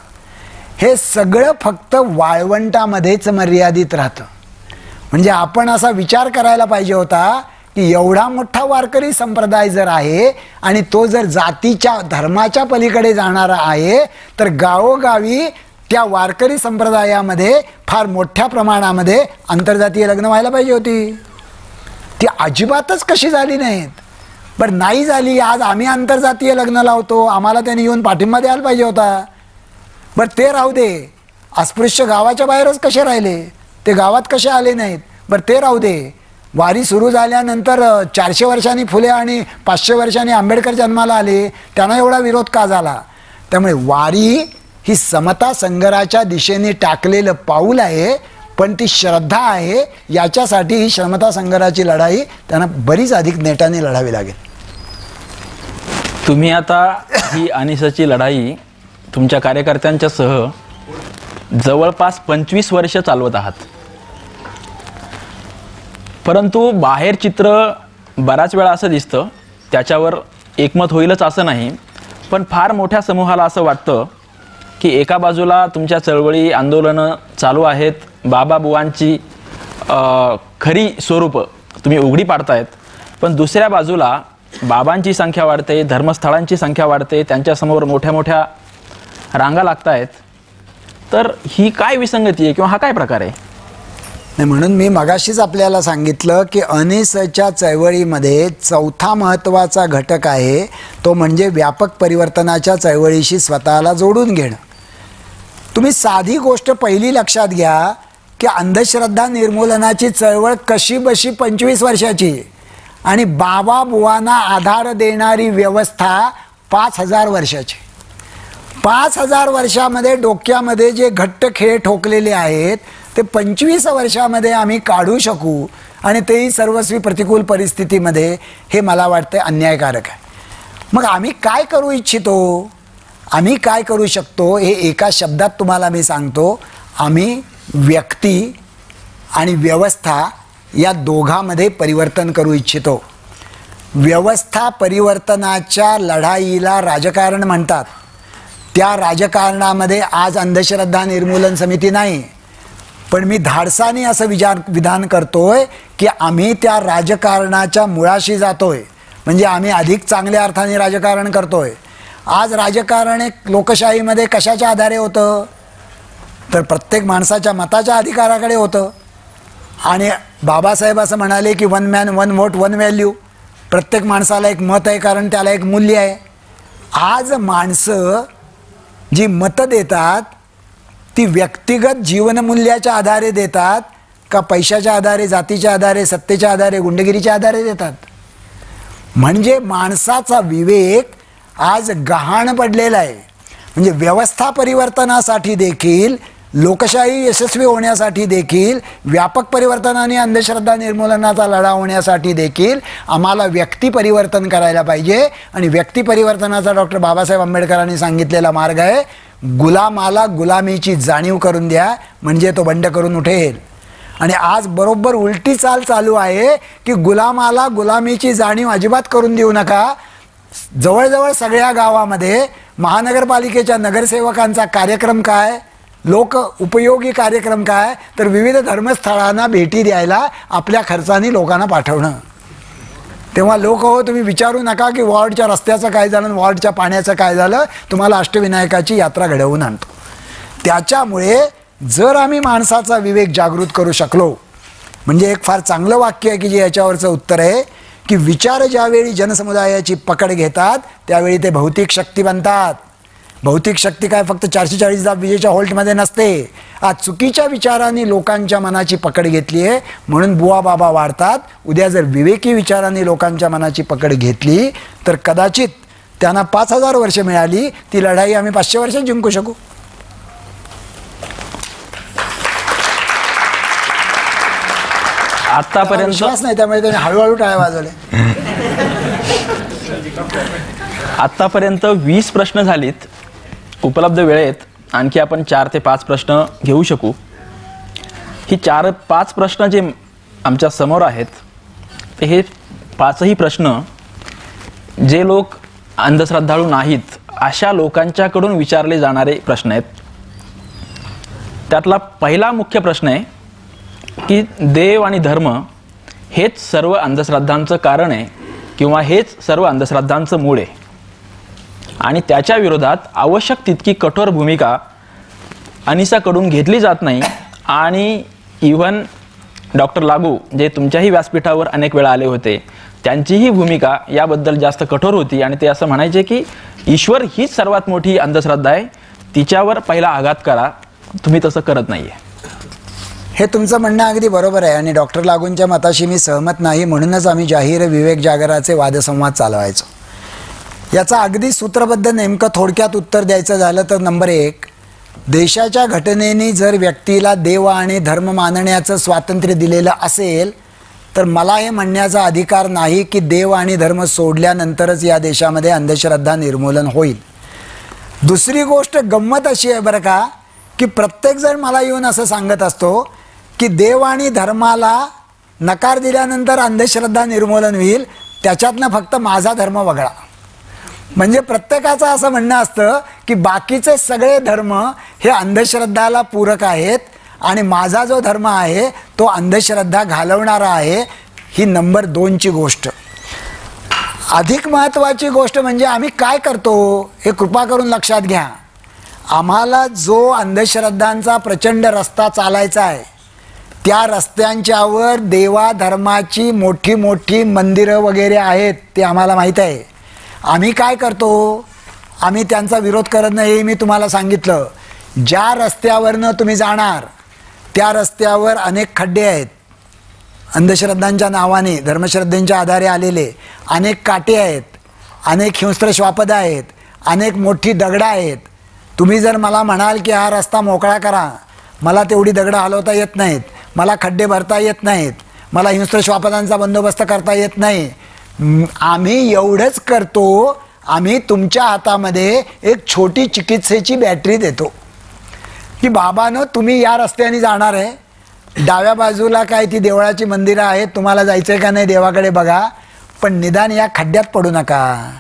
हे सगळं फक्त वाळवंटामध्येच मर्यादित राहतं. म्हणजे आपण असा विचार करायला पाहिजे होता की एवढा मोठा वारकरी संप्रदाय जर आहे आणि तो जर जातीच्या धर्माच्या पलीकडे जाणारा आहे, तर गावोगावी त्या वारकरी संप्रदायामध्ये फार मोठ्या प्रमाणामध्ये आंतरजातीय लग्न व्हायला पाहिजे होती. ती अजिबातच कशी झाली नाहीत. बरं नाही झाली, आज आम्ही आंतरजातीय लग्न लावतो, आम्हाला त्यांनी येऊन पाठिंबा द्यायला पाहिजे होता. बरं ते राहू दे, अस्पृश्य गावाच्या बाहेरच कसे राहिले, ते गावात कसे आले नाहीत. बरं ते राहू दे, वारी सुरू झाल्यानंतर 400 वर्षांनी फुले आणि 500 वर्षांनी आंबेडकर जन्माला आले, त्यांना एवढा विरोध का झाला? त्यामुळे वारी ही समता संघर्षाच्या दिशेने टाकलेलं पाऊल आहे, पण ती श्रद्धा आहे. याच्यासाठी ही समता संघर्षाची लढाई त्यांना बरीच अधिक नेटाने लढावी लागेल. तुम्ही आता ही अनिसाची लढाई तुमच्या कार्यकर्त्यांच्या सह जवळपास 25 वर्ष चालवत आहात. परंतु बाहेर चित्र बऱ्याच वेळा असं दिसतं, त्याच्यावर एकमत होईलच असं नाही, पण फार मोठ्या समूहाला असं वाटतं की एका बाजूला तुमच्या चळवळी आंदोलनं चालू आहेत, बाबाबुवांची खरी स्वरूपं तुम्ही उघडी पाडतायत, पण दुसऱ्या बाजूला बाबांची संख्या वाढते, धर्मस्थळांची संख्या वाढते, त्यांच्यासमोर मोठ्या मोठ्या रांगा लागत आहेत. तर ही काय विसंगती आहे किंवा हा काय प्रकार आहे? नाही, म्हणून मी मगाशीच आपल्याला सांगितलं की अनिसच्या चळवळीमध्ये चौथा महत्त्वाचा घटक आहे, तो म्हणजे व्यापक परिवर्तनाच्या चळवळीशी स्वतःला जोडून घेणं. तुम्ही साधी गोष्ट पहिली लक्षात घ्या की अंधश्रद्धा निर्मूलनाची चळवळ कशी बशी 25 वर्षाची आणि बाबा बुवांना आधार देणारी व्यवस्था 5000 वर्षाची. 5000 वर्षामध्ये डोक्यामध्ये जे घट्ट खेळ ठोकलेले आहेत ते 25 वर्षामध्ये आम्ही काढू शकू, आणि तेही सर्वस्वी प्रतिकूल परिस्थितीमध्ये, हे मला वाटतं अन्यायकारक आहे. मग आम्ही काय करू इच्छितो, आम्ही काय करू शकतो हे एका शब्दात तुम्हाला मी सांगतो. आम्ही व्यक्ती आणि व्यवस्था या दोघांमध्ये परिवर्तन करू इच्छितो. व्यवस्था परिवर्तनाच्या लढाईला राजकारण म्हणतात. त्या राजकारणामध्ये आज अंधश्रद्धा निर्मूलन समिती नाही, पण मी धाडसाने असं विधान करतोय की आम्ही त्या राजकारणाच्या मुळाशी जातोय, म्हणजे आम्ही अधिक चांगल्या अर्थाने राजकारण करतोय. आज राजकारण एक लोकशाहीमध्ये कशाच्या आधारे होतं, तर प्रत्येक माणसाच्या मताच्या अधिकाराकडे होतं. आणि बाबासाहेब असं म्हणाले की 1 मॅन 1 वोट 1 व्हॅल्यू. प्रत्येक माणसाला एक मत आहे, कारण त्याला एक मूल्य आहे. आज माणसं जी मतं देतात ती व्यक्तिगत जीवनमूल्याच्या आधारे देतात का पैशाच्या आधारे, जातीच्या आधारे, सत्तेच्या आधारे, गुंडगिरीच्या आधारे देतात? म्हणजे माणसाचा विवेक आज गहाण पडलेला आहे. म्हणजे व्यवस्था परिवर्तनासाठी देखील, लोकशाही यशस्वी होण्यासाठी देखील, व्यापक परिवर्तन आणि अंधश्रद्धा निर्मूलनाचा लढा होण्यासाठी देखील आम्हाला व्यक्ती परिवर्तन करायला पाहिजे. आणि व्यक्ती परिवर्तनाचा डॉक्टर बाबासाहेब आंबेडकरांनी सांगितलेला मार्ग आहे, गुलामाला गुलामीची जाणीव करून द्या, म्हणजे तो बंड करून उठेल. आणि आज बरोबर उलटी चाल चालू आहे की गुलामाला गुलामीची जाणीव अजिबात करून देऊ नका. जवळजवळ सगळ्या गावामध्ये महानगरपालिकेच्या नगरसेवकांचा कार्यक्रम काय, लोक उपयोगी कार्यक्रम काय, तर विविध धर्मस्थळांना भेटी द्यायला आपल्या खर्चाने लोकांना पाठवणं. तेव्हा लोक हो, तुम्ही विचारू नका की वॉर्डच्या रस्त्याचं काय झालं, वॉर्डच्या पाण्याचं काय झालं, तुम्हाला अष्टविनायकाची यात्रा घडवून आणतो. त्याच्यामुळे जर आम्ही माणसाचा विवेक जागृत करू शकलो म्हणजे एक फार चांगलं वाक्य आहे की जे याच्यावरचं उत्तर आहे की विचार ज्यावेळी जनसमुदायाची पकड घेतात त्यावेळी ते भौतिक शक्ती बनतात. भौतिक शक्ती काय फक्त 440 दाब विजेच्या होल्टमध्ये नसते. आज चुकीच्या विचारांनी लोकांच्या मनाची पकड घेतली आहे म्हणून बुवा बाबा वाढतात. उद्या जर विवेकी विचारांनी लोकांच्या मनाची पकड घेतली तर कदाचित त्यांना 5000 वर्ष मिळाली ती लढाई आम्ही 500 वर्षात जिंकू शकू. आतापर्यंत विश्वास नाही त्यामुळे त्यांनी हळूहळू टाळ्या वाजवल्या. आतापर्यंत 20 प्रश्न झालीत. उपलब्ध वेळेत आणखी आपण 4 ते 5 प्रश्न घेऊ शकू. ही 4-5 प्रश्न जे आमच्या समोर आहेत ते हे 5ही प्रश्न जे लोक अंधश्रद्धाळू नाहीत अशा लोकांच्याकडून विचारले जाणारे प्रश्न आहेत. त्यातला पहिला मुख्य प्रश्न आहे की देव आणि धर्म हेच सर्व अंधश्रद्धांचं कारण आहे किंवा हेच सर्व अंधश्रद्धांचं मूळ आहे आणि त्याच्या विरोधात आवश्यक तितकी कठोर भूमिका अनिसाकडून घेतली जात नाही. आणि इव्हन डॉक्टर लागू जे तुमच्याही व्यासपीठावर अनेक वेळा आले होते त्यांचीही भूमिका याबद्दल जास्त कठोर होती आणि ते असं म्हणायचे की ईश्वर हीच सर्वात मोठी अंधश्रद्धा आहे, तिच्यावर पहिला आघात करा, तुम्ही तसं करत नाही आहे. हे तुमचं म्हणणं अगदी बरोबर आहे आणि डॉक्टर लागूंच्या मताशी मी सहमत नाही. म्हणूनच आम्ही जाहीर विवेक जागराचे वादसंवाद चालवायचो. याचा अगदी सूत्रबद्ध नेमकं थोडक्यात उत्तर द्यायचं झालं तर नंबर 1, देशाच्या घटनेने जर व्यक्तीला देव आणि धर्म मानण्याचं स्वातंत्र्य दिलेलं असेल तर मला हे म्हणण्याचा अधिकार नाही की देव आणि धर्म सोडल्यानंतरच या देशामध्ये अंधश्रद्धा निर्मूलन होईल. दुसरी गोष्ट गंमत अशी आहे बरं का की प्रत्येकजण मला येऊन असं सांगत असतो की देव आणि धर्माला नकार दिल्यानंतर अंधश्रद्धा निर्मूलन होईल, त्याच्यातनं फक्त माझा धर्म वगळा. म्हणजे प्रत्येकाचं असं म्हणणं असतं की बाकीचे सगळे धर्म हे अंधश्रद्धाला पूरक आहेत आणि माझा जो धर्म आहे तो अंधश्रद्धा घालवणारा आहे. ही नंबर 2ची गोष्ट. अधिक महत्त्वाची गोष्ट म्हणजे आम्ही काय करतो हे कृपा करून लक्षात घ्या. आम्हाला जो अंधश्रद्धांचा प्रचंड रस्ता चालायचा आहे त्या रस्त्यांच्यावर देवा धर्माची मोठी मोठी मंदिरं वगैरे आहेत ते आम्हाला माहीत आहे. आम्ही काय करतो, आम्ही त्यांचा विरोध करत नाही हे मी तुम्हाला सांगितलं. ज्या रस्त्यावरनं तुम्ही जाणार त्या रस्त्यावर अनेक खड्डे आहेत अंधश्रद्धांच्या नावाने धर्मश्रद्धेंच्या आधारे आलेले, अनेक काटे आहेत, अनेक हिंस्त्र श्वापद आहेत, अनेक मोठी दगडं आहेत. तुम्ही जर मला म्हणाल की हा रस्ता मोकळा करा, मला तेवढी दगडं हलवता येत नाहीत, मला खड्डे भरता येत नाहीत, मला हिंस्त्र श्वापदांचा बंदोबस्त करता येत नाही, आम्ही एवढंच करतो, आम्ही तुमच्या हातामध्ये एक छोटी चिकित्सेची बॅटरी देतो की बाबांनो तुम्ही या रस्त्याने जाणार आहे, डाव्या बाजूला काय ती देवळाची मंदिरं आहेत, तुम्हाला जायचं आहे का नाही देवाकडे बघा, पण निदान या खड्ड्यात पडू नका,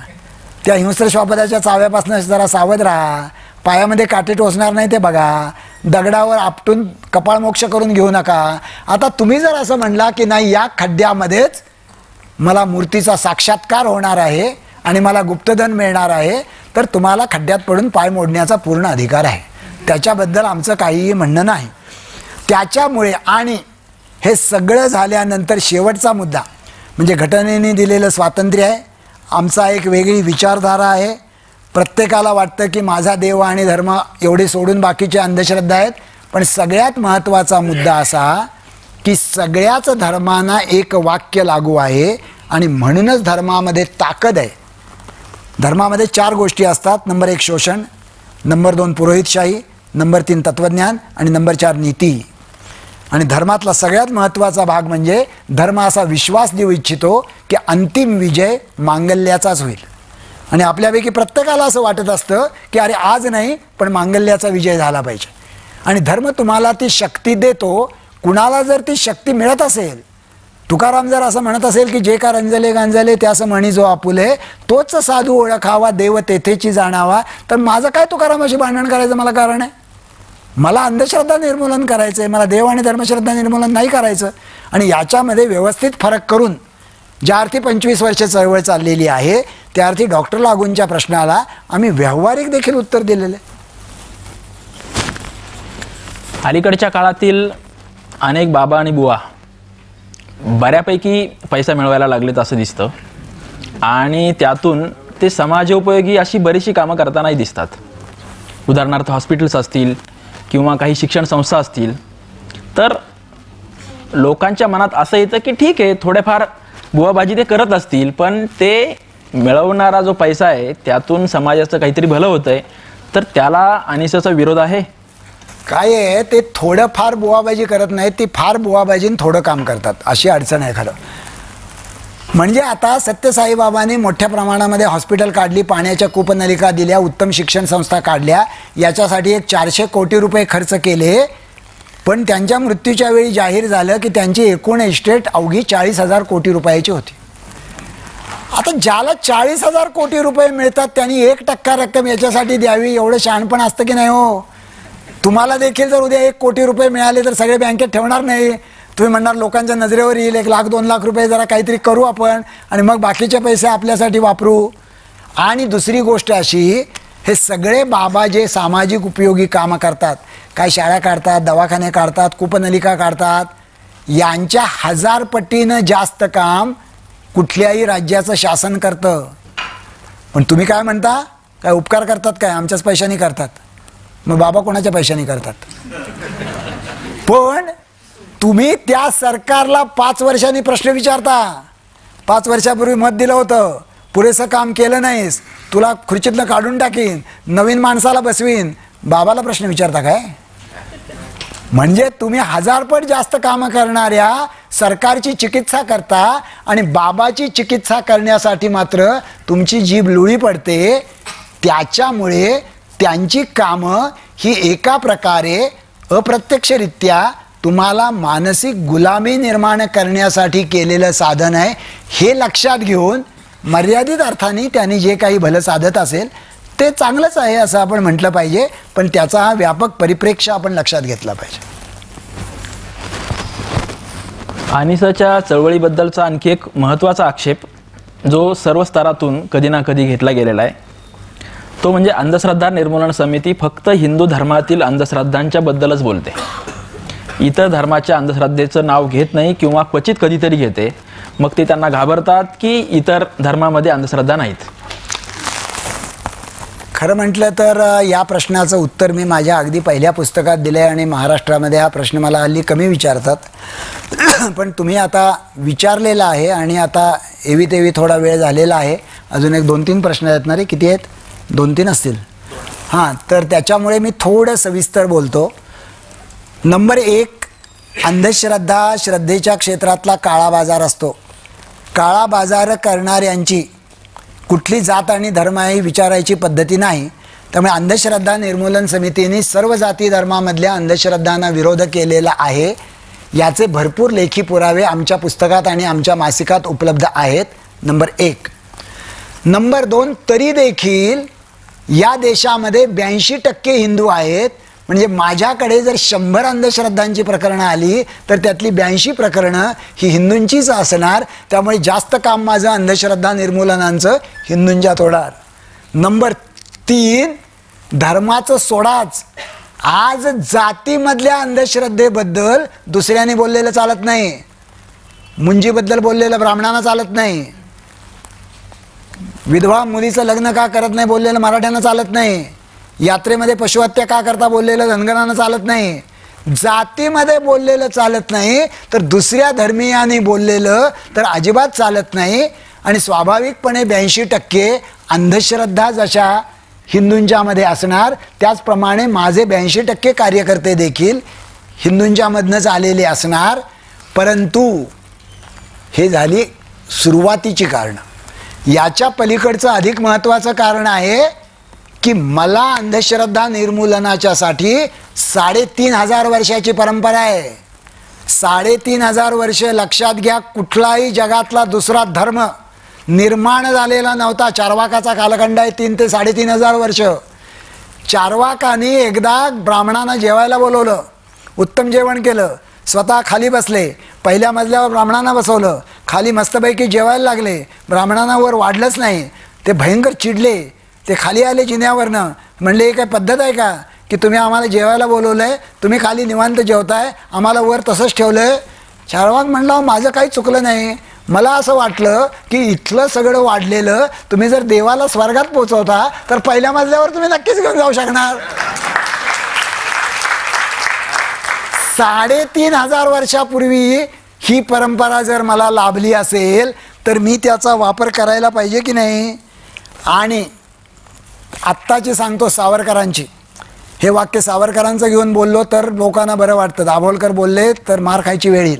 त्या हिंस्त्र श्वापदाच्या चाव्यापासून जरा सावध राहा, पायामध्ये काटे टोचणार नाही ते बघा, दगडावर आपटून कपाळमोक्ष करून घेऊ नका. आता तुम्ही जर असं म्हणला की नाही या खड्ड्यामध्येच मला मूर्तीचा साक्षात्कार होणार आहे आणि मला गुप्तधन मिळणार आहे तर तुम्हाला खड्ड्यात पडून पाय मोडण्याचा पूर्ण अधिकार आहे. त्याच्याबद्दल आमचं काहीही म्हणणं नाही. त्याच्यामुळे आणि हे सगळं झाल्यानंतर शेवटचा मुद्दा म्हणजे घटनेने दिलेलं स्वातंत्र्य आहे, आमचा एक वेगळी विचारधारा आहे. प्रत्येकाला वाटतं की माझा देव आणि धर्म एवढे सोडून बाकीचे अंधश्रद्धा आहेत, पण सगळ्यात महत्त्वाचा मुद्दा असा की सगळ्याच धर्मांना एक वाक्य लागू आहे आणि म्हणूनच धर्मामध्ये ताकद आहे. धर्मामध्ये 4 गोष्टी असतात. नंबर 1 शोषण, नंबर 2 पुरोहितशाही, नंबर 3 तत्त्वज्ञान आणि नंबर 4 नीती. आणि धर्मातला सगळ्यात महत्त्वाचा भाग म्हणजे धर्म असा विश्वास देऊ इच्छितो की अंतिम विजय मांगल्याचाच होईल. आणि आपल्यापैकी प्रत्येकाला असं वाटत असतं की अरे आज नाही पण मांगल्याचा विजय झाला पाहिजे. आणि धर्म तुम्हाला ती शक्ती देतो. कुणाला जर ती शक्ती मिळत असेल, तुकाराम जर असं म्हणत असेल की जे का रंजले गांजले त्यास म्हणी जो आपुले, तोच साधू ओळखावा देव तेथेची जाणावा, तर माझं काय तुकारामाशी भांडण करायचं मला कारण आहे? मला अंधश्रद्धा निर्मूलन करायचं आहे, मला देव आणि धर्मश्रद्धा निर्मूलन नाही करायचं. आणि याच्यामध्ये व्यवस्थित फरक करून ज्या अर्थी 25 वर्ष चळवळ चाललेली आहे त्या अर्थी डॉक्टर लागूंच्या प्रश्नाला आम्ही व्यावहारिक देखील उत्तर दिलेलं आहे. अलीकडच्या काळातील अनेक बाबा आणि बुवा बऱ्यापैकी पैसा मिळवायला लागलेत असं दिसतं आणि त्यातून ते समाजोपयोगी अशी बरीचशी कामं करतानाही दिसतात. उदाहरणार्थ हॉस्पिटल्स असतील किंवा काही शिक्षण संस्था असतील. तर लोकांच्या मनात असं येतं की ठीक आहे, थोडेफार बुवाबाजी ते करत असतील, पण ते मिळवणारा जो पैसा आहे त्यातून समाजाचं काहीतरी भलं होतं आहे, तर त्याला अनिसाचा विरोध आहे. काय आहे, ते थोडंफार बुवाबाजी करत नाही, ती फार बुवाबाजीने थोडं काम करतात, अशी अडचण आहे खरं. म्हणजे आता सत्यसाईबाबांनी मोठ्या प्रमाणामध्ये हॉस्पिटल काढली, पाण्याच्या कूपनलिका दिल्या, उत्तम शिक्षण संस्था काढल्या, याच्यासाठी एक 400 कोटी रुपये खर्च केले. पण त्यांच्या मृत्यूच्या वेळी जाहीर झालं की त्यांची एकूण एस्टेट अवघी 40,000 कोटी रुपयाची होती. आता ज्याला 40,000 कोटी रुपये मिळतात त्यांनी 1% रक्कम याच्यासाठी द्यावी, एवढं शहाणपण असतं की नाही हो? तुम्हाला देखील जर उद्या 1 कोटी रुपये मिळाले तर सगळे बँकेत ठेवणार नाही. तुम्ही म्हणणार लोकांच्या नजरेवर येईल, 1 लाख 2 लाख रुपये जरा काहीतरी करू आपण आणि मग बाकीचे पैसे आपल्यासाठी वापरू. आणि दुसरी गोष्ट अशी, हे सगळे बाबा जे सामाजिक उपयोगी कामं करतात, काय शाळा काढतात, दवाखाने काढतात, कूपनलिका काढतात, यांच्या 1000 पटीनं जास्त काम कुठल्याही राज्याचं शासन करतं. पण तुम्ही काय म्हणता, काय उपकार करतात काय? आमच्याच पैशाने करतात. मग बाबा कोणाच्या पैशाने करतात? पण तुम्ही त्या सरकारला 5 वर्षांनी प्रश्न विचारता, 5 वर्षापूर्वी मत दिलं होतं, पुरेसं काम केलं नाहीस, तुला खुर्चीतनं काढून टाकीन, नवीन माणसाला बसवीन, बाबाला प्रश्न विचारता काय? म्हणजे तुम्ही 1000 पट जास्त कामं करणाऱ्या सरकारची चिकित्सा करता आणि बाबाची चिकित्सा करण्यासाठी मात्र तुमची जीभ लुळी पडते. त्याच्यामुळे त्यांची कामं ही एका प्रकारे अप्रत्यक्षरित्या तुम्हाला मानसिक गुलामी निर्माण करण्यासाठी केलेलं साधन आहे. हे लक्षात घेऊन मर्यादित अर्थाने त्यांनी जे काही भलं साधत असेल ते चांगलंच आहे असं आपण म्हटलं पाहिजे, पण त्याचा हा व्यापक परिप्रेक्ष्य आपण लक्षात घेतला पाहिजे. अनिसाच्या चळवळीबद्दलचा आणखी एक महत्त्वाचा आक्षेप जो सर्व स्तरातून कधी ना कधी घेतला गेलेला आहे तो म्हणजे अंधश्रद्धा निर्मूलन समिती फक्त हिंदू धर्मातील अंधश्रद्धांच्या बद्दलच बोलते, इतर धर्माच्या अंधश्रद्धेचं नाव घेत नाही किंवा क्वचित कधीतरी घेते. मग ते त्यांना घाबरतात की इतर धर्मामध्ये अंधश्रद्धा नाहीत. खरं म्हटलं तर या प्रश्नाचं उत्तर मी माझ्या अगदी पहिल्या पुस्तकात दिलं आहे आणि महाराष्ट्रामध्ये हा प्रश्न मला हल्ली कमी विचारतात. पण तुम्ही आता विचारलेला आहे आणि आता एवी तेवी थोडा वेळ झालेला आहे. अजून एक 2-3 प्रश्न आहेत ना रे? किती आहेत? 2-3 असतील. हां, तर त्याच्यामुळे मी थोडं सविस्तर बोलतो. नंबर 1, अंधश्रद्धा श्रद्धेच्या क्षेत्रातला काळा बाजार असतो. काळा बाजार करणाऱ्यांची कुठली जात आणि धर्म ही विचारायची पद्धती नाही. त्यामुळे अंधश्रद्धा निर्मूलन समितीने सर्व जाती धर्मामधल्या अंधश्रद्धांना विरोध केलेला आहे. याचे भरपूर लेखी पुरावे आमच्या पुस्तकात आणि आमच्या मासिकात उपलब्ध आहेत. नंबर 1. नंबर 2, तरी देखील या देशामध्ये 82% हिंदू आहेत. म्हणजे माझ्याकडे जर 100 अंधश्रद्धांची प्रकरणं आली तर त्यातली 82 प्रकरणं ही हिंदूंचीच असणार. त्यामुळे जास्त काम माझं अंधश्रद्धा निर्मूलनाचं हिंदूंच्यात होणार. नंबर 3, धर्माचं सोडाच, आज जातीमधल्या अंधश्रद्धेबद्दल दुसऱ्याने बोललेलं चालत नाही. मुंजीबद्दल बोललेलं ब्राह्मणांना चालत नाही. विधवा मुलीचं लग्न का करत नाही बोललेलं मराठ्यांना चालत नाही. यात्रेमध्ये पशुहत्या का करता बोललेलं धनगरांना चालत नाही. जातीमध्ये बोललेलं चालत नाही, तर दुसऱ्या धर्मीयांनी बोललेलं तर अजिबात चालत नाही. आणि स्वाभाविकपणे 82% अंधश्रद्धा जशा हिंदूंच्यामध्ये असणार, त्याचप्रमाणे माझे 82% कार्यकर्ते देखील हिंदूंच्यामधनंच आलेले असणार. परंतु हे झाली सुरुवातीची कारणं. याच्या पलीकडचं अधिक महत्त्वाचं कारण आहे की मला अंधश्रद्धा निर्मूलनाच्यासाठी 3,500 वर्षाची परंपरा आहे. 3,500 वर्ष लक्षात घ्या. कुठलाही जगातला दुसरा धर्म निर्माण झालेला नव्हता. चार्वाकाचा कालखंड आहे 3 ते 3,500 वर्ष. चार्वाकाने एकदा ब्राह्मणांना जेवायला बोलवलं, उत्तम जेवण केलं, स्वतः खाली बसले, पहिल्या मजल्यावर ब्राह्मणांना बसवलं, खाली मस्तपैकी जेवायला लागले. ब्राह्मणांना वर वाढलंच नाही. ते भयंकर चिडले. ते खाली आले जिन्यावरनं. म्हणले हे काय पद्धत आहे का की तुम्ही आम्हाला जेवायला बोलवलं आहे, तुम्ही खाली निवांत जेवताय, आम्हाला वर तसंच ठेवलं आहे. चार्वाक म्हणला माझं काही चुकलं नाही, मला असं वाटलं की इथलं सगळं वाढलेलं तुम्ही जर देवाला स्वर्गात पोचवता तर पहिल्या मजल्यावर तुम्ही नक्कीच घेऊन जाऊ शकणार. 3,500 वर्षापूर्वी ही परंपरा जर मला लाभली असेल तर मी त्याचा वापर करायला पाहिजे की नाही. आणि आत्ताची सांगतो सावरकरांची, हे वाक्य सावरकरांचं घेऊन बोललो तर लोकांना बरं वाटतं, दाभोलकर बोलले तर मार खायची वेळ येईल.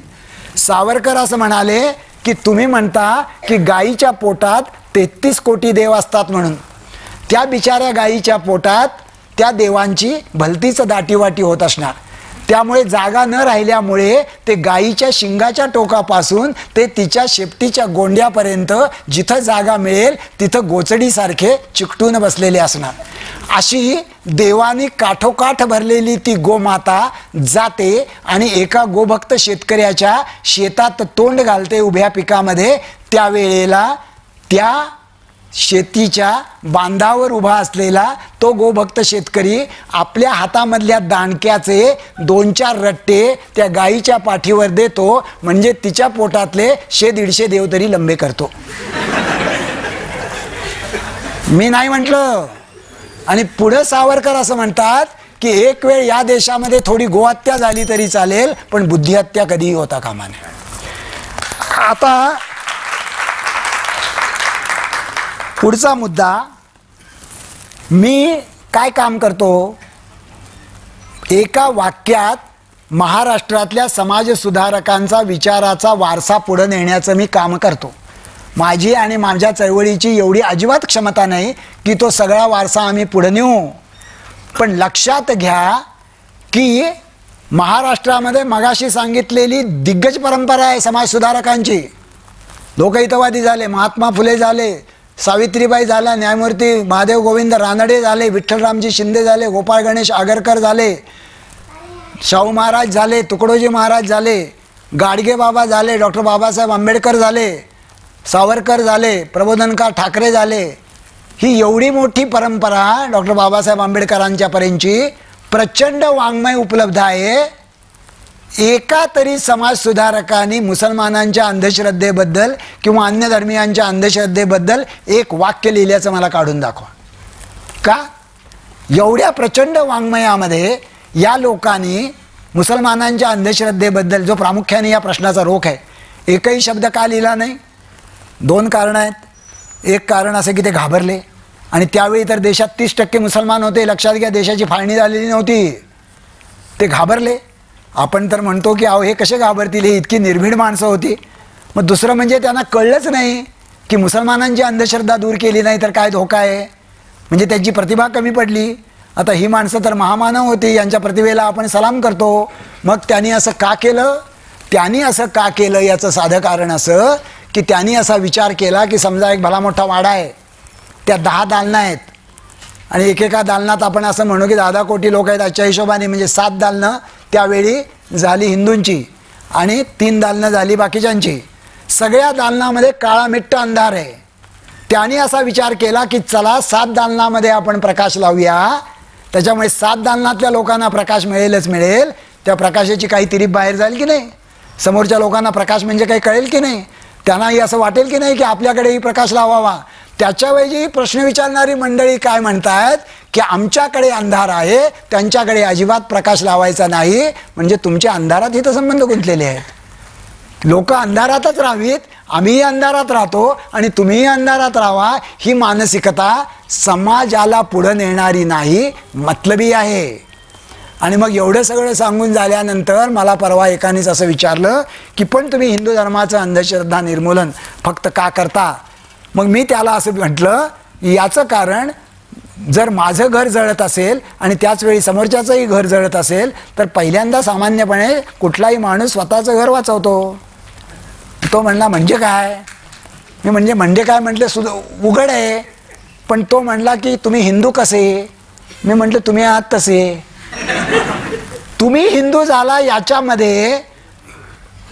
सावरकर असं म्हणाले की तुम्ही म्हणता की गाईच्या पोटात 33 कोटी देव असतात म्हणून, त्या बिचाऱ्या गाईच्या पोटात त्या देवांची भलतीच दाटीवाटी होत असणार. त्यामुळे जागा न राहिल्यामुळे ते गाईच्या शिंगाच्या टोकापासून ते तिच्या शेपटीच्या गोंड्यापर्यंत जिथं जागा मिळेल तिथं गोचडीसारखे चिकटून बसलेले असणार. अशी देवानी काठोकाठ भरलेली ती गोमाता जाते आणि एका गोभक्त शेतकऱ्याच्या शेतात तोंड घालते उभ्या पिकामध्ये. त्यावेळेला त्या शेतीच्या बांधावर उभा असलेला तो गोभक्त शेतकरी आपल्या हातामधल्या दांडक्याचे 2-4 रट्टे त्या गाईच्या पाठीवर देतो, म्हणजे तिच्या पोटातले 100-150 देव तरी लंबे करतो. मी नाही म्हटलं. आणि पुढे सावरकर असं म्हणतात की एक वेळ या देशामध्ये थोडी गोहत्या झाली तरी चालेल, पण बुद्धिहत्या कधीही होता कामा नये. आता पुढचा मुद्दा, मी काय काम करतो, एका वाक्यात महाराष्ट्रातल्या समाजसुधारकांचा विचाराचा वारसा पुढे नेण्याचं मी काम करतो. माझी आणि माझ्या चळवळीची एवढी अजिबात क्षमता नाही की तो सगळा वारसा आम्ही पुढे नेऊ. पण लक्षात घ्या की महाराष्ट्रामध्ये मगाशी सांगितलेली दिग्गज परंपरा आहे समाजसुधारकांची. लोकहितवादी झाले, महात्मा फुले झाले, सावित्रीबाई झाल्या, न्यायमूर्ती महादेव गोविंद रानडे झाले, विठ्ठलरामजी शिंदे झाले, गोपाळ गणेश आगरकर झाले, शाहू महाराज झाले, तुकडोजी महाराज झाले, गाडगे बाबा झाले, डॉक्टर बाबासाहेब आंबेडकर झाले, सावरकर झाले, प्रबोधनकार ठाकरे झाले. ही एवढी मोठी परंपरा डॉक्टर बाबासाहेब आंबेडकरांच्यापर्यंतची प्रचंड वाङ्मय उपलब्ध आहे. एका तरी समाजसुधारकांनी मुसलमानांच्या अंधश्रद्धेबद्दल किंवा अन्य धर्मियांच्या अंधश्रद्धेबद्दल एक वाक्य लिहिल्याचं मला काढून दाखवा. का? एवढ्या प्रचंड वाङ्मयामध्ये या लोकांनी मुसलमानांच्या अंधश्रद्धेबद्दल, जो प्रामुख्याने या प्रश्नाचा रोख आहे, एकही शब्द का लिहिला नाही? 2 कारणं आहेत. एक कारण असं की ते घाबरले, आणि त्यावेळी तर देशात 30% मुसलमान होते. लक्षात घ्या, देशाची फाळणी झालेली नव्हती. ते घाबरले. आपण तर म्हणतो की अहो हे कसे घाबरतील, हे इतकी निर्भीड माणसं होती. मग दुसरं म्हणजे त्यांना कळलंच नाही की मुसलमानांची अंधश्रद्धा दूर केली नाही तर काय धोका आहे, म्हणजे त्यांची प्रतिभा कमी पडली. आता ही माणसं तर महामानव होती, यांच्या प्रतिभेला आपण सलाम करतो. मग त्यांनी असं का केलं? त्यांनी असं का केलं याचं साधं कारण असं की त्यांनी असा विचार केला की समजा एक भला मोठा वाडा आहे, त्या 10 दालनं आहेत, आणि एकेका दालनात आपण असं म्हणू की 10 कोटी लोक आहेत आजच्या हिशोबाने, म्हणजे 7 दालनं त्यावेळी झाली हिंदूंची आणि 3 दालनं झाली बाकीच्यांची. सगळ्या दालनामध्ये काळा मिट्ट अंधार आहे. त्यांनी असा विचार केला की चला 7 दालनामध्ये आपण प्रकाश लावूया, त्याच्यामुळे 7 दालनातल्या लोकांना प्रकाश मिळेलच मिळेल. त्या प्रकाशाची काही तिरीप बाहेर जाईल की नाही, समोरच्या लोकांना प्रकाश म्हणजे काही कळेल की नाही, त्यांनाही असं वाटेल की नाही की आपल्याकडेही प्रकाश लावावा. त्याच्यावेळी प्रश्न विचारणारी मंडळी काय म्हणतात की आमच्याकडे अंधार आहे, त्यांच्याकडे अजिबात प्रकाश लावायचा नाही, म्हणजे तुमच्या अंधारात हितसंबंध गुंतलेले आहेत. लोक अंधारातच राहावीत, आम्हीही अंधारात राहतो आणि तुम्हीही अंधारात राहावा, ही मानसिकता समाजाला पुढे नेणारी नाही, मतलबी आहे. आणि मग एवढं सगळं सांगून झाल्यानंतर मला परवा एकानेच असं विचारलं की पण तुम्ही हिंदू धर्माचं अंधश्रद्धा निर्मूलन फक्त का करता? मग मी त्याला असं म्हटलं, याचं कारण जर माझं घर जळत असेल आणि त्याचवेळी समोरच्याचंही घर जळत असेल तर पहिल्यांदा सामान्यपणे कुठलाही माणूस स्वतःचं घर वाचवतो. तो म्हणला म्हणजे काय? मी म्हणजे काय म्हटलं, सुद्धा उघड आहे. पण तो म्हणला की तुम्ही हिंदू कसे? मी म्हटलं तुम्ही आहात तसे. तुम्ही हिंदू झाला याच्यामध्ये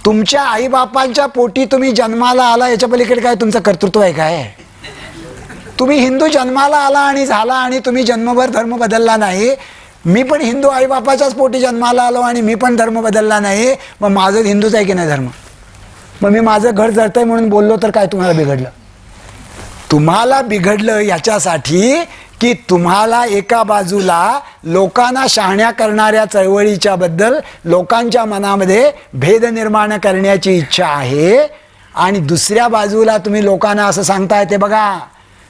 तुमच्या आईबापांच्या पोटी तुम्ही जन्माला आला, याच्या पलीकडे काय तुमचं कर्तृत्व आहे काय? तुम्ही हिंदू जन्माला आला आणि झाला आणि तुम्ही जन्मभर धर्म बदलला नाही. मी पण हिंदू आईबापाच्याच पोटी जन्माला आलो आणि मी पण धर्म बदलला नाही, मग माझं हिंदूच आहे की नाही धर्म? मग मी माझं घर जळतंय म्हणून बोललो तर काय तुम्हाला बिघडलं? तुम्हाला बिघडलं याच्यासाठी की तुम्हाला एका बाजूला लोकांना शहाण्या करणाऱ्या चळवळीच्या बद्दल लोकांच्या मनामध्ये भेद निर्माण करण्याची इच्छा आहे, आणि दुसऱ्या बाजूला तुम्ही लोकांना असं सांगताय, ते बघा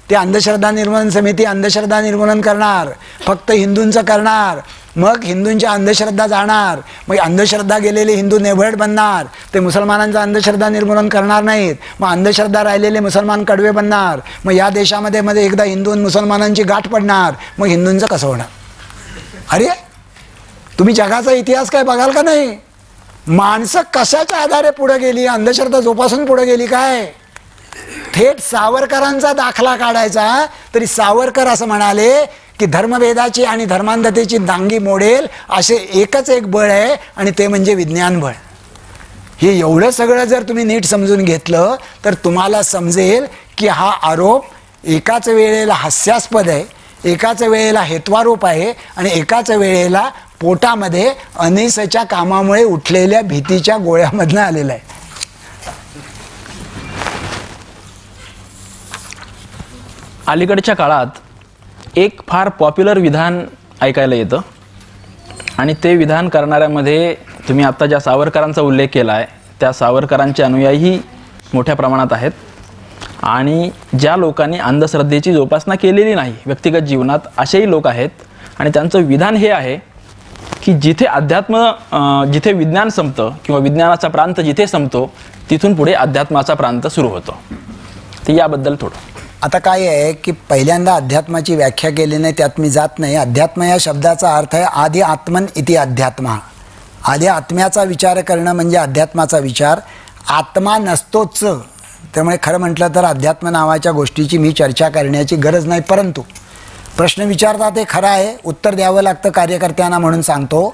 ते अंधश्रद्धा निर्मूलन समिती अंधश्रद्धा निर्मूलन करणार, फक्त हिंदूंचं करणार, मग हिंदूंच्या अंधश्रद्धा जाणार, मग अंधश्रद्धा गेलेले हिंदू नेभळ बनणार, ते मुसलमानांचा अंधश्रद्धा निर्मूलन करणार नाहीत, मग अंधश्रद्धा राहिलेले मुसलमान कडवे बनणार, मग या देशामध्ये एकदा हिंदू आणि मुसलमानांची गाठ पडणार, मग हिंदूंचं कसं होणार? अरे तुम्ही जगाचा इतिहास काय बघाल का नाही? माणसं कशाच्या आधारे पुढे गेली? अंधश्रद्धा जोपासून पुढे गेली काय? थेट सावरकरांचा दाखला काढायचा तरी सावरकर असं म्हणाले की धर्मभेदाची आणि धर्मांधतेची दांगी मोडेल असे एकच एक बळ आहे, आणि ते म्हणजे विज्ञान बळ. हे एवढं सगळं जर तुम्ही नीट समजून घेतलं तर तुम्हाला समजेल की हा आरोप एकाच वेळेला हास्यास्पद आहे, एकाच वेळेला हेत्वारोप आहे, आणि एकाच वेळेला पोटामध्ये अनिसच्या कामामुळे उठलेल्या भीतीच्या गोळ्यामधनं आलेला आहे. अलीकडच्या काळात एक फार पॉप्युलर विधान ऐकायला येतं, आणि ते विधान करणाऱ्यामध्ये तुम्ही आत्ता ज्या सावरकरांचा उल्लेख केला आहे त्या सावरकरांचे अनुयायीही मोठ्या प्रमाणात आहेत, आणि ज्या लोकांनी अंधश्रद्धेची जोपासना केलेली नाही व्यक्तिगत जीवनात असेही लोक आहेत. आणि त्यांचं विधान हे आहे की जिथे जिथे विज्ञान संपतं किंवा विज्ञानाचा प्रांत जिथे संपतो तिथून पुढे अध्यात्माचा प्रांत सुरू होतो. तर याबद्दल थोडं. आता काय आहे की पहिल्यांदा अध्यात्माची व्याख्या केली नाही, त्यात मी जात नाही. अध्यात्म या शब्दाचा अर्थ आहे आदि आत्मन इति अध्यात्मा. आधी आत्म्याचा विचार करणं म्हणजे अध्यात्माचा विचार. आत्मा नसतोच, त्यामुळे खरं म्हटलं तर अध्यात्म नावाच्या गोष्टीची मी चर्चा करण्याची गरज नाही. परंतु प्रश्न विचारतात ते खरं आहे, उत्तर द्यावं लागतं कार्यकर्त्यांना, म्हणून सांगतो.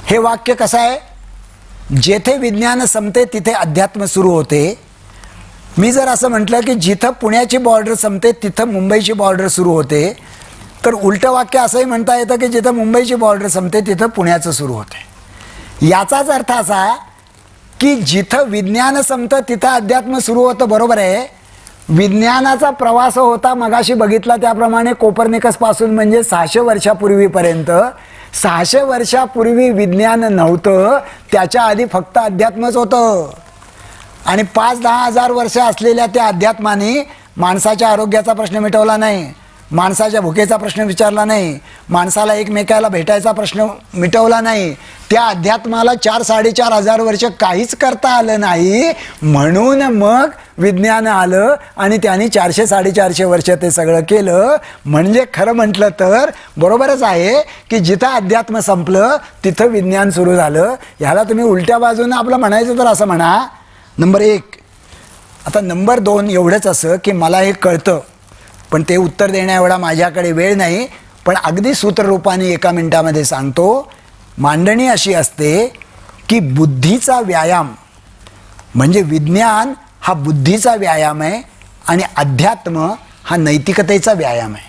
हे वाक्य कसं आहे? जेथे विज्ञान संपते तिथे अध्यात्म सुरू होते. मी जर असं म्हटलं की जिथं पुण्याची बॉर्डर संपते तिथं मुंबईची बॉर्डर सुरू होते, तर उलटं वाक्य असंही म्हणता येतं की जिथं मुंबईची बॉर्डर संपते तिथं पुण्याचं सुरू होते. याचाच अर्थ असा की जिथं विज्ञान संपतं तिथं अध्यात्म सुरू होतं. बरोबर आहे. विज्ञानाचा प्रवास होता मगाशी बघितला त्याप्रमाणे कोपर्निकसपासून, म्हणजे 600 वर्षापूर्वीपर्यंत. 600 वर्षापूर्वी विज्ञान नव्हतं, त्याच्या आधी फक्त अध्यात्मच होतं. आणि 5-10 हजार वर्ष असलेल्या त्या अध्यात्माने माणसाच्या आरोग्याचा प्रश्न मिटवला नाही, माणसाच्या भुकेचा प्रश्न विचारला नाही, माणसाला एकमेकाला भेटायचा प्रश्न मिटवला नाही. त्या अध्यात्माला 4-4.5 हजार वर्ष काहीच करता आलं नाही, म्हणून मग विज्ञान आलं आणि त्यांनी 400-450 वर्ष ते सगळं केलं. म्हणजे खरं म्हटलं तर बरोबरच आहे की जिथं अध्यात्म संपलं तिथं विज्ञान सुरू झालं. ह्याला तुम्ही उलट्या बाजूनं आपलं म्हणायचं तर असं म्हणा, नंबर 1. आता नंबर 2 एवढंच असं की मला हे कळतं, पण ते उत्तर देण्या एवढा माझ्याकडे वेळ नाही, पण अगदी सूत्ररूपाने 1 मिनिटामध्ये सांगतो. मांडणी अशी असते की बुद्धीचा व्यायाम म्हणजे विज्ञान हा बुद्धीचा व्यायाम आहे आणि अध्यात्म हा नैतिकतेचा व्यायाम आहे.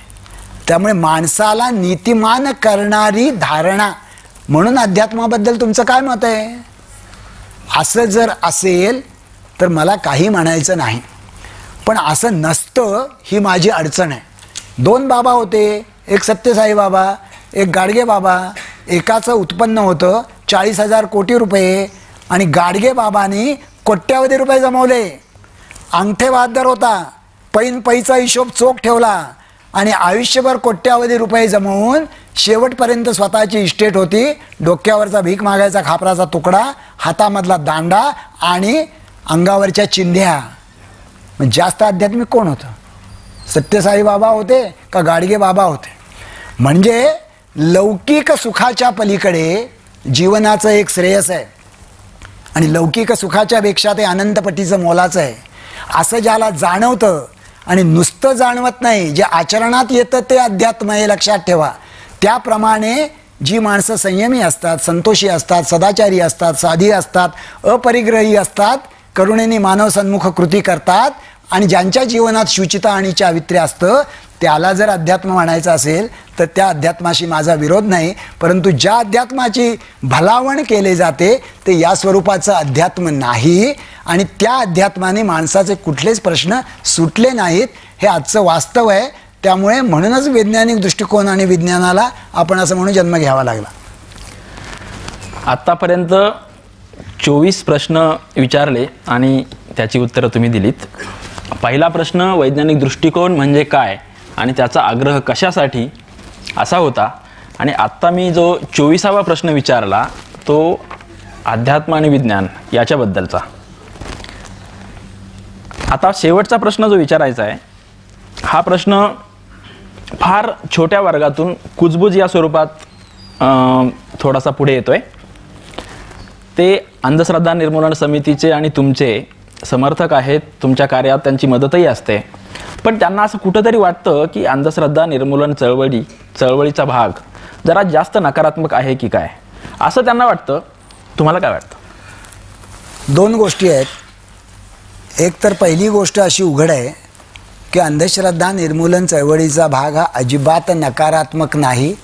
त्यामुळे माणसाला नीतिमान करणारी धारणा म्हणून अध्यात्माबद्दल तुमचं काय मत आहे? असं जर असेल तर मला काही म्हणायचं नाही, पण असं नसतं ही माझी अडचण आहे. 2 बाबा होते, एक सत्यसाई बाबा, एक गाडगे बाबा. एकाचं उत्पन्न होतं 40,000 कोटी रुपये आणि गाडगे बाबांनी कोट्यावधी रुपये जमवले. अंगठे बहादर होता, पैचा हिशोब चोख ठेवला आणि आयुष्यभर कोट्यावधी रुपये जमवून शेवटपर्यंत स्वतःची इस्टेट होती. डोक्यावरचा भीक मागायचा खापराचा तुकडा, हातामधला दांडा आणि अंगावरच्या चिंध्या. जास्त आध्यात्मिक कोण होतं? सत्यसाई बाबा होते का गाडगे बाबा होते? म्हणजे लौकिक सुखाच्या पलीकडे जीवनाचं एक श्रेयस आहे आणि लौकिक सुखाच्या पेक्षा ते अनंतपटीचं मोलाचं आहे असं ज्याला जाणवतं आणि नुसतं जाणवत नाही, जे आचरणात येतं ते अध्यात्म हे लक्षात ठेवा. त्याप्रमाणे जी माणसं संयमी असतात, संतोषी असतात, सदाचारी असतात, साधी असतात, अपरिग्रही असतात, करुणेने मानव सन्मुख कृती करतात आणि ज्यांच्या जीवनात शुचिता आणि चारित्र्य असतं त्याला जर अध्यात्म म्हणायचं असेल तर त्या अध्यात्माशी माझा विरोध नाही, परंतु ज्या अध्यात्माची भलावण केले जाते ते या स्वरूपाचं अध्यात्म नाही आणि त्या अध्यात्माने माणसाचे कुठलेच प्रश्न सुटले नाहीत, हे आजचं वास्तव आहे. त्यामुळे म्हणूनच वैज्ञानिक दृष्टिकोन आणि विज्ञानाला आपण असं म्हणून जन्म घ्यावा लागला. आत्तापर्यंत 24 प्रश्न विचारले आणि त्याची उत्तरं तुम्ही दिलीत. पहिला प्रश्न वैज्ञानिक दृष्टिकोन म्हणजे काय आणि त्याचा आग्रह कशासाठी असा होता. आणि आत्ता मी जो 24वा प्रश्न विचारला तो अध्यात्म आणि विज्ञान याच्याबद्दलचा. आता शेवटचा प्रश्न जो विचारायचा आहे हा प्रश्न फार छोट्या वर्गातून कुजबुज या स्वरूपात थोडासा पुढे येतोय. ते अंधश्रद्धा निर्मूलन समितीचे आणि तुमचे समर्थक आहेत, तुमच्या कार्यात त्यांची मदतही असते, पण त्यांना असं कुठंतरी वाटतं की अंधश्रद्धा निर्मूलन चळवळीचा भाग जरा जास्त नकारात्मक आहे की काय, असं त्यांना वाटतं. तुम्हाला काय वाटतं? 2 गोष्टी आहेत. एक तर पहिली गोष्ट अशी उघड आहे की अंधश्रद्धा निर्मूलन चळवळीचा भाग हा अजिबात नकारात्मक नाही,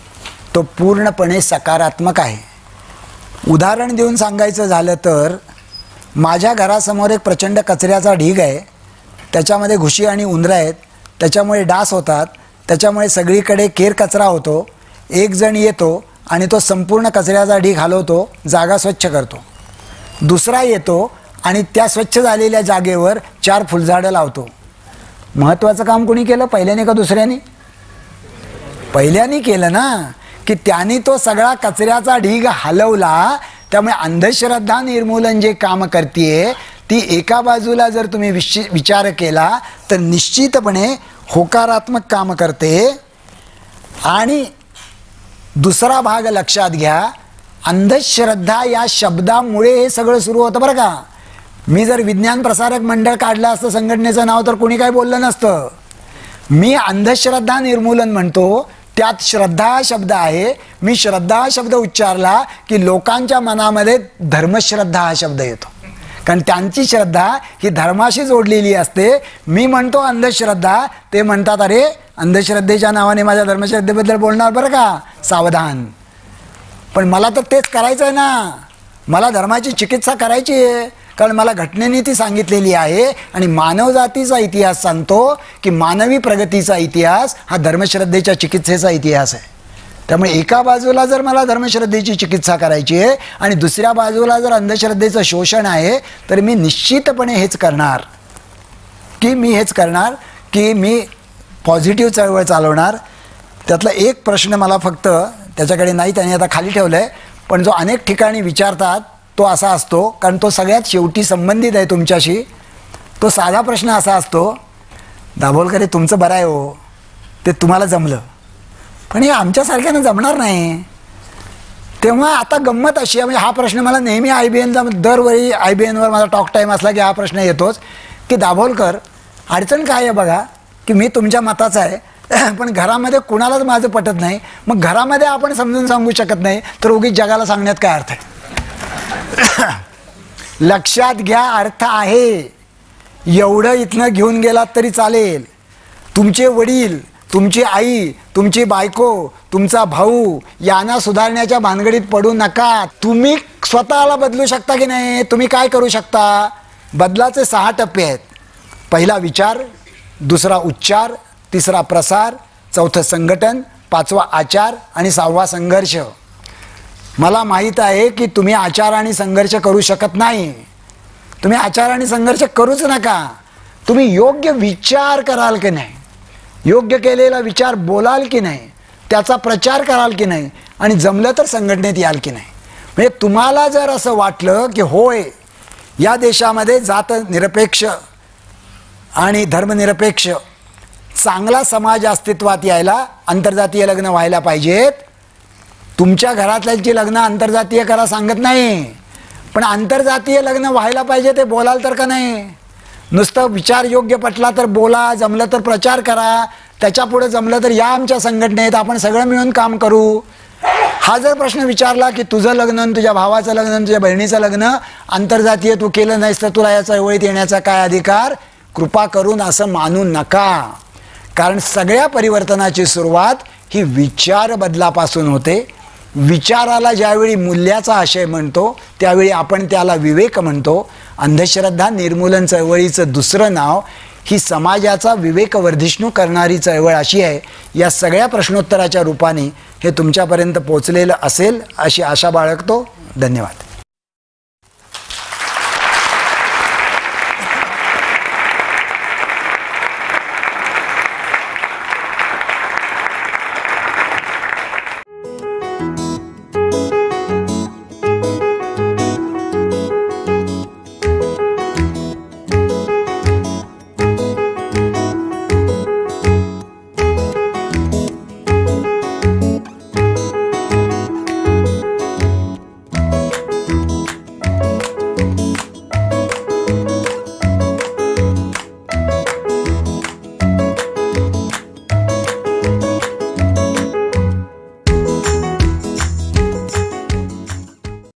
तो पूर्णपणे सकारात्मक आहे. उदाहरण देऊन सांगायचं झालं तर माझ्या घरासमोर एक प्रचंड कचऱ्याचा ढीग आहे, त्याच्यामध्ये घुशी आणि उंदरं आहेत, त्याच्यामुळे डास होतात, त्याच्यामुळे सगळीकडे केर कचरा होतो. एक जण येतो आणि तो संपूर्ण कचऱ्याचा ढीग हलवतो, जागा स्वच्छ करतो. दुसरा येतो आणि त्या स्वच्छ झालेल्या जागेवर 4 फुलझाडं लावतो. महत्त्वाचं काम कोणी केलं, पहिल्याने का दुसऱ्याने? पहिल्याने केलं ना, की त्यांनी तो सगळा कचऱ्याचा ढीग हलवला. त्यामुळे अंधश्रद्धा निर्मूलन जे काम करते ती एका बाजूला जर तुम्ही विचार केला तर निश्चितपणे होकारात्मक काम करते. आणि दुसरा भाग लक्षात घ्या, अंधश्रद्धा या शब्दामुळे हे सगळं सुरू होतं बरं का. मी जर विज्ञान प्रसारक मंडळ काढलं असतं संघटनेचं नाव तर कोणी काय बोललं नसतं. मी अंधश्रद्धा निर्मूलन म्हणतो, त्यात श्रद्धा शब्द आहे. मी श्रद्धा शब्द उच्चारला की लोकांच्या मनामध्ये धर्मश्रद्धा हा शब्द येतो, कारण त्यांची श्रद्धा ही धर्माशी जोडलेली असते. मी म्हणतो अंधश्रद्धा, ते म्हणतात अरे अंधश्रद्धेच्या नावाने माझ्या धर्मश्रद्धेबद्दल बोलणार बरं का, सावधान. पण मला तर तेच करायचं आहे ना, मला धर्माची चिकित्सा करायची आहे, कारण मला घटनेने ती सांगितलेली आहे. आणि मानवजातीचा इतिहास सांगतो की मानवी प्रगतीचा इतिहास हा धर्मश्रद्धेच्या चिकित्सेचा इतिहास आहे. त्यामुळे एका बाजूला जर मला धर्मश्रद्धेची चिकित्सा करायची आहे आणि दुसऱ्या बाजूला जर अंधश्रद्धेचं शोषण आहे तर मी निश्चितपणे हेच करणार की मी पॉझिटिव्ह चळवळ चालवणार. त्यातला एक प्रश्न मला फक्त त्याच्याकडे नाही, त्याने आता खाली ठेवलं आहे, पण जो अनेक ठिकाणी विचारतात तो असा असतो, कारण तो सगळ्यात शेवटी संबंधित आहे तुमच्याशी. तो साधा प्रश्न असा असतो, दाभोलकर तुमचं बरं आहे हो, ते तुम्हाला जमलं, पण हे आमच्यासारख्यानं जमणार नाही. तेव्हा आता गंमत अशी आहे, म्हणजे हा प्रश्न मला नेहमी IBNचा दरवेळी IBNवर माझा टॉक टाईम असला की हा प्रश्न येतोच की दाभोलकर अडचण काय आहे बघा, की मी तुमच्या मताचा आहे पण घरामध्ये कुणालाच माझं पटत नाही. मग घरामध्ये आपण समजून सांगू शकत नाही तर उगीच जगाला सांगण्यात काय अर्थ आहे? लक्षात घ्या, अर्थ आहे. एवढं इथनं घेऊन गेलात तरी चालेल. तुमचे वडील, तुमची आई, तुमची बायको, तुमचा भाऊ यांना सुधारण्याच्या भानगडीत पडू नका. तुम्ही स्वतःला बदलू शकता की नाही? तुम्ही काय करू शकता? बदलाचे 6 टप्पे आहेत. पहिला विचार, दुसरा उच्चार, तिसरा प्रसार, चौथं संघटन, 5वा आचार आणि 6वा संघर्ष. मला माहीत आहे की तुम्ही आचार आणि संघर्ष करू शकत नाही. तुम्ही आचार आणि संघर्ष करूच नका. तुम्ही योग्य विचार कराल की नाही, योग्य केलेला विचार बोलाल की नाही, त्याचा प्रचार कराल की नाही, आणि जमलं तर संघटनेत याल की नाही. म्हणजे तुम्हाला जर असं वाटलं की होय या देशामध्ये जात निरपेक्ष आणि धर्मनिरपेक्ष चांगला समाज अस्तित्वात यायला आंतरजातीय लग्न व्हायला पाहिजेत. तुमच्या घरातल्यांची लग्न आंतरजातीय करा सांगत नाही, पण आंतरजातीय लग्न व्हायला पाहिजे ते बोलाल तर का नाही? नुसतं विचार योग्य पटला तर बोला, जमलं तर प्रचार करा, त्याच्यापुढे जमलं तर या आमच्या संघटनेत आपण सगळं मिळून काम करू. हा जर प्रश्न विचारला की तुझं लग्न, तुझ्या भावाचं लग्न, तुझ्या बहिणीचं लग्न आंतरजातीय तू केलं नाहीस तर तुला या चळवळीत येण्याचा काय अधिकार? कृपा करून असं मानू नका. कारण सगळ्या परिवर्तनाची सुरुवात ही विचार बदलापासून होते. विचाराला ज्यावेळी मूल्याचा आशय म्हणतो त्यावेळी आपण त्याला विवेक म्हणतो. अंधश्रद्धा निर्मूलन चळवळीचं दुसरं नाव ही समाजाचा विवेकवर्धिष्णू करणारी चळवळ अशी आहे. या सगळ्या प्रश्नोत्तराच्या रूपाने हे तुमच्यापर्यंत पोचलेलं असेल अशी आशा बाळगतो. धन्यवाद.